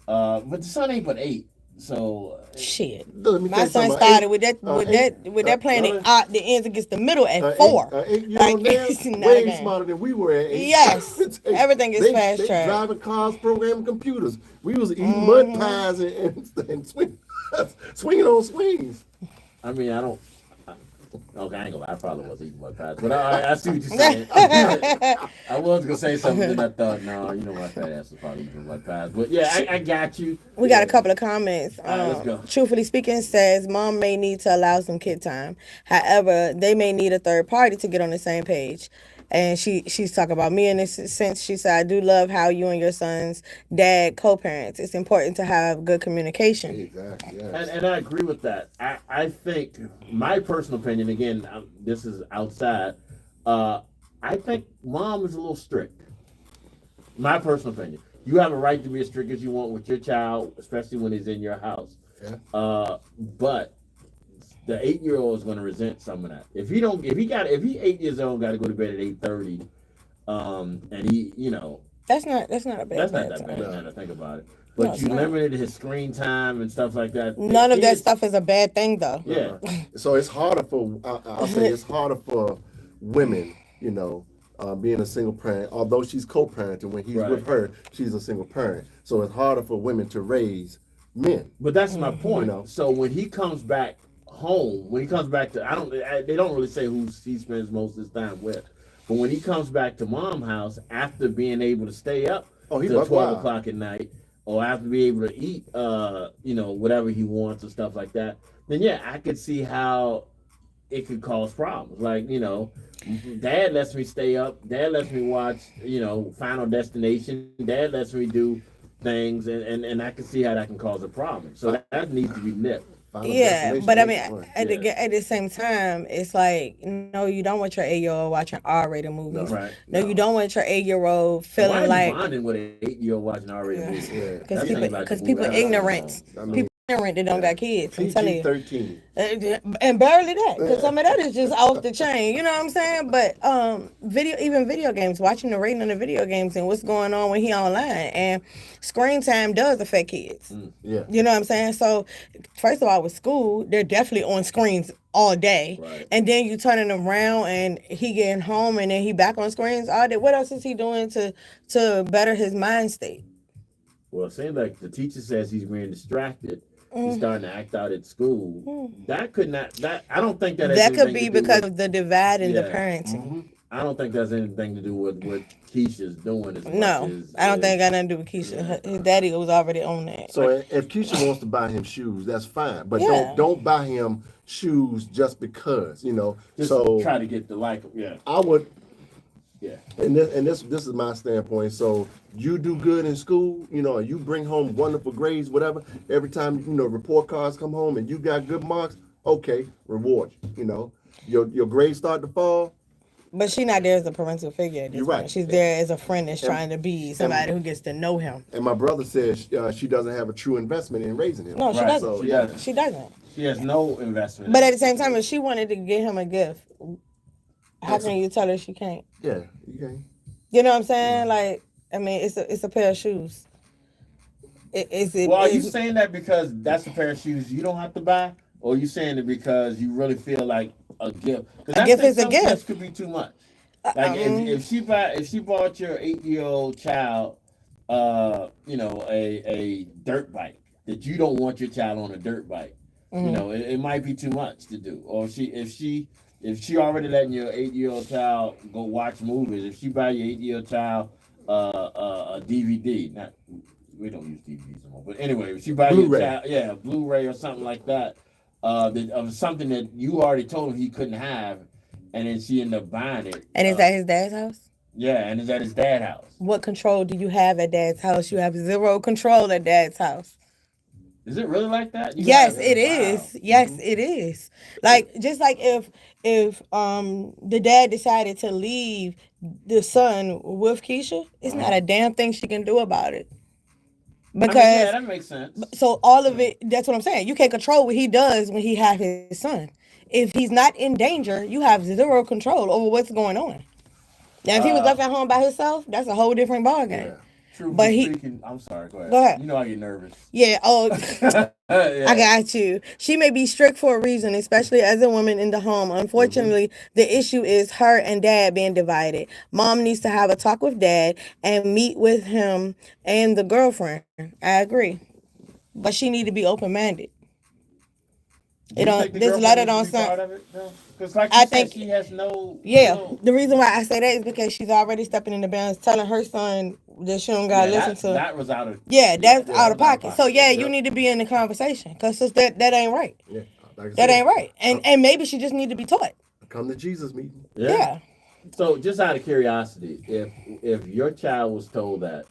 but the son ain't but 8. So shit. Let me tell My you son something. started with that playing the ends against the middle at 4. 8-year-old it's now, not way a game. smarter than we were at 8. Yes. Everything is fast they track. driving cars, programming computers. We was eating mud pies and swing. Swinging on swings. I mean, I don't. Okay, I ain't gonna lie. I probably was eating mud pies, but I see what you're saying. I was gonna say something, and I thought, no, you know, my fat ass was probably eating mud pies. But yeah, I got you. We got a couple of comments. All right, let's go. Truthfully speaking, says mom may need to allow some kid time. However, they may need a third party to get on the same page. And she's talking about me in this sense. She said, I do love how you and your son's dad co-parents. It's important to have good communication. Exactly. Yes. And I agree with that. I think, my personal opinion, again, this is outside, I think mom is a little strict. My personal opinion. You have a right to be as strict as you want with your child, especially when he's in your house. Yeah. But the 8-year-old is going to resent some of that. If he 8 years old, got to go to bed at 8:30, and he, you know, that's not a bad. that's not that bad now to think about it. But No, it's you not. limited his screen time and stuff like that. None of that stuff is a bad thing, though. Yeah. So it's harder for, I'll say it's harder for women, you know, being a single parent, although she's co-parenting. When he's with her, she's a single parent. So it's harder for women to raise men. But that's my point. You know? So when he comes back home, when he comes back to, they don't really say who he spends most of his time with. But when he comes back to mom's house after being able to stay up till 12 o'clock at night, or after being able to eat, you know, whatever he wants and stuff like that, then yeah, I could see how it could cause problems. Like, you know, dad lets me stay up, dad lets me watch, you know, Final Destination, dad lets me do things, and I can see how that can cause a problem. So that needs to be nipped. Yeah, but I mean, at the same time, it's like, no, you don't want your 8-year-old watching R-rated movies. No, you don't want your 8-year-old feeling like. Why are you bonding with an 8-year-old watching R-rated movies? Because people ignorant. People ignorant that don't got kids. I'm telling you. 13. And barely that, because some of that is just off the chain. You know what I'm saying? But video games, watching the rating on the video games and what's going on when he online, and screen time does affect kids. Yeah. You know what I'm saying? So first of all, with school, they're definitely on screens all day, and then you turning them around and he getting home and then he back on screens all day. What else is he doing to better his mind state? Well, it seems like the teacher says he's being distracted. He's starting to act out at school. That could not. That I don't think that could be because of the divide in the parenting. I don't think that's anything to do with what Keisha's doing. I don't think it got nothing to do with Keisha. His daddy was already on that. So if Keisha wants to buy him shoes, that's fine. But Yeah. don't buy him shoes just because, you know. Just so try to get the like. Yeah. I would. Yeah. And this is my standpoint. So you do good in school, you know, and you bring home wonderful grades, whatever. Every time, you know, report cards come home and you got good marks, okay, reward you. You know, your grades start to fall. But she's not there as a parental figure at this You're point. right. She's there as a friend that's trying to be somebody who gets to know him. And my brother says she doesn't have a true investment in raising him. No, she doesn't. So, She doesn't. She has no investment. But at the same time, if she wanted to get him a gift, how can you tell her she can't? Yeah, you can. You know what I'm saying? Like, I mean, it's a pair of shoes. Are you saying that because that's a pair of shoes you don't have to buy, or are you saying it because you really feel like a gift? A gift is a gift. Gifts could be too much. Like if she bought your 8-year-old child, you know, a dirt bike that you don't want your child on a dirt bike, you know, it might be too much to do. Or if she already letting your 8-year-old child go watch movies, if she buy your 8-year-old child a DVD, we don't use DVDs anymore, but anyway, if she buy your child, Blu-ray or something like that, of something that you already told him he couldn't have, and then she ended up buying it. And is that his dad's house? Yeah, and it's at his dad's house. What control do you have at dad's house? You have zero control at dad's house. Is it really like that? Yes, it is. Yes, it is. Like, just like if the dad decided to leave the son with Keisha, it's not a damn thing she can do about it. Because yeah, that makes sense. So all of it, that's what I'm saying. You can't control what he does when he has his son. If he's not in danger, you have zero control over what's going on. Now, if he was left at home by himself, that's a whole different ballgame. Yeah. True, but I'm sorry, go ahead. Go ahead. You know I get nervous. Yeah, I got you. She may be strict for a reason, especially as a woman in the home. Unfortunately, the issue is her and dad being divided. Mom needs to have a talk with dad and meet with him and the girlfriend. I agree. But she need to be open-minded. It don't. This letter don't sound. Because like I you think said, she has no. Yeah, no- the reason why I say that is because she's already stepping in the bounds, telling her son that she don't gotta listen to. That was out of. Yeah, that's yeah, out that of was pocket. So yeah, you Yep. need to be in the conversation because that ain't right. Yeah, like I That said, ain't right. And maybe she just need to be taught. come to Jesus meeting. Yeah. So just out of curiosity, if your child was told that,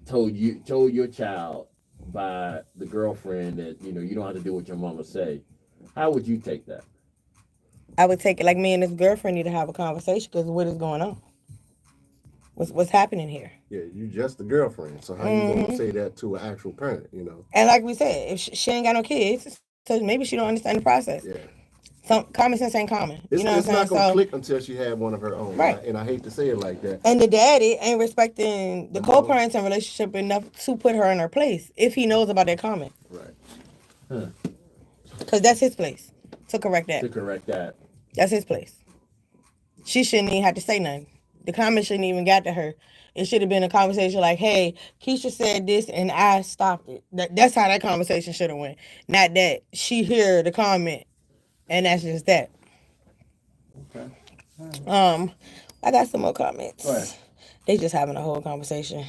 told your child by the girlfriend that you don't have to do what your mama say, how would you take that? I would take it like me and this girlfriend need to have a conversation because what is going on? What's happening here? Yeah, you just the girlfriend. So how you gonna say that to an actual parent? And like we said, if she ain't got no kids, so maybe she don't understand the process. Yeah. Some common sense ain't common. It's, You know it's what I'm not saying? gonna So, click until she had one of her own. Right. And I hate to say it like that. and the daddy ain't respecting the The mama. co-parenting relationship enough to put her in her place if he knows about that comment. Right. Because that's his place to correct that. To correct that. That's his place. She shouldn't even have to say nothing. The comment shouldn't even got to her. It should have been a conversation like, hey, Keisha said this and I stopped it. That's how that conversation should have went. Not that she hear the comment and that's just that. Okay. I got some more comments. Go ahead. They just having a whole conversation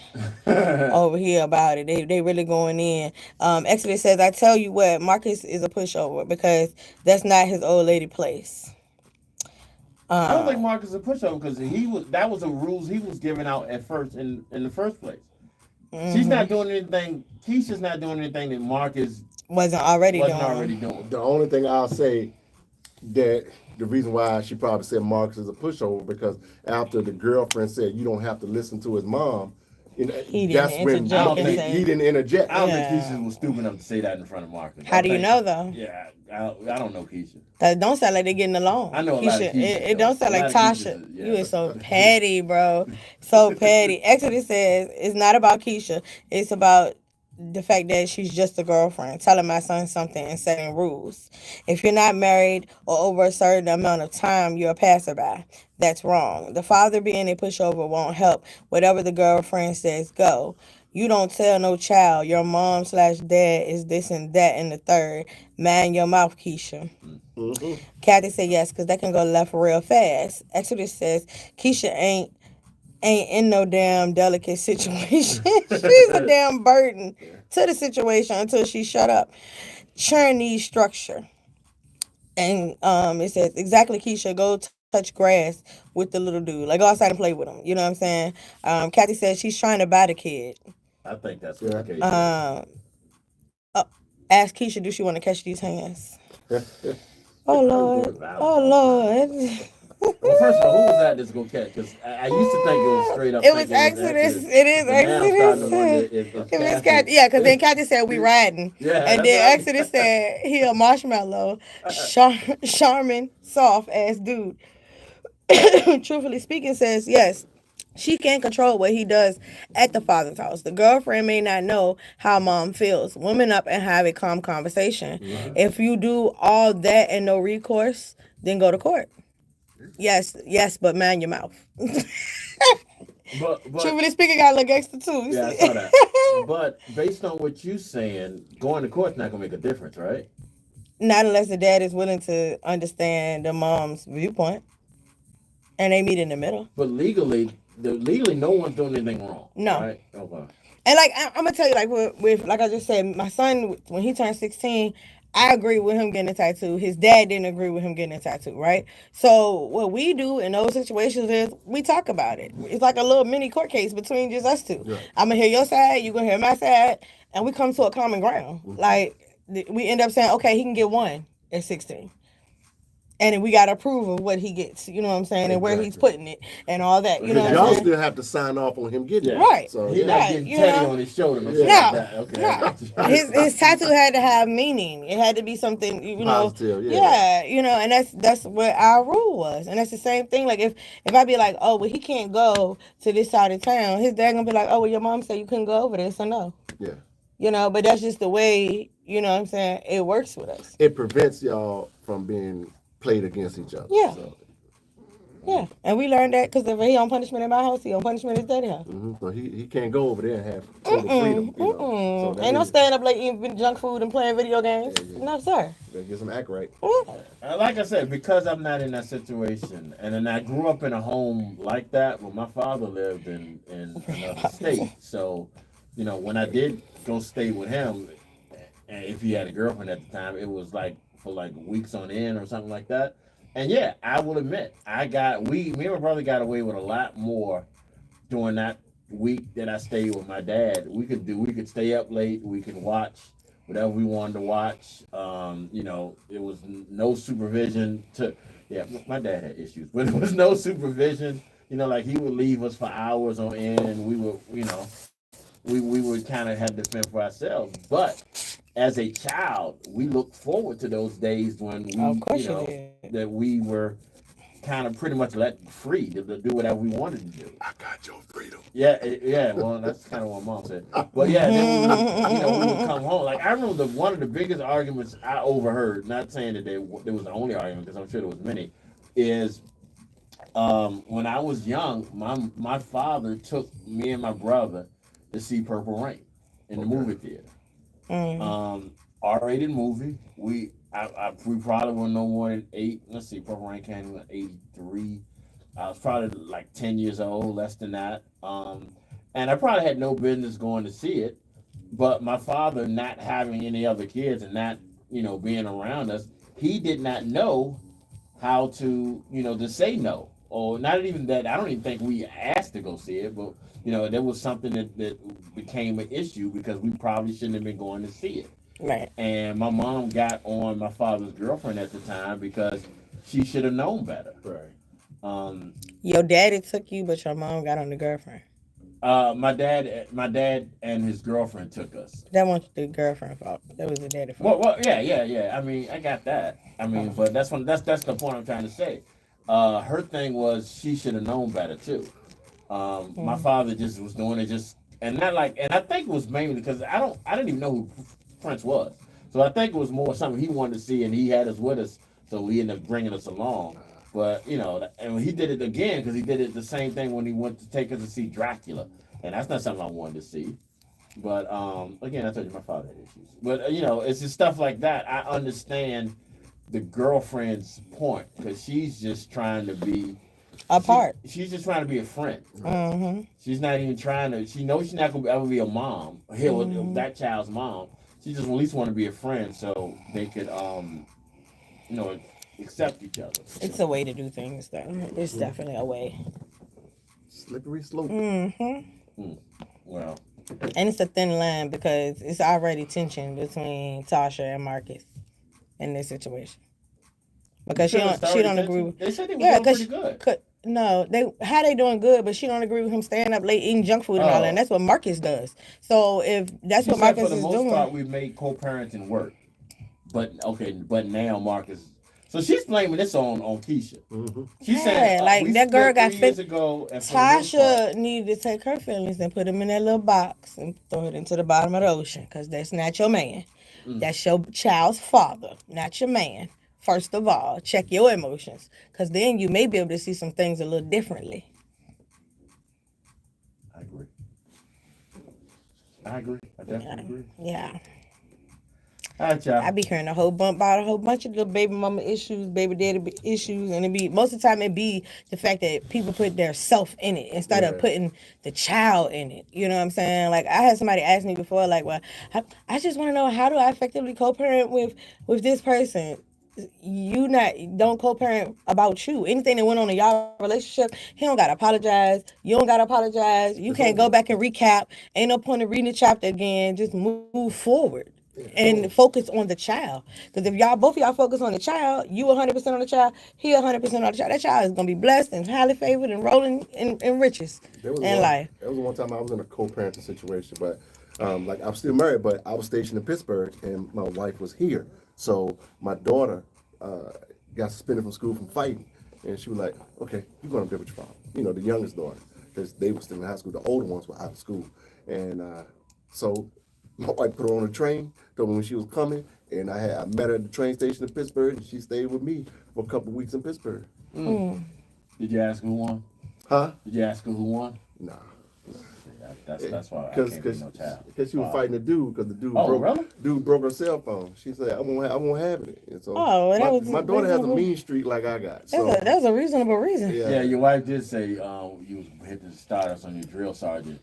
over here about it. They really going in. Exodus says, I tell you what, Marcus is a pushover because that's not his old lady place. I don't think Marcus is a pushover because that was the rules he was giving out at first in the first place. She's not doing anything. Keisha's not doing anything that Marcus wasn't already doing. The only thing I'll say that the reason why she probably said Marcus is a pushover because after the girlfriend said you don't have to listen to his mom, He that's didn't when interject he didn't interject. I don't think Keisha was stupid enough to say that in front of Marcus. How do you know though? Yeah, I don't know Keisha. That don't sound like they're getting along. I know a lot of Keisha, it don't sound a like lot of Tasha. Keishas, yeah. You is so petty, bro. So petty. Exodus says it's not about Keisha. It's about the fact that she's just a girlfriend, telling my son something and setting rules. If you're not married or over a certain amount of time, you're a passerby. That's wrong. The father being a pushover won't help. Whatever the girlfriend says, go. You don't tell no child your mom/dad is this and that and the third. Man your mouth, Keisha. Mm-hmm. Kathy said yes, because that can go left real fast. Exodus says Keisha ain't in no damn delicate situation. She's a damn burden to the situation until she shut up. Churn needs structure. And it says exactly, Keisha, go touch grass with the little dude. Like go outside and play with him. You know what I'm saying? Kathy says she's trying to buy the kid. I think that's what the case is. Ask Keisha, do she want to catch these hands? Oh Lord. Oh Lord. Well, first of all, who was that that's gonna catch? Because I used to think it was straight up. It was Exodus. It is Exodus. It was Kathy. Yeah, because then Kathy said we riding. Yeah, and then Exodus said he a marshmallow, charming, soft ass dude. Truthfully speaking, says yes. She can't control what he does at the father's house. The girlfriend may not know how mom feels. Woman up and have a calm conversation. If you do all that and no recourse, then go to court. Yes, but man your mouth. But Truthfully speaking, gotta look extra too. Yeah, I saw that. But based on what you're saying, going to court's not gonna make a difference, right? Not unless the dad is willing to understand the mom's viewpoint, and they meet in the middle. But legally, no one's doing anything wrong. No. Right? Okay. And like I'm gonna tell you, like with like I just said, my son when he turned 16, I agree with him getting a tattoo. His dad didn't agree with him getting a tattoo, right? So what we do in those situations is we talk about it. It's like a little mini court case between just us two. Yeah. I'm gonna hear your side, you're gonna hear my side, and we come to a common ground. Like we end up saying, okay, he can get one at 16. And then we got to approve of what he gets, you know what I'm saying, and where he's putting it and all that, you know what I'm Y'all saying? still have to sign off on him getting it. Right. So, He's not getting tatted on his shoulder. No. No. His tattoo had to have meaning. It had to be something, you know. Positive, you know, and that's what our rule was. And that's the same thing. Like if I be like, oh, well, he can't go to this side of town, his dad gonna be like, oh, well, your mom said you couldn't go over there, so no. Yeah. You know, but that's just the way, you know what I'm saying, it works with us. It prevents y'all from being played against each other. Yeah. So. Yeah, and we learned that because if he on punishment in my house, he on punishment at his daddy house. So he can't go over there and have total freedom. So that Ain't no is- staying up late eating junk food and playing video games. No, sir. Gotta get some act right. Like I said, because I'm not in that situation, and then I grew up in a home like that, where my father lived in another state. So, when I did go stay with him, and if he had a girlfriend at the time, it was like for like weeks on end or something like that. And yeah, I will admit, me and my brother got away with a lot more during that week that I stayed with my dad. We could stay up late, we could watch whatever we wanted to watch. It was no supervision my dad had issues, but it was no supervision. Like he would leave us for hours on end, and we would, we would kind of have to fend for ourselves. But as a child, we looked forward to those days when that we were kind of pretty much let free to do whatever we wanted to do. I got your freedom. Yeah. Well, that's kind of what Mom said. But yeah, then we would come home. Like I remember one of the biggest arguments I overheard. Not saying that there was the only argument, because I'm sure there was many. Is when I was young, my father took me and my brother to see Purple Rain in the movie theater. R-rated movie. We probably were no more than 8. Let's see, Purple Rain came in 83. I was probably like 10 years old, less than that. And I probably had no business going to see it. But my father, not having any other kids and not, being around us, he did not know how to, to say no. Or not even that. I don't even think we asked to go see it, but there was something that became an issue because we probably shouldn't have been going to see it. Right. And my mom got on my father's girlfriend at the time because she should have known better. Right. Your daddy took you, but your mom got on the girlfriend. My dad and his girlfriend took us. That wasn't the girlfriend fault. That was the daddy fault. Well, yeah. I mean, I got that. I mean, but that's the point I'm trying to say. Her thing was she should have known better too. My father just was doing it and I think it was mainly because I didn't even know who Prince was. So I think it was more something he wanted to see, and he had us with us, so he ended up bringing us along. But and he did it again because he did it the same thing when he went to take us to see Dracula, and that's not something I wanted to see. But again, I told you my father had issues. But it's just stuff like that. I understand the girlfriend's point because she's just trying to be apart. She's just trying to be a friend. Mm-hmm. She's not even trying to. She knows she's not gonna ever be a mom. That child's mom. She just at least want to be a friend so they could accept each other. It's a way to do things, though. It's definitely a way. Slippery slope. Well, and it's a thin line because it's already tension between Tasha and Marcus in this situation. Because she don't agree with. They said they were doing pretty good. No, they doing good, but she don't agree with him staying up late eating junk food and all that. And that's what Marcus does. So if that's what Marcus is doing, for the most part, we made co-parenting work. But now Marcus. So she's blaming this on Keisha. Mm-hmm. She said, like that girl got 3 years ago. Tasha needed to take her feelings and put them in that little box and throw it into the bottom of the ocean because that's not your man. That's your child's father, not your man. First of all, check your emotions, because then you may be able to see some things a little differently. I agree. I definitely agree. Yeah. All right, y'all. I be hearing about a whole bunch of little baby mama issues, baby daddy issues, and most of the time it be the fact that people put their self in it instead of putting the child in it. You know what I'm saying? Like I had somebody ask me before, like, well, I just want to know, how do I effectively co-parent with this person? You don't co-parent about you. Anything that went on in y'all relationship, he don't gotta apologize. You don't gotta apologize. You can't go back and recap. Ain't no point in reading the chapter again. Just move forward and focus on the child. Because if both of y'all focus on the child, you 100% on the child, he 100% on the child. That child is gonna be blessed and highly favored and rolling in riches in life. There was one time I was in a co-parenting situation, but like I'm still married, but I was stationed in Pittsburgh and my wife was here. So my daughter got suspended from school from fighting, and she was like, "Okay, you're going to be with your father." The youngest daughter, because they were still in high school. The older ones were out of school, and so my wife put her on a train. Told me when she was coming, and I met her at the train station in Pittsburgh, and she stayed with me for a couple of weeks in Pittsburgh. Did you ask who won? Huh? Did you ask her who won? Nah. That's why I Because can't be no child. she was fighting the dude because the dude really? broke her cell phone. She said, I won't have it. And so my daughter has a mean streak like I got. So That's a reasonable reason. Yeah, your wife did say you was hitting the starters on your drill sergeant.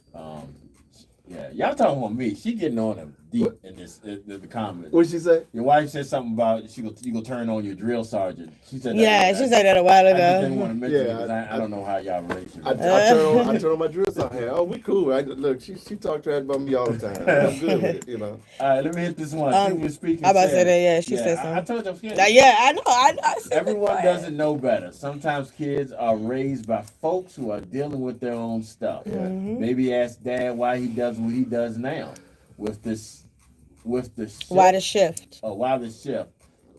Yeah, y'all talking about me. She getting on him deep in the comments. What'd she say? Your wife said something about you gonna turn on your drill sergeant. She said that. Yeah, she said that a while I ago. just didn't want to mention it because I don't know how y'all relationship. I turn on my drill sergeant. Oh, we cool. Look, she talked trash about me all the time. I'm good with it, you know. All right, let me hit this one. She was speaking. I about to say that. Yeah, she said something. I told you. Yeah, I know. I Everyone doesn't know better. Sometimes kids are raised by folks who are dealing with their own stuff. Yeah. Maybe ask dad why he does what he does now with the shift. Why the shift? Oh, why the shift?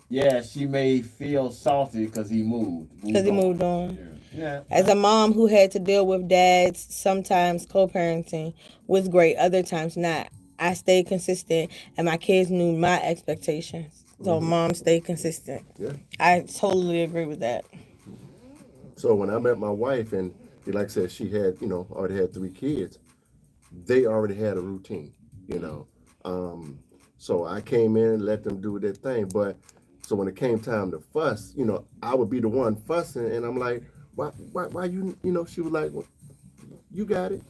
Yeah, she may feel salty because he moved. Because he moved on. Yeah. As a mom who had to deal with dads, sometimes co-parenting was great, other times not. I stayed consistent, and my kids knew my expectations. So mom stayed consistent. Yeah. I totally agree with that. So when I met my wife, and like I said, she had, already had 3 kids, they already had a routine, So I came in and let them do their thing. But so when it came time to fuss, I would be the one fussing, and I'm like, why you, she was like, well, you got it,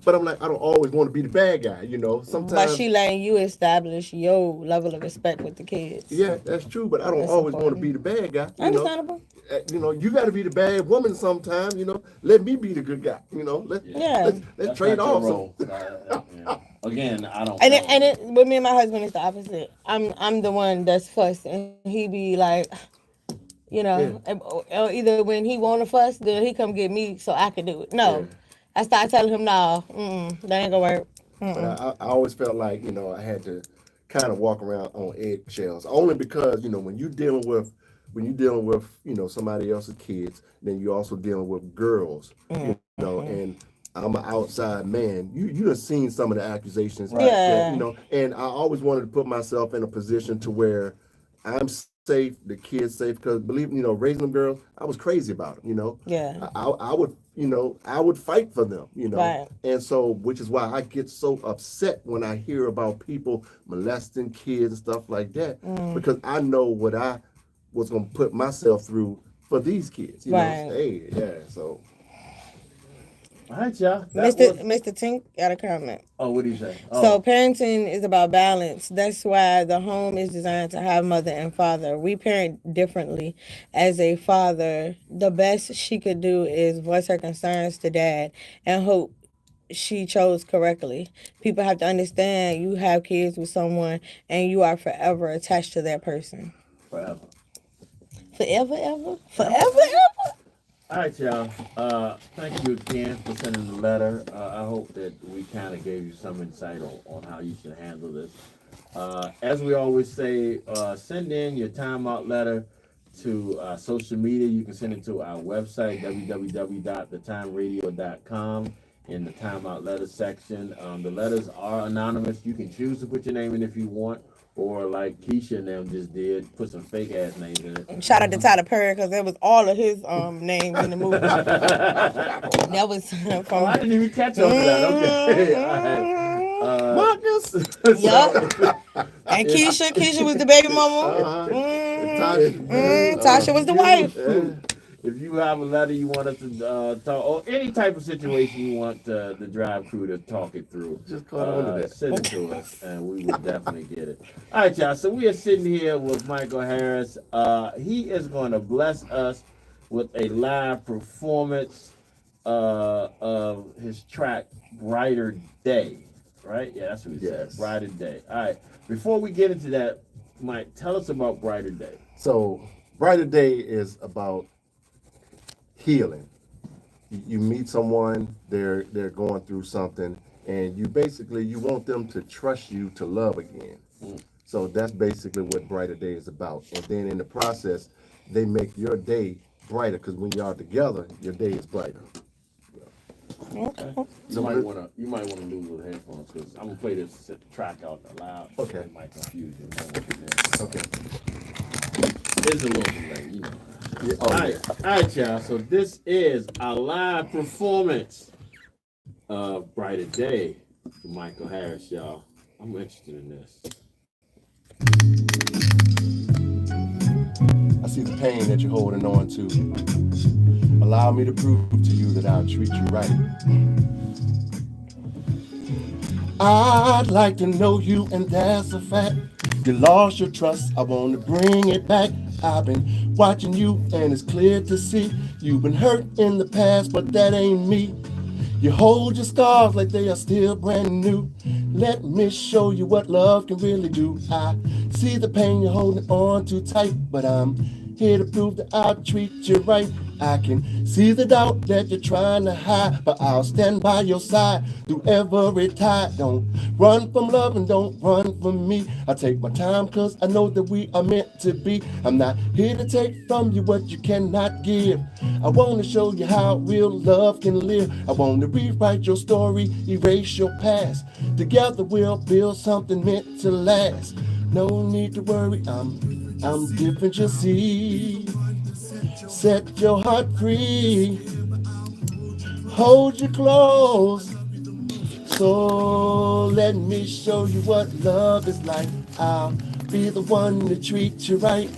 But I'm like, I don't always want to be the bad guy, Sometimes. But she letting you establish your level of respect with the kids. Yeah, that's true. But I don't always want to be the bad guy. Understandable. You got to be the bad woman sometime. Let me be the good guy. Let's trade off. Again, I don't. And with me and my husband, it's the opposite. I'm the one that's fussed, and he be like, or either when he want to fuss, then he come get me so I can do it. No. Yeah. I started telling him, no, that ain't gonna work. But I always felt like, I had to kind of walk around on eggshells, only because, when you're dealing with, somebody else's kids, then you're also dealing with girls, and I'm an outside man. You have seen some of the accusations, right? Yeah. And I always wanted to put myself in a position to where I'm safe, the kids safe, because believe me, raising them girls, I was crazy about them, Yeah. I would fight for them, Right. And so, which is why I get so upset when I hear about people molesting kids and stuff like that, because I know what I was going to put myself through for these kids, right. Hey, yeah, so. All right, y'all. Mr. Tink got a comment. Oh, what do you say? So parenting is about balance. That's why the home is designed to have mother and father. We parent differently. As a father, the best she could do is voice her concerns to dad and hope she chose correctly. People have to understand you have kids with someone and you are forever attached to that person. Forever. Forever, ever? Forever, ever? All right, y'all. Thank you again for sending the letter. I hope that we kind of gave you some insight on how you should handle this. As we always say, send in your timeout letter to social media. You can send it to our website, www.thetimeradio.com, in the timeout letter section. The letters are anonymous. You can choose to put your name in if you want, or like Keisha and them just did, put some fake ass names in it. Shout out to Tyler Perry, because it was all of his names in the movie. That was from. I didn't even catch up to that. Okay. All right. Marcus. Yup. And Keisha was the baby mama. Tasha was the wife. If you have a letter you want us to talk, or any type of situation you want the Drive crew to talk it through, just call send it to us, and we will definitely get it. All right, y'all. So we are sitting here with Michael Harris. He is going to bless us with a live performance of his track "Brighter Day." Right? Yeah, that's what he said. Brighter Day. All right. Before we get into that, Mike, tell us about Brighter Day. So, Brighter Day is about healing. You meet someone, they're going through something, and you want them to trust you to love again. So that's basically what Brighter Day is about. And then in the process, they make your day brighter, because when y'all together, your day is brighter. Okay. You might want to lose those headphones, because I'm gonna play this track out loud. Okay. It might confuse you. Okay. It's a little delay, Yeah, All right, y'all. So this is a live performance of Brighter Day from Michael Harris, y'all. I'm interested in this. I see the pain that you're holding on to. Allow me to prove to you that I'll treat you right. I'd like to know you, and that's a fact. You lost your trust, I want to bring it back. I've been watching you, and it's clear to see you've been hurt in the past, but that ain't me. You hold your scars like they are still brand new. Let me show you what love can really do. I see the pain you're holding on too tight, but I'm here to prove that I'll treat you right. I can see the doubt that you're trying to hide, but I'll stand by your side through every tide. Don't run from love and don't run from me. I take my time cause I know that we are meant to be. I'm not here to take from you what you cannot give. I want to show you how real love can live. I want to rewrite your story, erase your past. Together we'll build something meant to last. No need to worry, I'm different, you see. Set your heart free. Hold you close. So let me show you what love is like. I'll be the one to treat you right.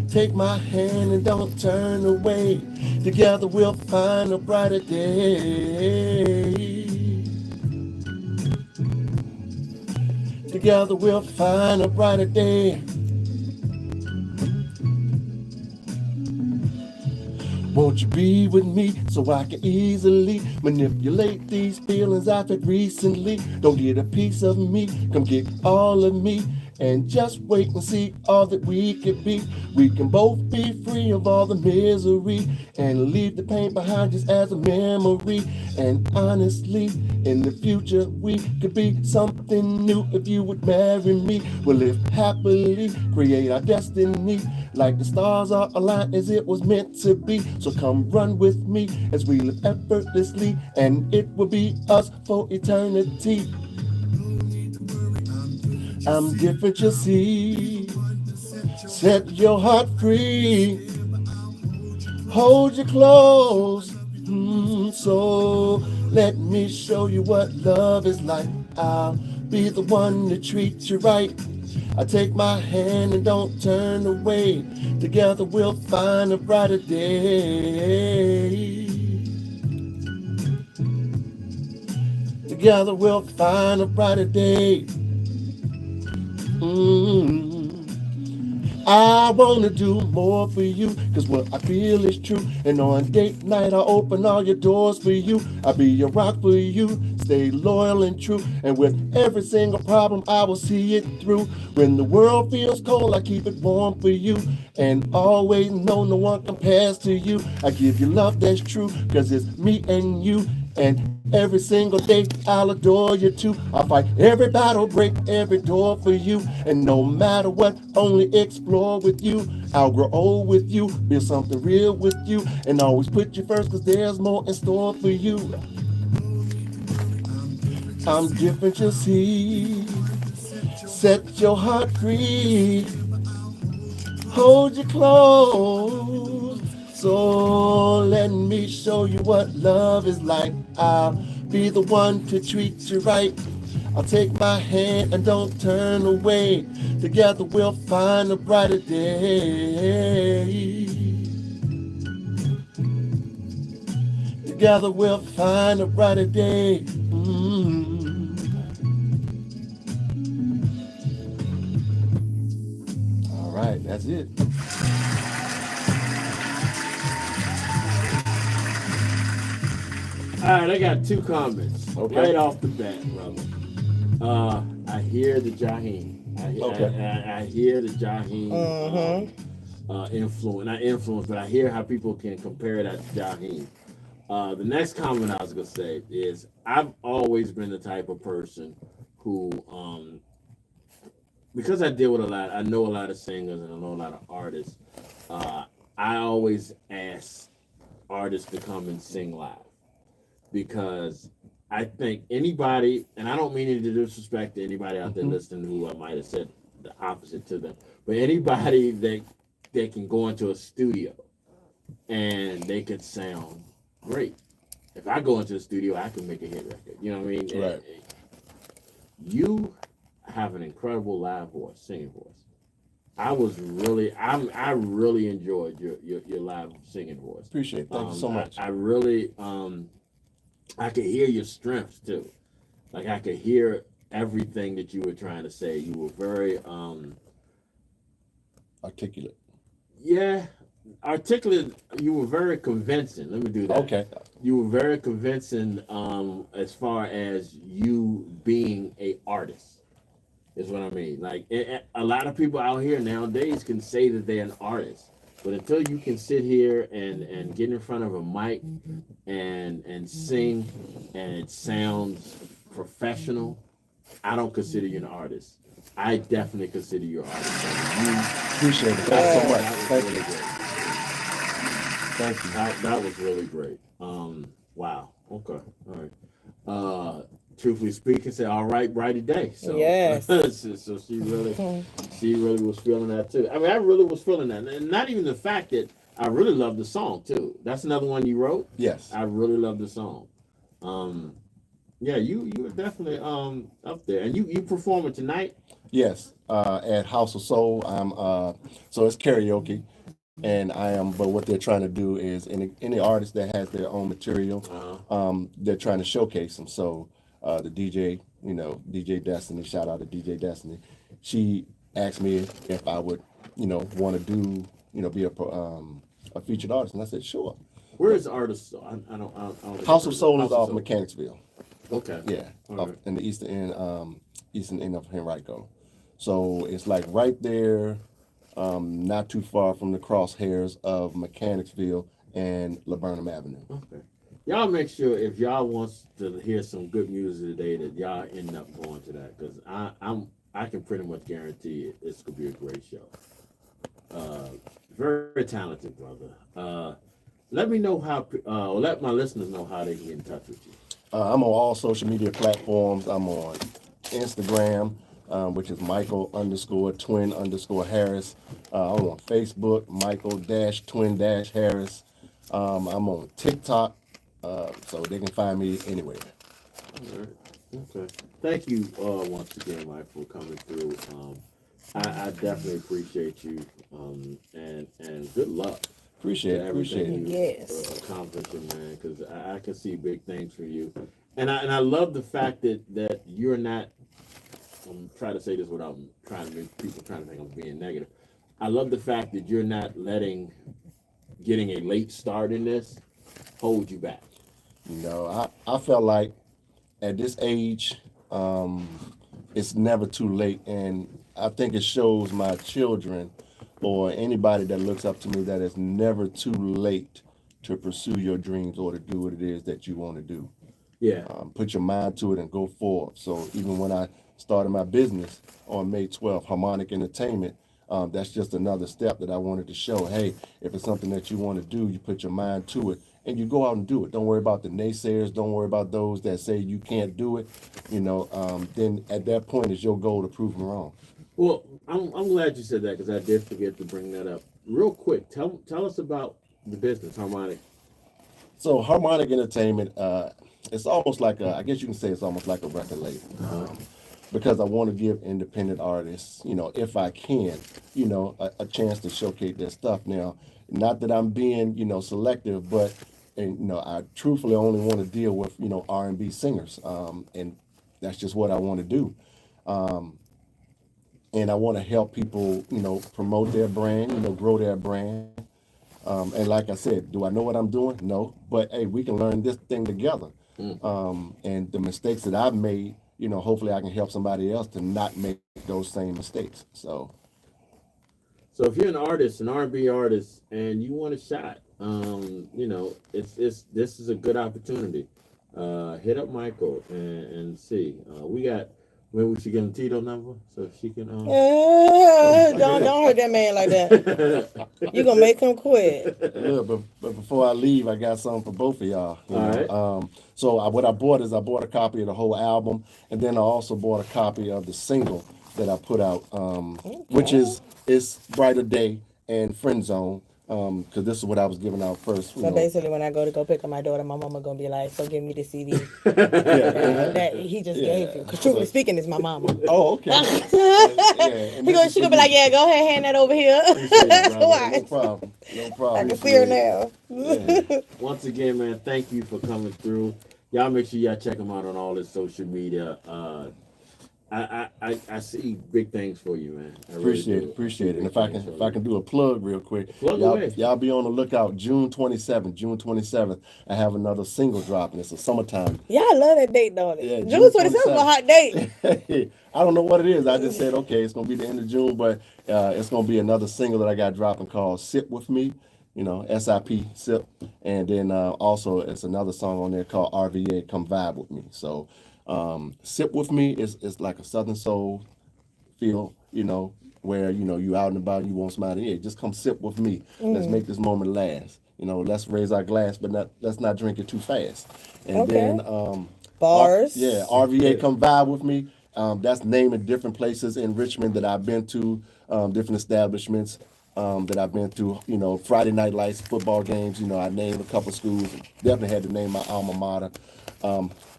Take my hand and don't turn away. Together we'll find a brighter day. Together we'll find a brighter day. Won't you be with me so I can easily manipulate these feelings I've had recently? Don't get a piece of me, come get all of me. And just wait and see all that we could be. We can both be free of all the misery and leave the pain behind just as a memory. And honestly, in the future we could be something new if you would marry me. We'll live happily, create our destiny like the stars are aligned as it was meant to be. So come run with me as we live effortlessly, and it will be us for eternity. I'm different, you see. Set your heart free. Hold you close. So let me show you what love is like. I'll be the one to treat you right. I take my hand and don't turn away. Together we'll find a brighter day. Together we'll find a brighter day. I wanna do more for you, cause what I feel is true. And on date night I'll open all your doors for you. I'll be your rock for you, stay loyal and true. And with every single problem I will see it through. When the world feels cold I keep it warm for you. And always know no one compares to you. I give you love that's true, cause it's me and you. And every single day I'll adore you too. I'll fight every battle, break every door for you. And no matter what, only explore with you. I'll grow old with you, build something real with you. And always put you first, cause there's more in store for you. I'm different, you see. Set your heart free. Hold you close. So let me show you what love is like. I'll be the one to treat you right. I'll take my hand and don't turn away. Together we'll find a brighter day. Together we'll find a brighter day. All right, that's it. All right, I got two comments right off the bat, brother. I hear the Jaheim. I hear the Jaheim influence, not influence, but I hear how people can compare that to Jaheim. The next comment I was gonna say is I've always been the type of person who, because I deal with a lot, I know a lot of singers and I know a lot of artists. I always ask artists to come and sing live. Because I think anybody, and I don't mean any disrespect to anybody out there listening who I might have said the opposite to them, but anybody that can go into a studio and they could sound great. If I go into the studio, I can make a hit record. You know what I mean? Right. You have an incredible live voice, singing voice. I really enjoyed your live singing voice. Appreciate it. Thank you so much. I really, I could hear your strengths too. Like I could hear everything that you were trying to say. You were very, Articulate. yeah, articulate. You were very convincing. Let me do that. Okay. You were very convincing as far as you being a artist. Is what I mean. Like a lot of people out here nowadays can say that they're an artist, but until you can sit here and get in front of a mic and sing and it sounds professional, I don't consider you an artist. I definitely consider you an artist. Appreciate it. Thanks so much. Thank you. Thank you. That was really great. Wow. Okay. All right. Truthfully speaking, said, "All right, brighty day." So, Yes. so she really was feeling that too. I mean, I really was feeling that, and not even the fact that I really love the song too. That's another one you wrote. Yes. I really love the song. Yeah, you were definitely up there, and you performing tonight. Yes. At House of Soul, I'm so it's karaoke. And but what they're trying to do is any artist that has their own material, they're trying to showcase them. So the DJ, DJ Destiny, shout out to DJ Destiny. She asked me if I would, want to do, be a featured artist, and I said sure. Where is the artist? I don't House of Soul is off Mechanicsville. Okay. Yeah, Right. in the eastern end of Henrico. So it's like right there. Not too far from the crosshairs of Mechanicsville and Laburnum Avenue. Okay. Y'all make sure if y'all wants to hear some good music today that y'all end up going to that, because I can pretty much guarantee it's gonna be a great show. Very talented brother. Let me know how. Let my listeners know how they can get in touch with you. I'm on all social media platforms. I'm on Instagram, which is Michael_twin_Harris. I'm on Facebook, Michael-twin-Harris. I'm on TikTok, so they can find me anywhere. All right. Okay. Thank you once again, Mike, for coming through. I definitely appreciate you, and good luck. Appreciate it. Yes. Accomplishing, man, because I can see big things for you, and I love the fact that you're not. I'm trying to say this without trying to make people trying to think I'm being negative. I love the fact that you're not letting getting a late start in this hold you back. I felt like at this age, it's never too late, and I think it shows my children or anybody that looks up to me that it's never too late to pursue your dreams or to do what it is that you want to do. Yeah. Put your mind to it and go forward. So even when I started my business on May 12th, Harmonic Entertainment, that's just another step that I wanted to show. Hey, if it's something that you want to do, you put your mind to it and you go out and do it. Don't worry about the naysayers. Don't worry about those that say you can't do it. Then at that point is your goal to prove them wrong. Well, I'm glad you said that because I did forget to bring that up. Real quick, tell us about the business, Harmonic. So Harmonic Entertainment, it's almost like I guess you can say it's almost like a record label. Because I want to give independent artists, if I can, a chance to showcase their stuff. Now, not that I'm being, selective, but, I truthfully only want to deal with, R&B singers. And that's just what I want to do. And I want to help people, promote their brand, grow their brand. And like I said, do I know what I'm doing? No. But, hey, we can learn this thing together. And the mistakes that I've made, hopefully I can help somebody else to not make those same mistakes. So if you're an artist, an R&B artist, and you want a shot, this is a good opportunity. Hit up Michael and see. Maybe we should get him Tito number so she can. Don't hurt that man like that. You gonna make him quit. Yeah, but before I leave, I got something for both of y'all. All right. So what I bought is I bought a copy of the whole album, and then I also bought a copy of the single that I put out, which is Brighter Day and Friend Zone. because this is what I was giving out first. So basically, when I go pick up my daughter, my mama gonna be like, "So give me the CD yeah, that he just gave you." Because truthfully speaking, it's my mama. Oh, okay. She gonna be like, "Yeah, go ahead, hand that over here." No problem. No problem. I can see her now. Yeah. Once again, man, thank you for coming through. Y'all make sure y'all check him out on all his social media. I see big things for you, man. Appreciate it. And if I can do a plug real quick, y'all be on the lookout. June 27th, I have another single dropping. It's a summertime. Yeah, I love that date, don't it? Yeah, June 27th is a hot date. I don't know what it is. I just said, okay, it's gonna be the end of June, but it's gonna be another single that I got dropping called "Sip with Me." SIP, sip, and then also it's another song on there called RVA, Come Vibe With Me. So Sip With Me is like a Southern soul feel, where, you out and about, you want somebody, yeah, just come sip with me. Let's make this moment last. Let's raise our glass, but let's not drink it too fast. And then bars. RVA, Come Vibe With Me. That's naming different places in Richmond that I've been to, different establishments that I've been to, Friday night lights, football games. I named a couple schools. Definitely had to name my alma mater.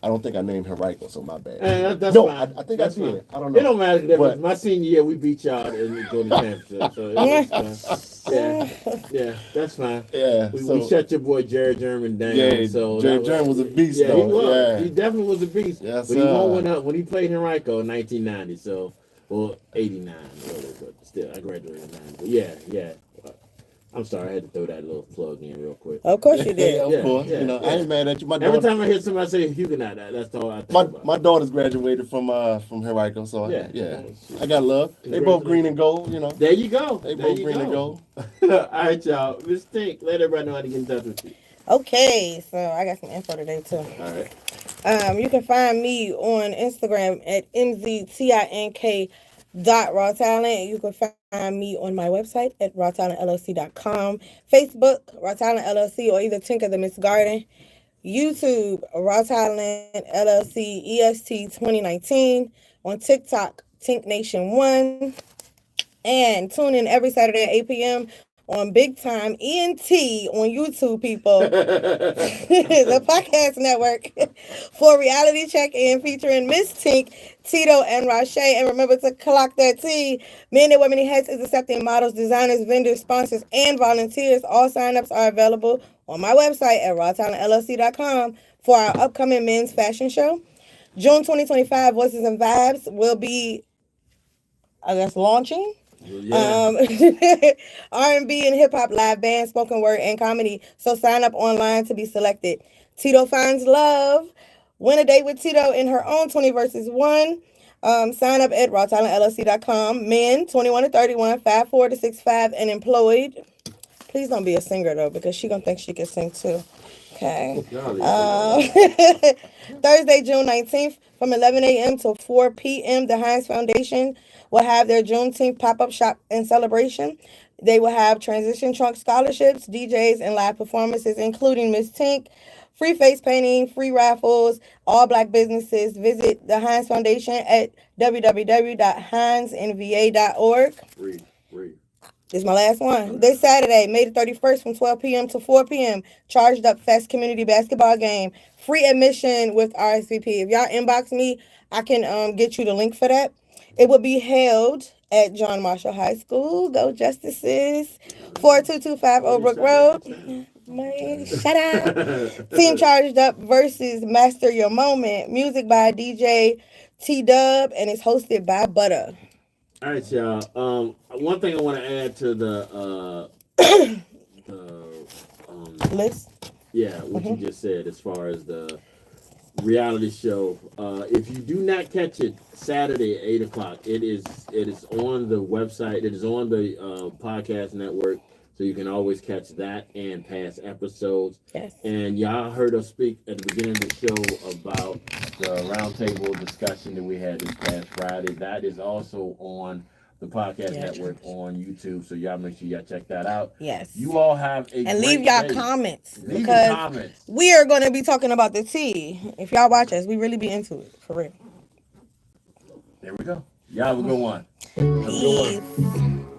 I don't think I named Henrico, so my bad. That's no, fine. I think that's I did. Fine. I don't know. It don't matter. But my senior year, we beat y'all in the Jordan championship. So yeah, that's fine. Yeah, we shut your boy Jared German down. Yeah, so Jared German was a beast. Yeah, though. he was. Yeah. He definitely was a beast. Yes, but he won when he played Henrico in 1990. So, well, 89. Really, but still, I graduated in 90. But yeah. I'm sorry, I had to throw that little plug in real quick. Of course you did. Of course. I ain't mad at you. Every time I hear somebody say Huguenot, that's all I think about. My daughter's graduated from Henrico, so yeah. I got love. They both green and gold, There you go. They both green and gold. All right, y'all. Mz Tink, let everybody know how to get in touch with you. Okay, so I got some info today too. All right. You can find me on Instagram at MZTINK .raw talent. You can find me on my website at rawtalentllc.com, Facebook Raw Talent LLC, or either Tink of the Miss Garden, YouTube Raw Talent LLC EST 2019, on TikTok Tink Nation 1, and tune in every Saturday at 8 p.m. on Big Time ENT on YouTube, people. The podcast network for reality check-in featuring Mz Tink, Tito, and Rashe. And remember to clock that T. Men and Women in Heads is accepting models, designers, vendors, sponsors, and volunteers. All signups are available on my website at rawtalentllc.com for our upcoming men's fashion show. June 2025, VoicesNVibez will be, launching. Yeah. R&B and hip-hop live band, spoken word, and comedy. So sign up online to be selected. Tito Finds Love. Win a date with Tito in her own 20 versus 1. Sign up at rawtalentllc.com. Men 21 to 31, 5'4" to 6'5", and employed. Please don't be a singer though, because she gonna think she can sing too. Okay. Thursday, June 19th, from 11 a.m. to 4 p.m., the Heinz Foundation will have their Juneteenth pop-up shop and celebration. They will have transition trunk scholarships, DJs, and live performances, including Mz Tink, free face painting, free raffles, all black businesses. Visit the Heinz Foundation at www.heinznva.org. Read. This is my last one. This Saturday, May the 31st, from 12 p.m. to 4 p.m., Charged Up Fest community basketball game. Free admission with RSVP. If y'all inbox me, I can get you the link for that. It will be held at John Marshall High School. Go Justices. 4225 Old Brook Road. Shout out. Team Charged Up versus Master Your Moment. Music by DJ T-Dub, and it's hosted by Butter. All right, y'all. One thing I want to add to the list. Yeah, what you just said as far as the reality show. If you do not catch it Saturday at 8 o'clock, it is on the website. It is on the podcast network, so you can always catch that and past episodes. Yes. And y'all heard us speak at the beginning of the show about the roundtable discussion that we had this past Friday. That is also on the podcast network on YouTube, so y'all make sure y'all check that out. Yes. You all have a and leave y'all comments, leave because comments. We are going to be talking about the tea. If y'all watch us, we really be into it, for real. There we go. Y'all have a good one. Have a good one.